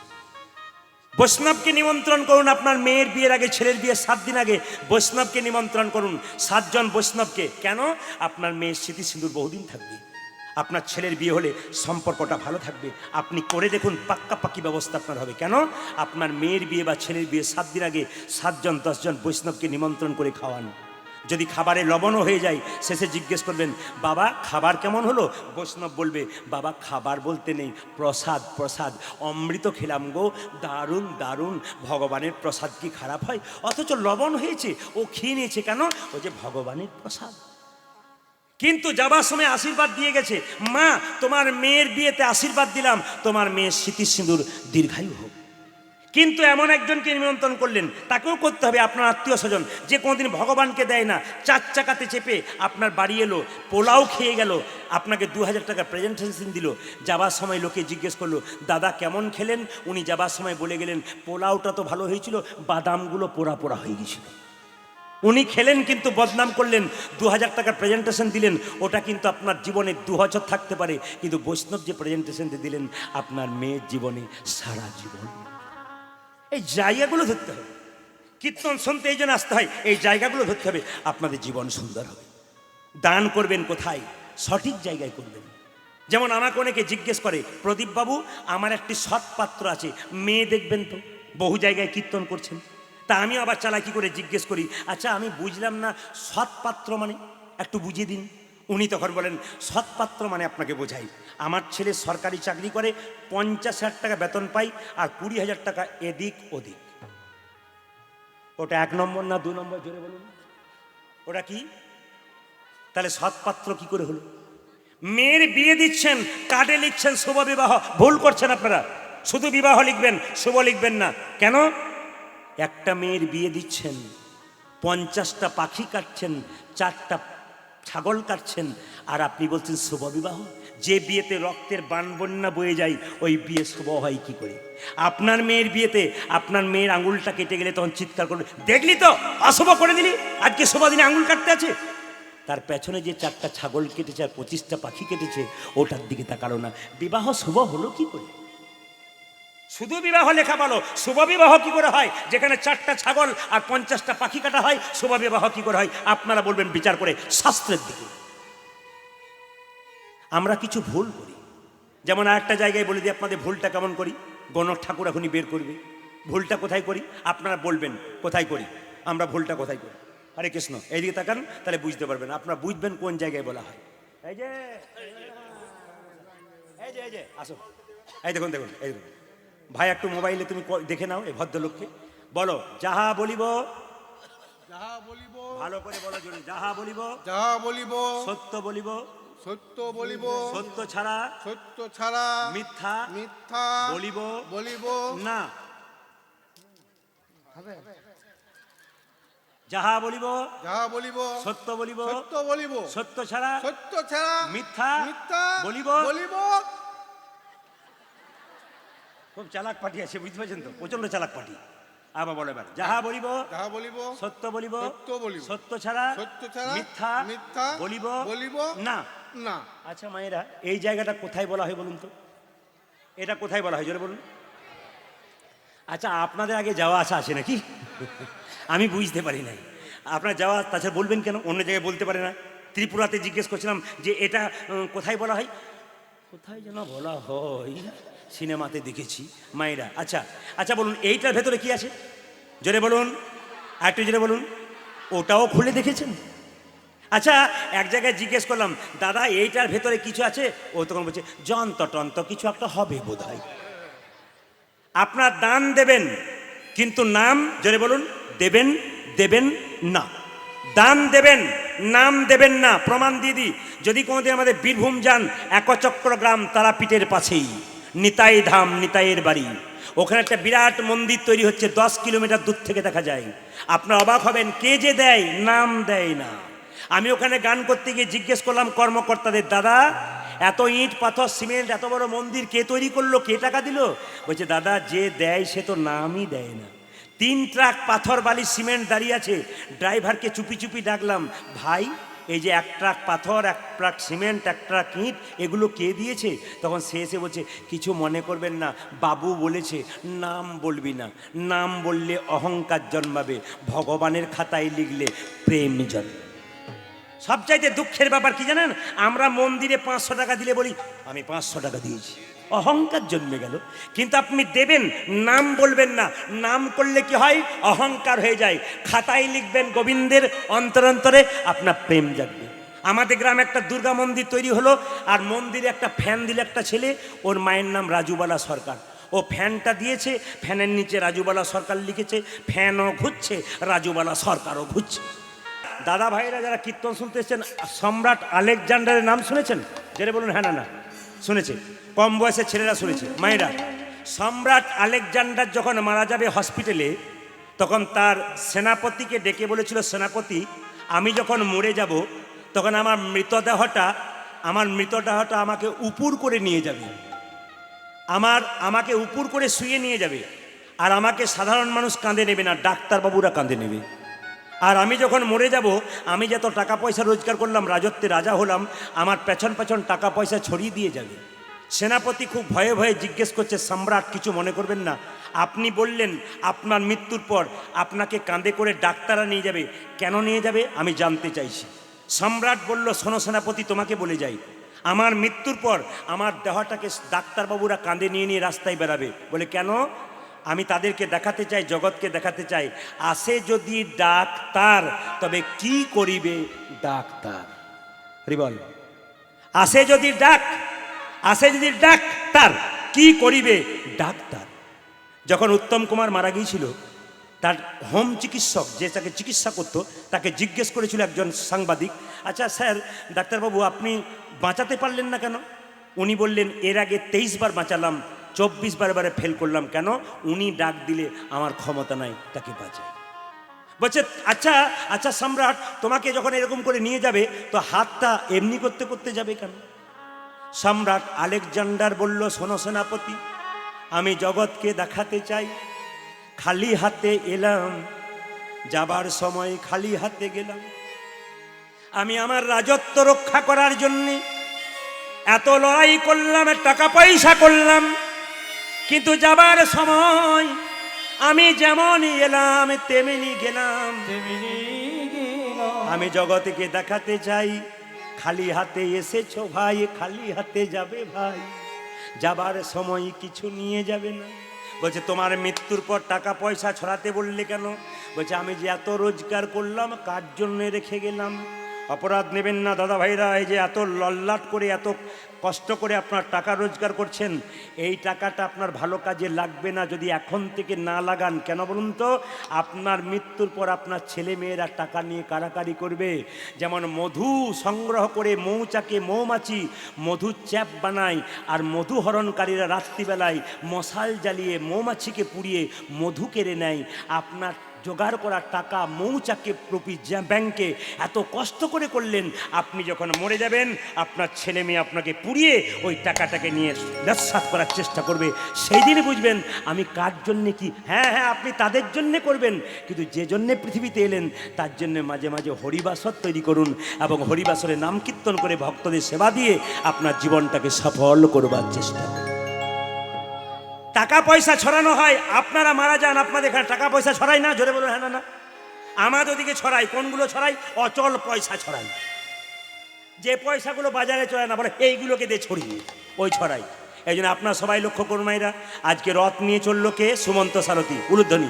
বৈষ্ণবকে নিমন্ত্রণ করুন। আপনার মেয়ের বিয়ের আগে, ছেলের বিয়ের 7 দিন আগে বৈষ্ণবকে নিমন্ত্রণ করুন, 7 জন বৈষ্ণবকে। কেন? আপনার মেয়ের স্মৃতি সিঁদুর বহুদিন থাকবে। আপনার ছেলের বিয়ে হলে সম্পর্কটা ভালো থাকবে। আপনি করে দেখুন, পাক্কাপাক্কি ব্যবস্থা আপনার হবে। কেন? আপনার মেয়ের বিয়ে বা ছেলের বিয়ে 7 দিন আগে 7 জন 10 জন বৈষ্ণবকে নিমন্ত্রণ করে খাওয়ান। যদি খাবারে লবণও হয়ে যায়, শেষে জিজ্ঞেস করবেন, বাবা খাবার কেমন হলো? বৈষ্ণব বলবে, বাবা খাবার বলতে নেই, প্রসাদ প্রসাদ, অমৃত খেলাম গো, দারুণ দারুণ। ভগবানের প্রসাদ কি খারাপ হয়? অথচ লবণ হয়েছে, ও খেয়ে নিয়েছে। কেন? ও যে ভগবানের প্রসাদ। কিন্তু যাবার সময় আশীর্বাদ দিয়ে গেছে, মা তোমার মেয়ের বিয়েতে আশীর্বাদ দিলাম, তোমার মেয়ের স্মৃতি সিঁদুর দীর্ঘায়ু হোক। কিন্তু এমন একজনকে নিমন্ত্রণ করলেন, তাকেও করতে হবে, আপনার আত্মীয় স্বজন, যে কোনোদিন ভগবানকে দেয় না। 4 চাকাতে চেপে আপনার বাড়ি এলো, পোলাও খেয়ে গেল, আপনাকে 2000 টাকা প্রেজেন্টেশন দিল। যাবার সময় লোকে জিজ্ঞেস করলো, দাদা কেমন খেলেন? উনি যাবার সময় বলে গেলেন, পোলাওটা তো ভালো হয়েছিল, বাদামগুলো পোড়া পোড়া হয়ে গেছিল। উনি খেলেন কিন্তু বদনাম করলেন। 2000 টাকার প্রেজেন্টেশন দিলেন, ওটা কিন্তু আপনার জীবনে 2 বছর থাকতে পারে, কিন্তু বৈষ্ণব যে প্রেজেন্টেশনটা দিলেন আপনার মেয়ের জীবনে সারা জীবন। এই জায়গাগুলো ধরতে হবে। কীর্তন শুনতে এই জন্য আসতে হয়, এই জায়গাগুলো ধরতে হবে, আপনাদের জীবন সুন্দর হবে। দান করবেন কোথায়? সঠিক জায়গায় করবেন। যেমন আমাকে অনেকে জিজ্ঞেস করে, প্রদীপ বাবু আমার একটি সৎ পাত্র আছে, মেয়ে দেখবেন তো? বহু জায়গায় কীর্তন করছেন। তা আমি আবার চালাকি করে জিজ্ঞেস করি, আচ্ছা আমি বুঝলাম না, সৎ পাত্র মানে একটু বুঝিয়ে দিন। উনি তখন বলেন, সৎ পাত্র মানে আপনাকে বোঝাই, আমার ছেলে সরকারি চাকরি করে, 50,000 টাকা বেতন পাই, আর 20,000 টাকা এদিক ওদিক। ওটা 1 নম্বর না 2 নম্বর? জোরে বলুন, ওটা কি? তাহলে সৎ পাত্র কি করে হলো? মেয়ের বিয়ে দিচ্ছেন, কার্ডে লিখছেন শুভ বিবাহ, ভুল করছেন আপনারা। শুধু বিবাহ লিখবেন, শুভ লিখবেন না। কেন? একটা মেয়ের বিয়ে দিচ্ছেন, 50টা পাখি কাটছেন, 4টা ছাগল কাটছেন, আর আপনি বলছেন শুভ বিবাহ? যে বিয়েতে রক্তের বান বন্যা বয়ে যায়, ওই বিয়ে শুভ হয় কি করে? আপনার মেয়ের বিয়েতে আপনার মেয়ের আঙুলটা কেটে গেলে তখন চিৎকার করবে, দেখলি তো অশুভ করে দিলি, আজকে শুভ দিনে আঙুল কাটতে আছে। তার পেছনে যে 4টা ছাগল কেটেছে আর 25টা পাখি কেটেছে, ওটার দিকে তাকালো না। বিবাহ শুভ হলো কি করে? শুধু বিবাহ লেখা ভালো, শুভ বিবাহ কি করে হয়? যেখানে 4টা ছাগল আর 50টা পাখি কাটা হয়, শুভ বিবাহ কি করে হয়? আপনারা বলবেন বিচার করে শাস্ত্রের দিকে। আমরা কিছু ভুল করি। যেমন আরেকটা জায়গায় বলে দিই আপনাদের ভুলটা কেমন করি, গণক ঠাকুর এখনই বের করবে। ভুলটা কোথায় করি আপনারা বলবেন, কোথায় করি আমরা ভুলটা, কোথায় করি? হরে কৃষ্ণ, এইদিকে তাকান, তাহলে বুঝতে পারবেন, আপনারা বুঝবেন কোন জায়গায় বলা হয়। এই যে এই যে এই যে আসো, এই দেখুন দেখুন, এই দেখুন, ভাই একটু মোবাইলে তুমি দেখে নাও এই ভদ্রলোককে, বলো যাহা বলিব, যাহা বলিব, ভালো করে বলো জোরে, যাহা বলিব যাহা বলিব, সত্য বলিব, সত্য বলিব, সত্য ছাড়া সত্য ছাড়া মিথ্যা মিথ্যা বলিব বলিব না। যাহা বলিব যাহা বলিব, সত্য বলিব, সত্য বলিব, সত্য ছাড়া সত্য ছাড়া মিথ্যা মিথ্যা বলিব। বলিব। খুব চালাক পার্টি আছে, বুঝতে পারছেন তো, প্রচন্ড চালাক পার্টি। আবার বলো এবার, যাহা বলিব যাহা বলিব, সত্য বলিব, সত্য বলিব, সত্য ছাড়া সত্য ছাড়া মিথ্যা মিথ্যা বলিব বলিব না। না। আচ্ছা মায়েরা, এই জায়গাটা কোথায় বলা হয় বলুন তো, এটা কোথায় বলা হয় জোরে বলুন। আচ্ছা আপনাদের আগে যাওয়া আসা আছে নাকি? আমি বুঝতে পারি নাই আপনার যাওয়া, তাছাড়া বলবেন কেন, অন্য জায়গায় বলতে পারে না। ত্রিপুরাতে জিজ্ঞেস করছিলাম যে এটা কোথায় বলা হয়, কোথায় যেন বলা হয়, সিনেমাতে দেখেছি মায়েরা। আচ্ছা আচ্ছা বলুন, এইটার ভেতরে কি আছে জোরে বলুন, আর একটু জোরে বলুন। ওটাও খুলে দেখেছেন? আচ্ছা এক জায়গায় জিজ্ঞেস করলাম, দাদা এইটার ভেতরে কিছু আছে? ও তখন বলছে যন্ত্র টন্ত্র কিছু একটা হবে বোধ হয়। আপনার দান দেবেন, কিন্তু নাম জোরে বলুন দেবেন দেবেন না। দান দেবেন, নাম দেবেন না। প্রমাণ দিয়ে দিই, যদি কোনোদিন আমাদের বীরভূম যান, একচক্র গ্রাম তারাপীঠের পাশেই নিতাই ধাম, নিতাইয়ের বাড়ি, ওখানে একটা বিরাট মন্দির তৈরি হচ্ছে, 10 কিলোমিটার দূর থেকে দেখা যায়। আপনারা অবাক হবেন, কে যে দেয়, নাম দেয় না। আমি ওখানে গান করতে গিয়ে জিজ্ঞেস করলাম কর্মকর্তাদের, দাদা এত ইট পাথর সিমেন্ট এত বড় মন্দির কে তৈরি করলো, কে টাকা দিল? বলছে দাদা যে দেয় সে তো নামই দেয় না। 3 ট্রাক পাথর বালি সিমেন্ট দাঁড়িয়ে আছে, ড্রাইভারকে চুপি চুপি ডাকলাম, ভাই এই যে 1 ট্রাক পাথর, 1 ট্রাক সিমেন্ট, 1 ট্রাক ইট, এগুলো কে দিয়েছে? তখন সে এসে বলছে কিছু মনে করবেন না, বাবু বলেছে নাম বলবি না, নাম বললে অহংকার জন্মাবে, ভগবানের খাতায় লিখলে প্রেম জন্মাবে। সবচাইতে দুঃখের ব্যাপার কি জানেন, আমরা মন্দিরে 500 টাকা দিলে বলি আমি 500 টাকা দিয়েছি, অহংকার জন্মে গেল। কিন্তু আপনি দেবেন, নাম বলবেন না, নাম করলে কি হয়, অহংকার হয়ে যায়। খাতায় লিখবেন গোবিন্দের, অন্তরন্তরে আপনার প্রেম জাগবে। আমাদের গ্রামে একটা দুর্গা মন্দির তৈরি হলো, আর মন্দিরে একটা ফ্যান দিল একটা ছেলে, ওর মায়ের নাম রাজুবালা সরকার। ও ফ্যানটা দিয়েছে, ফ্যানের নিচে রাজুবালা সরকার লিখেছে, ফ্যানও ঘুরছে, রাজুবালা সরকারও ঘুরছে। দাদা ভাইরা যারা কীর্তন শুনতে এসেছেন, সম্রাট আলেকজান্ডারের নাম শুনেছেন? যেটা বলুন হ্যাঁ না না শুনেছে, কম বয়সের ছেলেরা শুনেছে। মায়েরা, সম্রাট আলেকজান্ডার যখন মারা যাবে হসপিটালে, তখন তার সেনাপতিকে ডেকে বলেছিল, সেনাপতি আমি যখন মরে যাব তখন আমার মৃতদেহটা আমাকে উপুর করে নিয়ে যাবে, আমাকে উপুর করে শুয়ে নিয়ে যাবে, আর আমাকে সাধারণ মানুষ কাঁধে নেবে না, ডাক্তারবাবুরা কাঁধে নেবে। আর আমি যখন মরে যাব, আমি যত টাকা পয়সা রোজগার করলাম, রাজত্বে রাজা হলাম, আমার পেছন পেছন টাকা পয়সা ছড়িয়ে দিয়ে যাবে। সেনাপতি খুব ভয়ে ভয়ে জিজ্ঞেস করছে, সম্রাট কিছু মনে করবেন না, আপনি বললেন আপনার মৃত্যুর পর আপনাকে কাঁধে করে ডাক্তাররা নিয়ে যাবে, কেন নিয়ে যাবে আমি জানতে চাইছি। সম্রাট বলল, শোনো সেনাপতি, তোমাকে বলে যাই, আমার মৃত্যুর পর আমার দেহটাকে ডাক্তারবাবুরা কাঁধে নিয়ে নিয়ে রাস্তায় বেরাবে। বলে কেন? আমি তাদেরকে দেখাতে চাই, জগৎকে দেখাতে চাই, আসে যদি ডাক্তার তবে কি করিবে ডাক্তার। বল, আসে যদি ডাক্তার কি করিবে ডাক্তার। যখন উত্তম কুমার মারা গিয়েছিল, তার হোম চিকিৎসক যে তাকে চিকিৎসা করতো, তাকে জিজ্ঞেস করেছিল একজন সাংবাদিক, আচ্ছা স্যার ডাক্তারবাবু আপনি বাঁচাতে পারলেন না কেন? উনি বললেন, এর আগে 23 বার বাঁচালাম, 24 বারে ফেল করলাম, কেন? উনি ডাক দিলে আমার ক্ষমতা নাই তাকে বাঁচায়। বলছে আচ্ছা আচ্ছা সম্রাট, তোমাকে যখন এরকম করে নিয়ে যাবে তো হাতটা এমনি করতে করতে যাবে কেন? সম্রাট আলেকজান্ডার বলল, শোনো সেনাপতি, আমি জগৎকে দেখাতে চাই, খালি হাতে এলাম, যাবার সময় খালি হাতে গেলাম। আমি আমার রাজত্ব রক্ষা করার জন্যে এত লড়াই করলাম, টাকা পয়সা করলাম, কিন্তু যাবার সময় আমি যেমন এলাম তেমনি গেলাম। আমি জগৎকে দেখাতে চাই, খালি হাতে এসেছো ভাই, খালি হাতে যাবে ভাই, যাবার সময় কিছু নিয়ে যাবে না। বলছে তোমার মৃত্যুর পর টাকা পয়সা ছড়াতে বললে কেন? বলছে আমি যে এত রোজগার করলাম কার জন্য রেখে গেলাম, অপরাধ নেবেন না দাদা ভাইরা। এই যে এত লল্লাট করে এত কষ্ট করে আপনার টাকা রোজগার করছেন, এই টাকাটা আপনার ভালো কাজে লাগবে না যদি এখন থেকে না লাগান। কেন বলুন তো? আপনার মৃত্যুর পর আপনার ছেলে মেয়েরা টাকা নিয়ে কারাকারি করবে। যেমন মধু সংগ্রহ করে মৌচাকে মৌমাছি মধু চ্যাপ বানায়, আর মধু হরণকারীরা রাত্রিবেলায় মশাল জ্বালিয়ে মৌমাছিকে পুড়িয়ে মধু কেড়ে নেয়। আপনার জোগাড় করা টাকা মৌচাকে ব্যাংকে এত কষ্ট করে করলেন, আপনি যখন মরে যাবেন আপনার ছেলে মেয়ে আপনাকে পুড়িয়ে ওই টাকাটাকে নিয়ে নস্যাৎ করার চেষ্টা করবে। সেই দিনে বুঝবেন আমি কার জন্যে কি। হ্যাঁ হ্যাঁ, আপনি তাদের জন্যে করবেন, কিন্তু যে জন্যে পৃথিবীতে এলেন তার জন্যে মাঝে মাঝে হরিবাসর তৈরি করুন এবং হরিবাসরে নাম কীর্তন করে ভক্তদের সেবা দিয়ে আপনার জীবনটাকে সফল করবার চেষ্টা করুন। টাকা পয়সা ছড়ানো হয়, আপনারা মারা যান, আপনাদের এখানে টাকা পয়সা ছড়াই না? জোরে বলুন হ্যাঁ না না। আমাদের ওদিকে ছড়াই। কোনগুলো ছড়াই? অচল পয়সা ছড়াই। যে পয়সাগুলো বাজারে চলে না, বলে এইগুলোকে দিয়ে ছড়িয়ে ওই ছড়াই। এই জন্য আপনার সবাই লক্ষ্য করুন মাইরা, আজকে রথ নিয়ে চললো কে? সুমন্ত সারথি। উলুধ্বনি।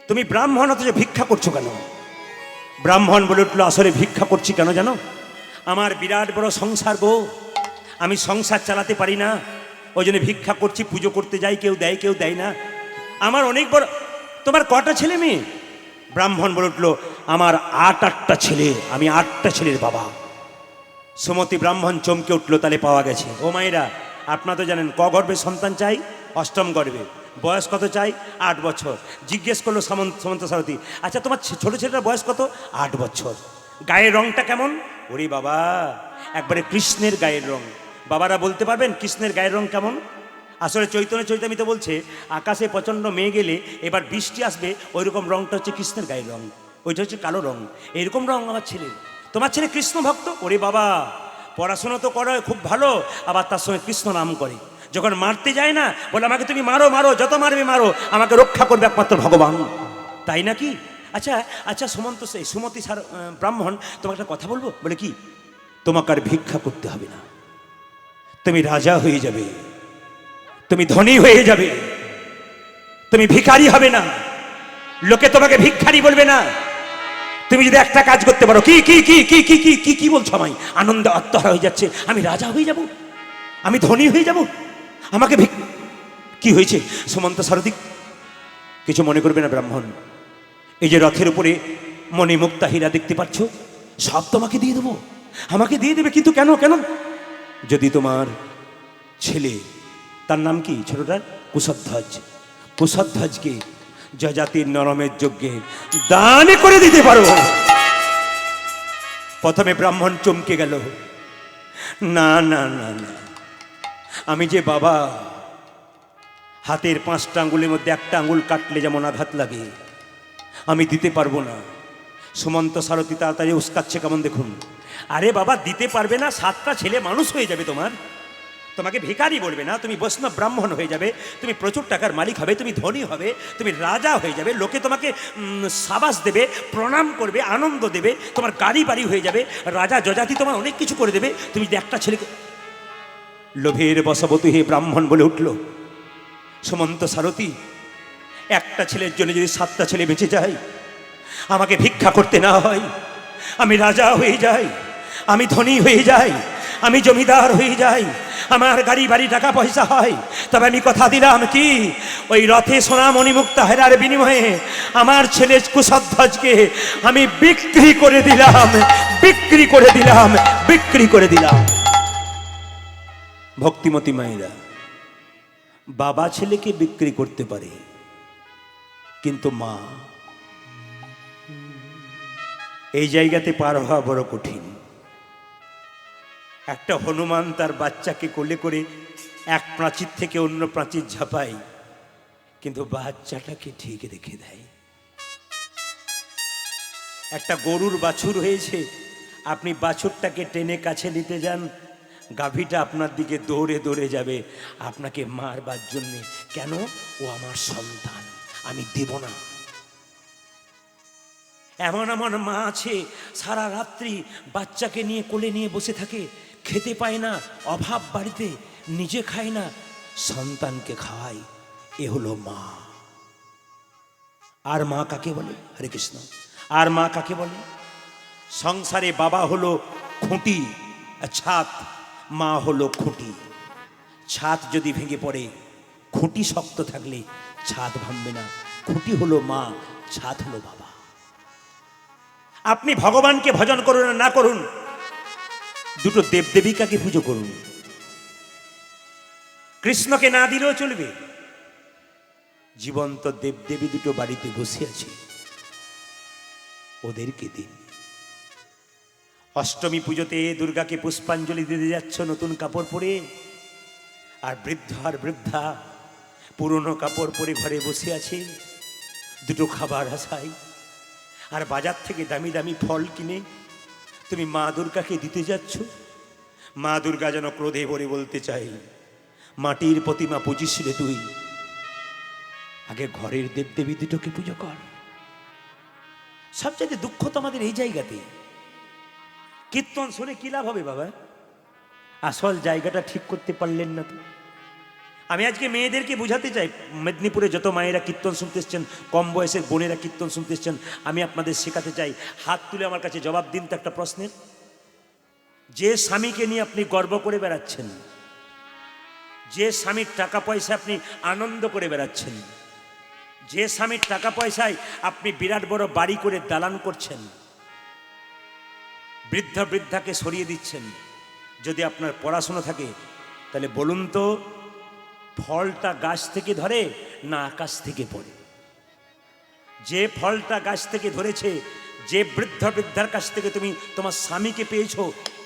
তুমি ব্রাহ্মণ অথচ ভিক্ষা করছো কেন? ব্রাহ্মণ বলে উঠলো, আসলে ভিক্ষা করছি কেন জানো? আমার বিরাট বড় সংসার গো, আমি সংসার চালাতে পারি না, ওই জন্য ভিক্ষা করছি। পুজো করতে যাই, কেউ দেয় কেউ দেয় না। আমার অনেক বড়। তোমার কটা ছেলে মেয়ে? ব্রাহ্মণ বলে উঠলো, আমার 8টা ছেলে, আমি 8টা ছেলের বাবা। সুমতি ব্রাহ্মণ চমকে উঠলো, তাহলে পাওয়া গেছে। ও মায়েরা, আপনারা তো জানেন ক গর্ভে সন্তান চাই? অষ্টম গর্ভে। বয়স কত চাই? 8 বছর। জিজ্ঞেস করলো সুমন্ত সারথি, আচ্ছা তোমার ছোট ছেলেটার বয়স কত? 8 বছর। গায়ের রংটা কেমন? ওরে বাবা, একবারে কৃষ্ণের গায়ের রং। বাবারা বলতে পারবেন কৃষ্ণের গায়ের রং কেমন? আসলে চৈতন্য চৈতামিত বলছে, আকাশে প্রচণ্ড মেঘ এলে এবার বৃষ্টি আসবে, ওইরকম রংটা হচ্ছে কৃষ্ণের গায়ের রং, ওইটা হচ্ছে কালো রং। এইরকম রং আমার ছেলে। তোমার ছেলে কৃষ্ণ ভক্ত? ওরে বাবা, পড়াশোনা তো করে খুব ভালো, আবার তার সঙ্গে কৃষ্ণ নাম করে। যখন মারতে যায় না, বলে আমাকে তুমি মারো মারো, যত মারবে মারো, আমাকে রক্ষা করবে একমাত্র ভগবান। তাই নাকি? আচ্ছা আচ্ছা, সুমতি ব্রাহ্মণ, তোমাকে একটা কথা বলবো। বলে কি? তোমাকে আর ভিক্ষা করতে হবে না, তুমি রাজা হয়ে যাবে, তুমি ধনী হয়ে যাবে, তুমি ভিখারি হবে না, লোকে তোমাকে ভিখারি বলবে না। তুমি যদি একটা কাজ করতে পারো। কি কি কি কি কি কি কি কি বলছো? আমায় আনন্দে আত্মহারা হয়ে যাচ্ছে। আমি রাজা হয়ে যাব, আমি ধনী হয়ে যাব, আমাকে কি হয়েছে? সুমন্ত সারথি, কিছু মনে করবে না ব্রাহ্মণ, এই যে রথের উপরে মণিমুক্তা হীরা দেখতে পাচ্ছ, সব তোমাকে দিয়ে দেবো, আমাকে দিয়ে দেবে। কিন্তু কেন কেন? যদি তোমার ছেলে, তার নাম কি ছোটটার? কুশধ্বজ, কুশধ্বজকে যজাতির নরমের যজ্ঞে দান করে দিতে পারো। প্রথমে ব্রাহ্মণ চমকে গেল, না না না না, আমি যে বাবা, হাতের 5টা আঙ্গুলের মধ্যে একটা আঙ্গুল কাটলে যেমন আঘাত লাগে, আমি দিতে পারবো না। সুমন্ত সারথি তাড়াতাড়ি উস্কাচ্ছে কেমন দেখুন। আরে বাবা, দিতে পারবে না? 7টা ছেলে মানুষ হয়ে যাবে তোমার, তোমাকে ভিখারি বলবে না, তুমি বৈষ্ণব ব্রাহ্মণ হয়ে যাবে, তুমি প্রচুর টাকার মালিক হবে, তুমি ধনী হবে, তুমি রাজা হয়ে যাবে, লোকে তোমাকে সাবাস দেবে, প্রণাম করবে, আনন্দ দেবে, তোমার গাড়ি বাড়ি হয়ে যাবে, রাজা যজাতি তোমার অনেক কিছু করে দেবে। তুমি যদি একটা ছেলেকে, লোভের বশবর্তী হে ব্রাহ্মণ বলে উঠল সুমন্ত সারথি, একটা ছেলের জন্য যদি 7টা ছেলে বেঁচে যায়, আমাকে ভিক্ষা করতে না হয়, আমি রাজা হয়ে যাই, আমি ধনী হয়ে যাই, আমি জমিদার হয়ে যাই, আমার গাড়ি বাড়ি টাকা পয়সা হয়, তবে আমি কথা দিলাম কি, ওই রথে সোনা মণিমুক্তা হেরার বিনিময়ে আমার ছেলে কুশধ্বজকে আমি বিক্রি করে দিলাম, বিক্রি করে দিলাম, বিক্রি করে দিলাম। ভক্তিমতী মায়েরা, বাবা ছেলেকে বিক্রি করতে পারে, কিন্তু মা, এই জায়গাতে পার হওয়া বড় কঠিন। একটা হনুমান তার বাচ্চাকে কোলে করে এক প্রাচীর থেকে অন্য প্রাচীর ঝাঁপায়, কিন্তু বাচ্চাটাকে ঠিক রেখে দেয়। একটা গরুর বাছুর হয়েছে, আপনি বাছুরটাকে টেনে কাছে নিতে যান, গাভীটা আপনার দিকে দৌড়ে দৌড়ে যাবে আপনাকে মারবার জন্যে। কেন? ও আমার সন্তান, আমি দেব না। এমন এমন মা আছে সারা রাত্রি বাচ্চাকে নিয়ে কোলে নিয়ে বসে থাকে, খেতে পায় না, অভাব বাড়িতে, নিজে খায় না, সন্তানকে খাওয়ায়। এ হলো মা। আর মা কাকে বলে? হরে কৃষ্ণ। আর মা কাকে বলে? সংসারে বাবা হলো খুঁটি আর ছাদ, মা হলো খুঁটি। ছাদ যদি ভেঙে পড়ে, খুঁটি শক্ত থাকলে ছাদ ভাঙবে না। খুঁটি হলো মা, ছাদ হলো বাবা। আপনি ভগবানকে ভজন করুন আর না করুন, দুটো দেবদেবিকাকে পুজো করুন। কৃষ্ণকে না দিলেও চলবে, জীবন্ত দেবদেবী দুটো বাড়িতে বসে আছে, ওদেরকে দিন। অষ্টমী পুজোতে দুর্গাকে পুষ্পাঞ্জলি দিতে যাচ্ছ নতুন কাপড় পরে, আর বৃদ্ধ আর বৃদ্ধা পুরনো কাপড় পরে ঘরে বসে আছে দুটো খাবার আশায়। আর বাজার থেকে দামি দামি ফল কিনে তুমি মা দুর্গাকে দিতে যাচ্ছ। মা দুর্গা যেন ক্রোধে ভরে বলতে চাই, মাটির প্রতিমা পুজিস রে তুই, আগে ঘরের দেবদেবী দুটোকে পুজো কর। সবচেয়ে দুঃখ তো আমাদের এই জায়গাতে। কীর্তন শুনে কি লাভ হবে বাবা? আসল জায়গাটা ঠিক করতে পারলেন না তো। আমি আজকে মেয়েদেরকে বোঝাতে চাই, মেদিনীপুরে যত মায়েরা কীর্তন শুনতে এসছেন, কম বয়সের বোনেরা কীর্তন শুনতে এসছেন, আমি আপনাদের শেখাতে চাই। হাত তুলে আমার কাছে জবাব দিন তো একটা প্রশ্নের। যে স্বামীকে নিয়ে আপনি গর্ব করে বেড়াচ্ছেন, যে স্বামীর টাকা পয়সা আপনি আনন্দ করে বেড়াচ্ছেন, যে স্বামীর টাকা পয়সায় আপনি বিরাট বড় বাড়ি করে দালান করছেন, বৃদ্ধা বৃদ্ধাকে সরিয়ে দিচ্ছেন, যদি আপনার পড়াশোনা থাকে তাহলে বলুন তো, ফলটা গাছ থেকে ধরে না আকাশ থেকে পড়ে? যে ফলটা গাছ থেকে ধরেছে, যে বৃদ্ধ বৃদ্ধার কাছ থেকে তুমি তোমার স্বামীকে পেয়েছো,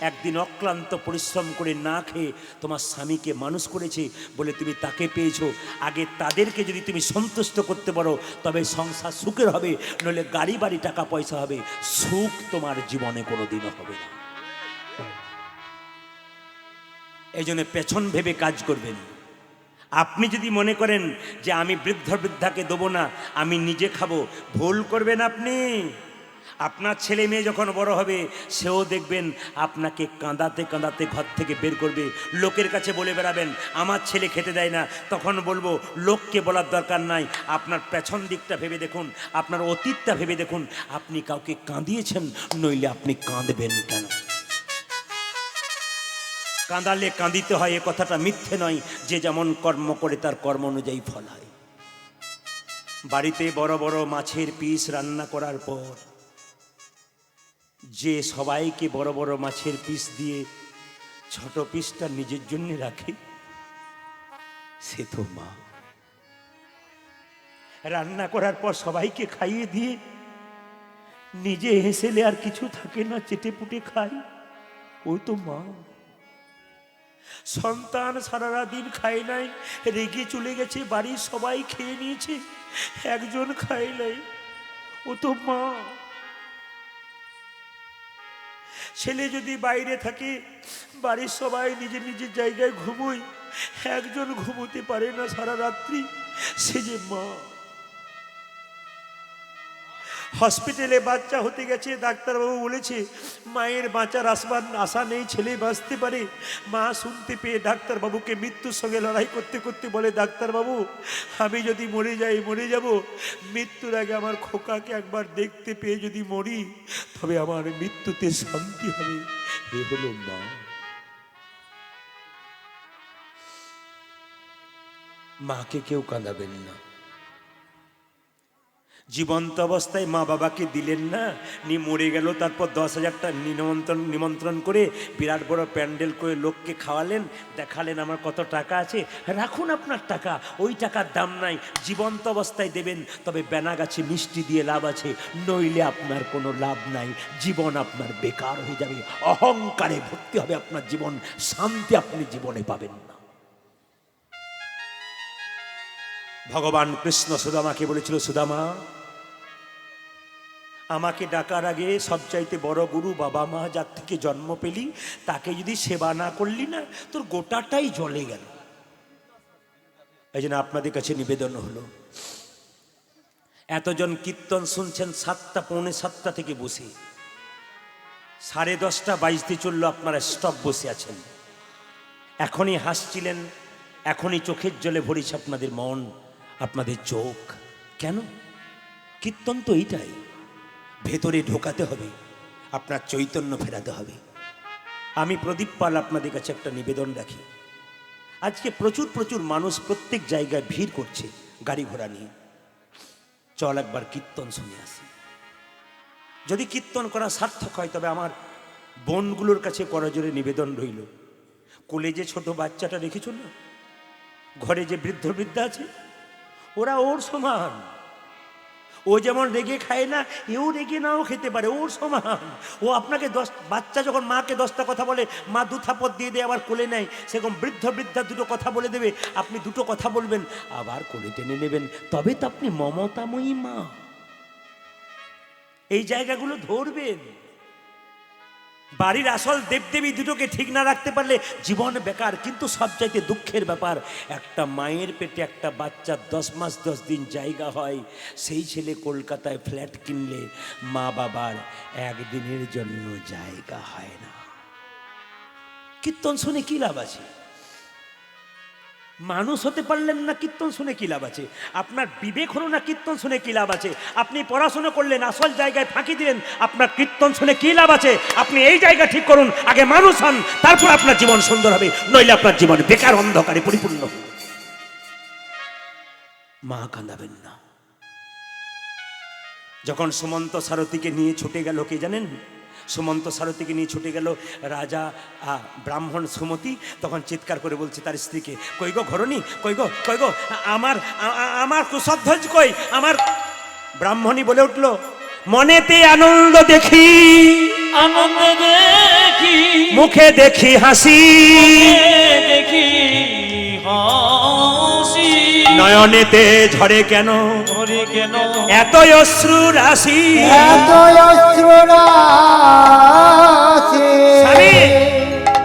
একদিন অক্লান্ত পরিশ্রম করে না খেয়ে তোমার স্বামীকে মানুষ করেছে বলে তুমি তাকে পেয়েছো। আগে তাদেরকে যদি তুমি সন্তুষ্ট করতে পারো তবে সংসার সুখের হবে, নইলে গাড়ি বাড়ি টাকা পয়সা হবে, সুখ তোমার জীবনে কোনোদিনও হবে না। এই জন্য পেছন ভেবে কাজ করবেন। আপনি যদি মনে করেন যে আমি বৃদ্ধ বৃদ্ধাকে দেবো না, আমি নিজে খাবো, ভুল করবেন আপনি। আপনার ছেলে মেয়ে যখন বড় হবে, সেও দেখবেন আপনাকে কাঁদাতে কাঁদাতে ঘর থেকে বের করবে। লোকের কাছে বলে বেড়াবেন আমার ছেলে খেতে দেয় না, তখন বলবো লোককে বলার দরকার নাই, আপনার পেছন দিকটা ভেবে দেখুন, আপনার অতীতটা ভেবে দেখুন, আপনি কাউকে কাঁদিয়েছেন, নইলে আপনি কাঁদবেন কেন? কাঁদালে কাঁদিতে হয়, এ কথাটা মিথ্যে নয়। যে যেমন কর্ম করে তার কর্ম অনুযায়ী ফল হয়। বাড়িতে বড় বড় মাছের পিস রান্না করার পর যে সবাইকে বড় বড় মাছের পিস দিয়ে ছোট পিসটা নিজের জন্য রাখে, সে তো মা। রান্না করার পর সবাইকে খাইয়ে দিয়ে নিজে হেসেলে আর কিছু থাকে না, চেটে পুটে খায়, ওই তো মা। সন্তান সারা দিন খায় নাই, রেগে চলে গেছে, বাড়ির সবাই খেয়ে নিয়েছে, একজন খায় নাই, ও তো মা। ছেলে যদি বাইরে থাকে, বাড়ির সবাই নিজের নিজের জায়গায় ঘুমোয়, একজন ঘুমোতে পারে না সারা রাত্রি, সে যে মা। হসপিটালে বাচ্চা হতে গেছে, ডাক্তারবাবু বলেছে মায়ের বাঁচার আশা নেই, ছেলে বাঁচতে পারে। মা শুনতে পেয়ে ডাক্তারবাবুকে মৃত্যুর সঙ্গে লড়াই করতে করতে বলে, ডাক্তারবাবু আমি যদি মরে যাই মরে যাব, মৃত্যুর আগে আমার খোকাকে একবার দেখতে পেয়ে যদি মরি তবে আমার মৃত্যুতে শান্তি হবে। এ হলো মা। মাকে কেউ কাঁদাবেন না। জীবন্ত অবস্থায় মা বাবাকে দিলেন না, নিয়ে মরে গেল, তারপর 10,000টা নিমন্ত্রণ করে বিরাট বড় প্যান্ডেল করে লোককে খাওয়ালেন, দেখালেন আমার কত টাকা আছে। রাখুন আপনার টাকা, ওই টাকার দাম নাই। জীবন্ত অবস্থায় দেবেন, তবে বেনাগাছি মিষ্টি দিয়ে লাভ আছে, নইলে আপনার কোনো লাভ নাই। জীবন আপনার বেকার হয়ে যাবে, অহংকারে ভর্তি হবে আপনার জীবন, শান্তি আপনি জীবনে পাবেন না। ভগবান কৃষ্ণ সুদামাকে বলেছিল, সুদামা আমাকে ডাকার আগে সবচাইতে বড় গুরু বাবা মা যার থেকে জন্ম পেলি, তাকে যদি সেবা না করলি না, তোর গোটাটাই জ্বলে গেল। এই জন্য আপনাদের কাছে নিবেদন হলো, এতজন কীর্তন শুনছেন 7টা পৌনে 7টা থেকে বসে, 10:30 বাজতে চললো, আপনারা স্টপ বসে আছেন। এখনই হাসছিলেন, এখনই চোখের জলে ভরেছে আপনাদের মন, আপনাদের চোখ। কেন? কীর্তন তো এইটাই, ভেতরে ঢোকাতে হবে। আপনার চৈতন্য ফেরাতে হবে। আমি প্রদীপ পাল আপনাদের কাছে একটা নিবেদন রাখি। আজকে প্রচুর প্রচুর মানুষ প্রত্যেক জায়গায় ভিড় করছে গাড়ি ঘোড়া নিয়ে। চল একবার কীর্তন শুনে আসি। যদি কীর্তন করা সার্থক হয় তবে আমার বোনগুলোর কাছে করজোরে নিবেদন রইল, কোলে যে ছোট বাচ্চাটা রেখেছ না, ঘরে যে বৃদ্ধ বৃদ্ধা আছে, ওরা ওর সমান। ও যেমন রেগে খায় না, এও রেগে নাও খেতে পারে, ওর সমান। ও আপনাকে বাচ্চা যখন মাকে 10টা কথা বলে, মা 2 থাপড় দিয়ে দেয় আবার কোলে নেয়, সেরকম বৃদ্ধ বৃদ্ধা 2টো কথা বলে দেবে, আপনি 2টো কথা বলবেন আবার কোলে টেনে নেবেন, তবে তো আপনি মমতাময়ী মা। এই জায়গাগুলো ধরবেন। বাড়ির আসল দেবদেবী দুটোকে ঠিক না রাখতে পারলে জীবন বেকার। কিন্তু সবচাইতে দুঃখের ব্যাপার, একটা মায়ের পেটে একটা বাচ্চা 10 মাস 10 দিন জায়গা হয়, সেই ছেলে কলকাতায় ফ্ল্যাট কিনলে মা বাবার একদিনের জন্য জায়গা হয় না। কীর্তন শুনে কি লাভ আছে? মানুষ হতে পারলেন না, কীর্তন শুনে কি লাভ আছে? আপনার বিবেক হলো না, কীর্তন শুনে কি লাভ আছে? আপনি পড়াশোনা করলেন, আসল জায়গায় ফাঁকি দিলেন, আপনার কীর্তন শুনে কি লাভ আছে? আপনি এই জায়গা ঠিক করুন, আগে মানুষ হন, তারপর আপনার জীবন সুন্দর হবে, নইলে আপনার জীবন বেকার অন্ধকারে পরিপূর্ণ হবে। মা কাঁদাবেন না। যখন সুমন্ত সারথীকে নিয়ে ছুটে গেল, কে জানেন? সুমন্ত সারথীকে নিয়ে ছুটে গেল রাজা ব্রাহ্মণ সুমতি, তখন চিৎকার করে বলছে তার স্ত্রীকে, কই গো ঘরণী, কই গো, কই গো আমার কুশধ্বজ কই? আমার ব্রাহ্মণী বলে উঠল, মনেতে আনন্দ দেখি, আনন্দ দেখি, মুখে দেখি হাসি, দেখি হাসি, নয়নেতে ঝরে কেন, ধরে কেন এত অশ্রু রাশি। স্বামী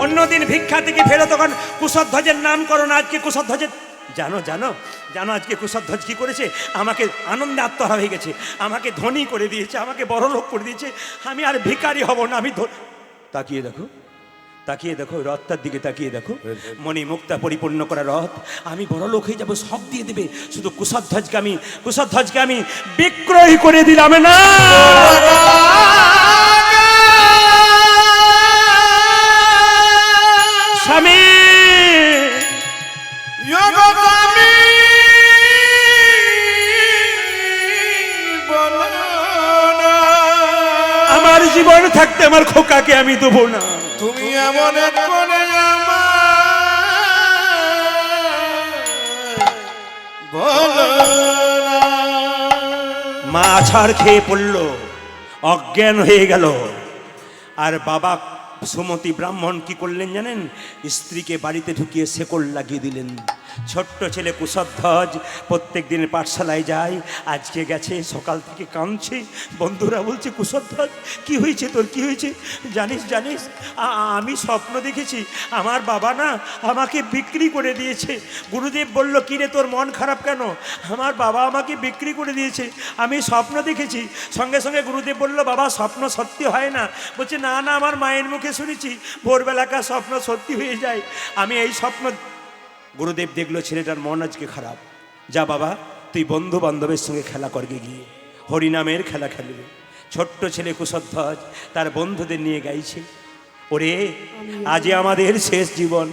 অন্যদিন ভিক্ষা থেকে ফেরো তখন কুশধ্বজের নাম করো না, আজকে কুশধ্বজের জানো জানো জানো আজকে কুশধ্বজ কি করেছে? আমাকে আনন্দে আত্মহারা হয়ে গেছে, আমাকে ধনী করে দিয়েছে, আমাকে বড় লোক করে দিয়েছে, আমি আর ভিখারি হব না, আমি তাকিয়ে দেখো, তাকিয়ে দেখো রথটার দিকে, তাকিয়ে দেখো, মনে মুক্তা পরিপূর্ণ করা রথ, আমি বড় লোক হয়ে যাবো, সব দিয়ে দেবে, শুধু কুশধ্বজকে আমি বিক্রয় করে দিলাম না। স্বামী আমার জীবন থাকতে আমার খোকাকে আমি দেবো না। তুমি এমন করে মা আছাড় খেয়ে পড়ল, অজ্ঞান হয়ে গেল। আর বাবা সুমতি ব্রাহ্মণ কি করলেন জানেন? স্ত্রীকে বাড়িতে ঢুকিয়ে শেকল লাগিয়ে দিলেন। ছোট্ট ছেলে কুশধ্বজ প্রত্যেক দিন পাঠশালায় যায়, আজকে গেছে, সকাল থেকে কাঁদছে। বন্ধুরা বলছে, কুশধ্বজ কি হয়েছে তোর, কি হয়েছে? জানিস আমি স্বপ্ন দেখেছি, আমার বাবা না আমাকে বিক্রি করে দিয়েছে। গুরুদেব বলল, কি রে তোর মন খারাপ কেন? আমার বাবা আমাকে বিক্রি করে দিয়েছে, আমি স্বপ্ন দেখেছি। সঙ্গে সঙ্গে গুরুদেব বলল, বাবা স্বপ্ন সত্যি হয় না। বলছে, না আমার মায়ের মুখে শুনেছি ভোরবেলাকার স্বপ্ন সত্যি হয়ে যায়, আমি এই স্বপ্ন। গুরুদেব দেখলো ছেলেটার মন আজকে খারাপ, যা বাবা তুই বন্ধু বান্ধবের সঙ্গে খেলা করবে, গিয়ে হরিনামের খেলা খেলবে। ছোট্ট ছেলে কুশধ্বজ তার বন্ধুদের নিয়ে গাইছে, ওরে আজ আমাদের শেষ জীবন,